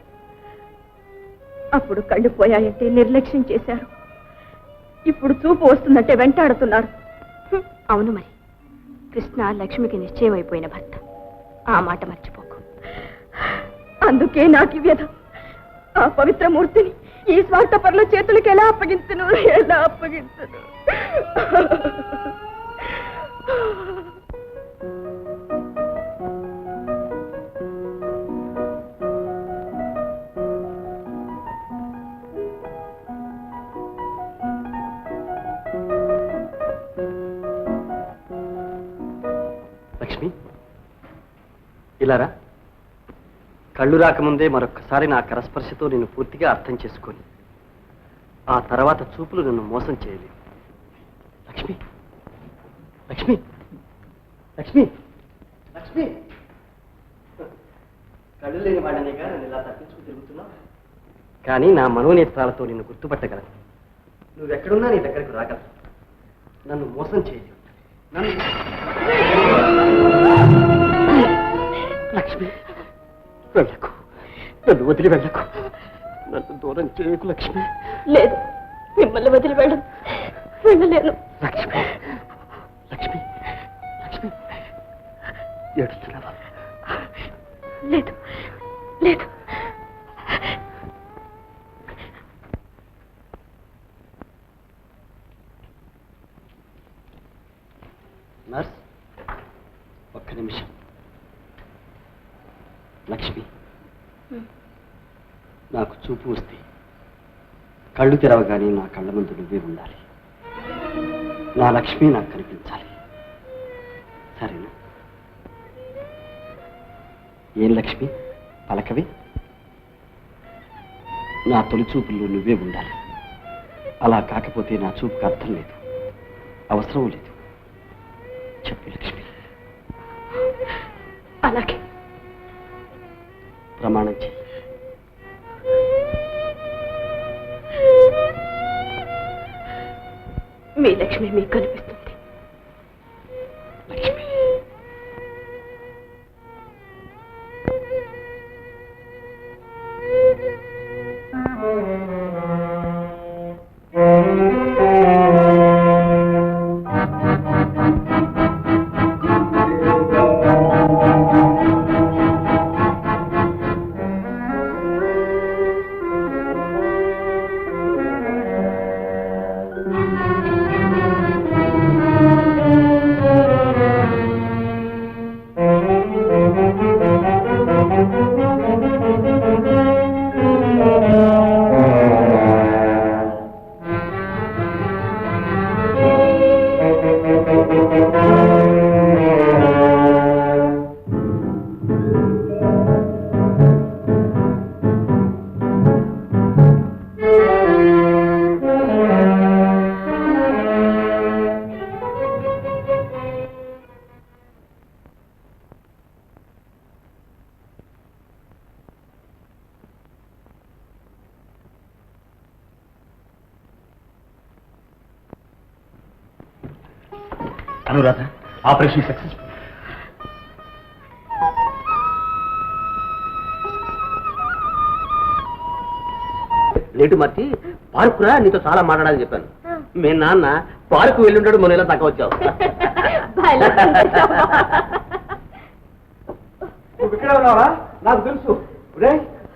అప్పుడు కళ్ళు పోయాయంటే నిర్లక్ష్యం చేశారు. ఇప్పుడు చూపు వస్తుందంటే వెంటాడుతున్నారు. అవును, మరి కృష్ణ లక్ష్మికి నిశ్చయం అయిపోయిన భర్త. ఆ మాట మర్చిపోకు. అందుకే నాకు ఈ వ్యధ. ఆ పవిత్ర మూర్తిని ఈ స్వార్థపరుల చేతులకి ఎలా అప్పగించను? లక్ష్మి, ఇలారా. కళ్ళు రాకముందే మరొక్కసారి నా కరస్పర్శతో నిన్ను పూర్తిగా అర్థం చేసుకొని ఆ తర్వాత చూపులు నిన్ను మోసం చేయలేవు. లక్ష్మి, లక్ష్మి, లక్ష్మి, లక్ష్మి. కళ్ళు లేని వాడనేగా నన్ను ఇలా తప్పించుకు తిరుగుతున్నావు. కానీ నా మనోనేత్రాలతో నిన్ను గుర్తుపట్టగలను. నువ్వెక్కడున్నా నీ దగ్గరకు రాగలను. నన్ను మోసం చేయలేవు. లక్ష్మి, వెళ్ళకు. నన్ను వదిలి వెళ్ళకు. నన్ను దూరం చేయకు లక్ష్మి. లేదు, మిమ్మల్ని వదిలి వెళ్ళలేను. లక్ష్మి, లక్ష్మి, లక్ష్మి, ఏడుస్తున్నావా? లేదు, లేదు. నర్స్, ఒక్క నిమిషం. లక్ష్మి, నాకు చూపు వస్తే కళ్ళు తెరవగానే నా కళ్ళ ముందు నువ్వే ఉండాలి. నా లక్ష్మి నాకు కనిపించాలి. సరేనా? ఏం లక్ష్మి, పలకవి. నా తొలి చూపుల్లో నువ్వే ఉండాలి. అలా కాకపోతే నా చూపుకు అర్థం లేదు, అవసరం లేదు. చెప్పు లక్ష్మి. అలాగే. ప్రమాణం చెయ్యి. మీ లక్ష్మి మీకు కనిపిస్తుంది. Lakshmi, Anuradha, operation successful. Late మర్చి పార్కురా, నీతో చాలా మాట్లాడాలని చెప్పాను. మీ నాన్న పార్కు వెళ్ళుంటాడు, మనం ఇలా తక్కువ వచ్చావు. నువ్వు ఇక్కడే ఉన్నావా? నాకు తెలుసు.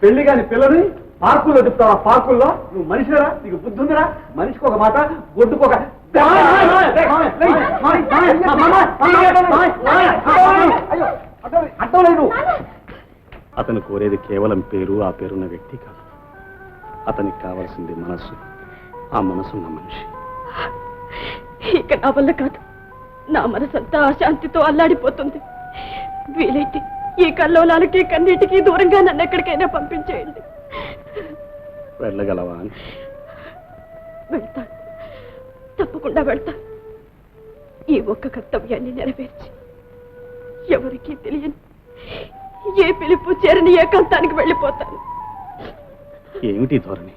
పెళ్లి కాని పిల్లని పార్కుల్లో చెప్తావా? పార్కుల్లో నువ్వు మనిషిరా? నీకు బుద్ధి ఉందిరా? మనిషికి ఒక మాట, గొడ్డుకొక. అర్థం లేదు. అతను కోరేది కేవలం పేరు, ఆ పేరున్న వ్యక్తి కాదు. అతనికి కావాల్సింది మనసు, ఆ మనసున్న మనిషి. ఇక నా వల్ల కాదు. నా మనసంతా అశాంతితో అల్లాడిపోతుంది. వీలైతే ఈ కల్లోలాలకి కన్నీటికి దూరంగా నన్ను ఎక్కడికైనా పంపించేయండి. వెళ్ళగలవా? వెళ్తాను, తప్పకుండా వెళ్తాను. ఈ ఒక్క కర్తవ్యాన్ని నెరవేర్చి ఎవరికీ తెలియని ఏ పిలుపు చేరని ఏకాంతానికి వెళ్ళిపోతాను. ఏమిటి ధోరణి?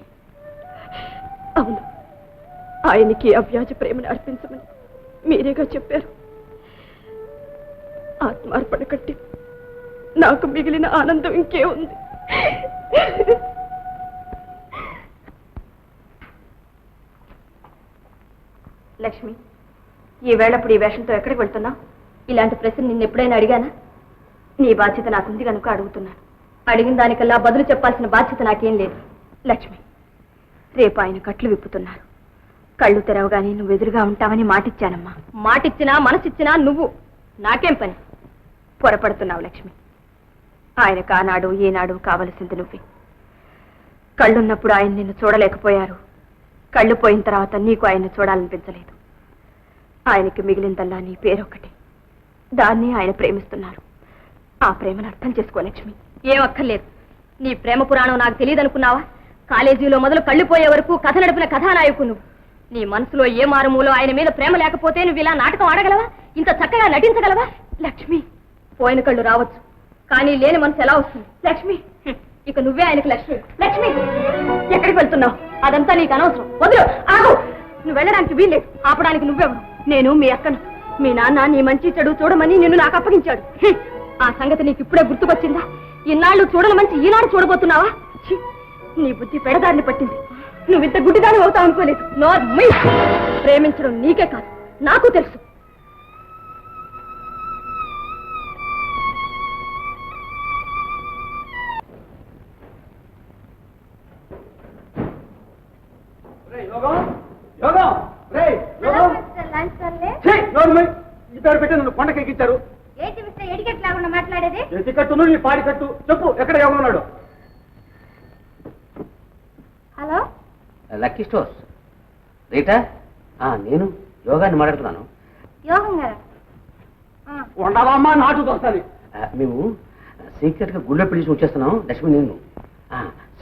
అవును, ఆయనకి అవ్యాజ ప్రేమను అర్పించమని మీరేగా చెప్పారు. ఆత్మార్పణ కట్టి నాకు మిగిలిన ఆనందం ఇంకే ఉంది. లక్ష్మి, ఈ వేళప్పుడు ఈ వేషంతో ఎక్కడికి వెళ్తున్నావు? ఇలాంటి ప్రశ్న నిన్ను ఎప్పుడైనా అడిగానా? నీ బాధ్యత నాకుంది కనుక అడుగుతున్నాను. అడిగిన దానికల్లా బదులు చెప్పాల్సిన బాధ్యత నాకేం లేదు. లక్ష్మి, రేపు ఆయన కట్లు విప్పుతున్నారు. కళ్ళు తెరవగానే నువ్వు ఎదురుగా ఉంటావని మాటిచ్చానమ్మా. మాటిచ్చినా మనసిచ్చినా నువ్వు నాకేం పని? పొరపడుతున్నావు లక్ష్మి. ఆయనకు ఆనాడు ఈనాడు కావలసింది నువ్వే. కళ్ళున్నప్పుడు ఆయన నిన్ను చూడలేకపోయారు. కళ్ళు పోయిన తర్వాత నీకు ఆయన్ని చూడాలనిపించలేదు. ఆయనకి మిగిలిందల్లా నీ పేరొక్కటే. దాన్ని ఆయన ప్రేమిస్తున్నారు. ఆ ప్రేమను అర్థం చేసుకో లక్ష్మి. ఏం అక్కర్లేదు. నీ ప్రేమ పురాణం నాకు తెలియదనుకున్నావా? కాలేజీలో మొదలు కళ్ళు పోయే వరకు కథ నడిపిన కథానాయకు నువ్వు. నీ మనసులో ఏ మారుమూలో ఆయన మీద ప్రేమ లేకపోతే నువ్వు ఇలా నాటకం ఆడగలవా? ఇంత చక్కగా నటించగలవా? లక్ష్మి, పోయిన కళ్ళు రావచ్చు, కానీ లేని మనసు ఎలా వస్తుంది? లక్ష్మి, ఇక నువ్వే ఆయనకు లక్ష్మి. లక్ష్మి, ఎక్కడికి వెళ్తున్నావు? అదంతా నీకు అనవసరం. వదిలు, ఆగు. నువ్వు వెళ్ళడానికి వీల్లేదు. ఆపడానికి నువ్వెవరు? నేను మీ అక్కను. మీ నాన్న నీ మంచి చెడు చూడమని నిన్ను నాకు అప్పగించాడు. ఆ సంగతి నీకు ఇప్పుడే గుర్తుకొచ్చిందా? ఇన్నాళ్ళు చూడని మంచి ఈనాడు చూడబోతున్నావా? నీ బుద్ధి పెడదారిని పట్టింది. నువ్వింత గుడ్డిదాని అవుతావు అనుకోలేదు. ప్రేమించడం నీకే కాదు, నాకు తెలుసు. ఈ పేరు పెట్టి నన్ను కొండకి ఎక్కించారు. ఎడికెట్ లేకుండా మాట్లాడేది? కట్టు నీ పాడి కట్టు. చెప్పు, ఎక్కడ యోగం ఉన్నాడు? Hello, lucky stores Rita? నేను యోగాన్ని మాట్లాడుతున్నాను. యోగం గారా? ఉండవమ్మా, నాటు దోస్తాది. మేము సీక్రెట్ గా గుళ్ళో పెళ్లి వచ్చేస్తున్నాం. లక్ష్మి, నేను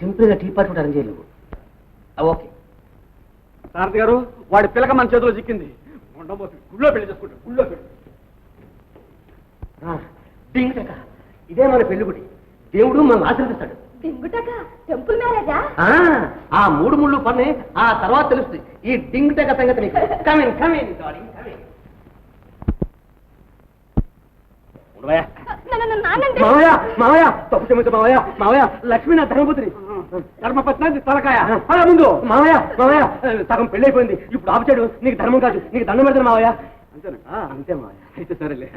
సింపుల్ గా టీ పార్టీ కూడా అరేంజ్ చేయలేవు. ఓకే సారథి గారు, వాడి పిల్లక మన చేతిలో చిక్కింది. ఉండబోతు గుళ్ళో పెళ్లి చేసుకుంటాం. గుళ్ళో పెళ్లి. ఇదే మన పెళ్లి గుడి. దేవుడు మనం ఆశీర్వదిస్తాడు. డింగుటక టెంపుల్ మ్యారేజా? ఆ 3 ముళ్ళు పన్నే ఆ తర్వాత తెలుస్తుంది ఈ డింగుటక సంగతి నీకు. Come in come in darling come in. మావయ్య, మావయ్య, తప్పు క్షమించు మావయ్య. మావయ్య, లక్ష్మి నా ధర్మపుత్రి. ధర్మపత్ని తలకాయ. అలా ముందు మావయ్య, మావయ్య, సగం పెళ్లి అయిపోయింది. ఇప్పుడు ఆపుచాడు. నీకు ధర్మం కాదు, నీకు దండం పెడతాను మావయ్య. అంతేనా? అంతే మావయ్య. అయితే సరేలే.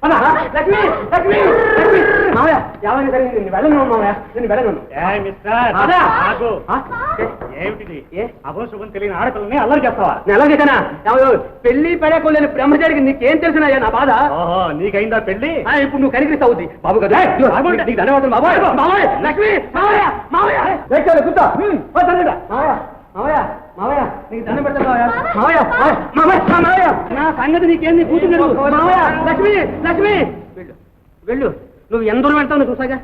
లక్ష్మి, లక్ష్మి, లక్ష్మి. మావయ్య, ఎవరైనా సరే నేను వెళ్ళను మావయ్య, నేను వెళ్ళను. ఏమిటిది? అభోశుభం తెలియని ఆడపిల్లని అల్లరి చేస్తావా? నేను ఎలా చేశానా? పెళ్లి పడేకోలేని బ్రహ్మచారికి నీకేం తెలుసున్నాయా నా బాధ? నీకైందా పెళ్లి? ఇప్పుడు నువ్వు కనికరిస్తా అవుద్ది బాబు కదా. నీకు ధన్యవాదాలు బాబాయ్. మావయ్య, లక్ష్మి, మావయ్య, మావయ్య, కూర్చో. మావయ్య, మావయ్య, మావయ్య, నీకు దండం పెడతాను మావయ్య. మావయ్య, మావయ్య, మావయ్య, నా సంగతి నీకేం? నీ కూతురు మావయ్య. లక్ష్మి, లక్ష్మి, వెళ్ళు, వెళ్ళు. నువ్వు ఎంత దూరం వెళ్తావు చూసాగా.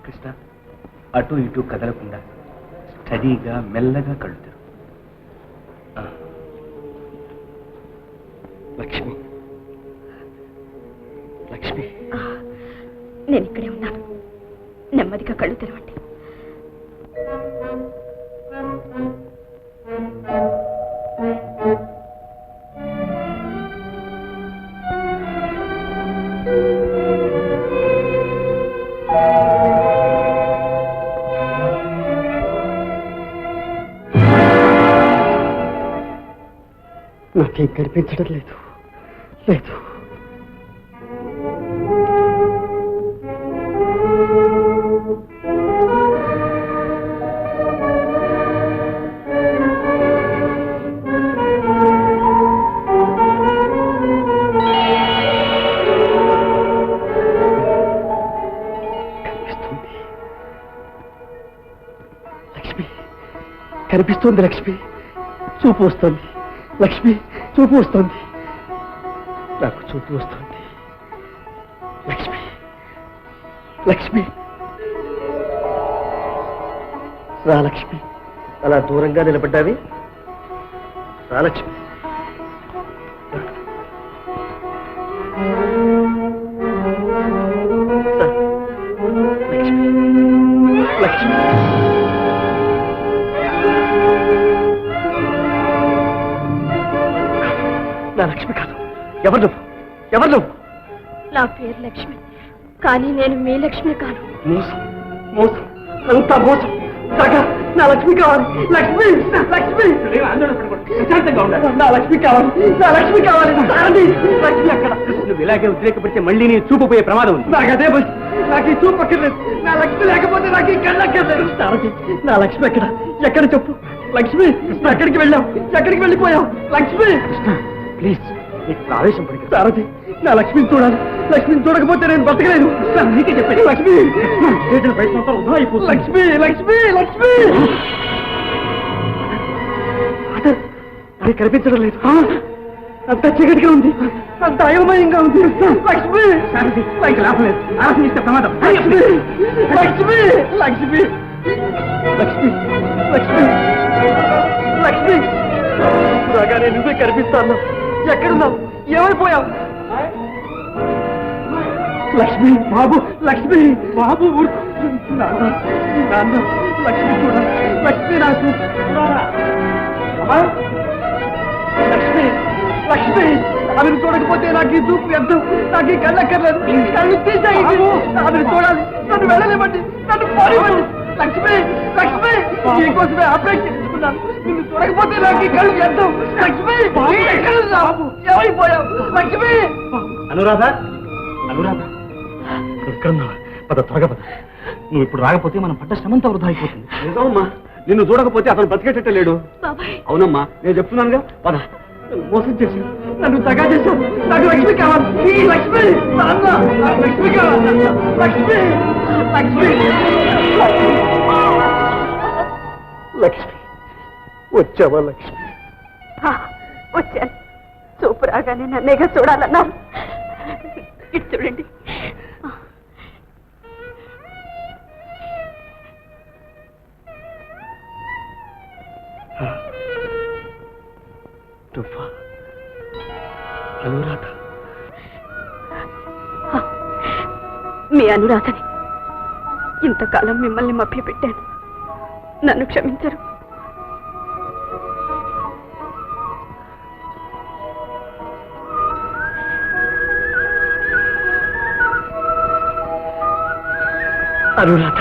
కృష్ణ, అటు ఇటు కదలకుండా స్టడీగా మెల్లగా కలుగుతారు. లక్ష్మి, లక్ష్మి, నేను ఇక్కడే ఉన్నాను. నెమ్మదిగా కళ్ళు తెరవండి. నాకేం కనిపించడం లేదు. లేదు, కనిపిస్తుంది లక్ష్మి. చూపు వస్తుంది లక్ష్మి, చూపు వస్తుంది. నాకు చూపు వస్తుంది లక్ష్మి. లక్ష్మి, రా లక్ష్మి. అలా దూరంగా నిలబడ్డావి. రా లక్ష్మి. లక్ష్మి, లక్ష్మి, నా లక్ష్మి కాదు. ఎవరు నువ్వు? ఎవరు నువ్వు? నా పేరు లక్ష్మి, కానీ నేను మీ లక్ష్మి కాను. మోసం, మోసం, అంతా మోసం. నా లక్ష్మి కావాలి. లక్ష్మి, లక్ష్మి, ప్రశాంతంగా ఉండాలి. నా లక్ష్మి కావాలి. నా లక్ష్మి కావాలి. లక్ష్మి అక్కడ. నువ్వు ఇలాగే ఉద్రేకపడితే మళ్ళీ నీ చూపు పోయే ప్రమాదం ఉంది. నాకు అదే బస్. నాకు ఈ చూపు అక్కర్లేదు. నా లక్ష్మి లేకపోతే నాకు ఈ కళ్ళు అక్కర్లేదు. నా లక్ష్మి ఎక్కడ? ఎక్కడ చెప్పు. లక్ష్మి, ఎక్కడికి వెళ్ళావు? ఎక్కడికి వెళ్ళిపోయావు? లక్ష్మి, ప్లీజ్, నీకు ఆవేశం పడి సారథి, నా లక్ష్మిని చూడాలి. లక్ష్మిని చూడకపోతే నేను బతకలేను. నీకే చెప్పాను. లక్ష్మి, చేసిన ప్రయత్నంతో వృధా అయిపోతుంది. లక్ష్మి, లక్ష్మి, లక్ష్మి. అది కనిపించడం లేదు. అంత చీకటిగా ఉంది. అంత అయోమయంగా ఉంది. లక్ష్మి, లాభం లేదు. ఆలోచన ఇస్తే ప్రమాదం. లక్ష్మి, లక్ష్మి, లక్ష్మి, లక్ష్మి, లక్ష్మి, లక్ష్మి. రాగానే నువ్వే కనిపిస్తాను. ఎక్కడున్నావు? ఏమైపోయావు? లక్ష్మి బాబు, లక్ష్మి బాబు, నాన్న, నాన్న, లక్ష్మి చూడాలి. లక్ష్మి నాకు లక్ష్మి, లక్ష్మి, ఆమెను చూడకపోతే నాకు ఈ చూపు వ్యర్థం. నాకు ఈ కళ్ళక్కర్లేదు. కళ్ళు తీసేయి. ఆమెను చూడాలి. నన్ను వెళ్ళలేమండి. నన్ను పోనివ్వండి. లక్ష్మి, లక్ష్మి, నీకోసమే ఆపరేట్ చేసుకున్నాను. నిన్ను చూడకపోతే నాకు ఈ కళ్ళు వ్యర్థం. లక్ష్మి, ఎక్కడున్నావు? ఏమైపోయావు? లక్ష్మి. అనురాధ, అనురాధ, ఎక్కడున్నావా? పద, త్వరగా పద. నువ్వు ఇప్పుడు రాకపోతే మనం పడ్డ శ్రమంతా వృధా అయిపోతుంది. నిజమమ్మా, నిన్ను చూడకపోతే అతను బతికేటట్టే లేడు. అవునమ్మా, నేను చెప్తున్నానుగా. పద. మోసం చేశాను. నన్ను తగా చేశాను. నాకు లక్ష్మి కావాలి. ఈ లక్ష్మి, నాన్న, నాకు లక్ష్మి కావాలి. లక్ష్మి, లక్ష్మి, లక్ష్మి, వచ్చావా లక్ష్మి? వచ్చాను. చూపు రాగానే నన్నేగా చూడాలన్నారు. ఇటు చూడండి. అనురాధ, మీ అనురాధని. ఇంతకాలం మిమ్మల్ని మభ్యపెట్టాను. నన్ను క్షమించరు. అనురాధ,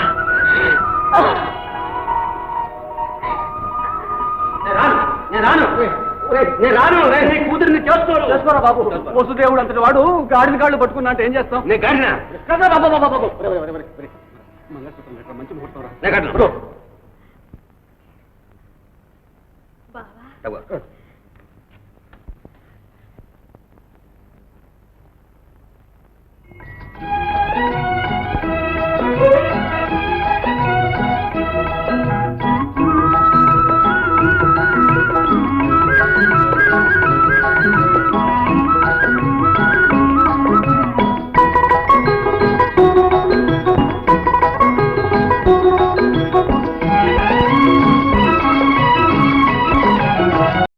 నేను రాను. నీ కూతురిని చేసుకోరా బాబు. వసుదేవుడు అంతటి వాడు గాడిద కాళ్ళు పట్టుకున్నా అంటే ఏం చేస్తాం? నేను గాడినా కదా బాబు. మంచి ముహూర్తం రా.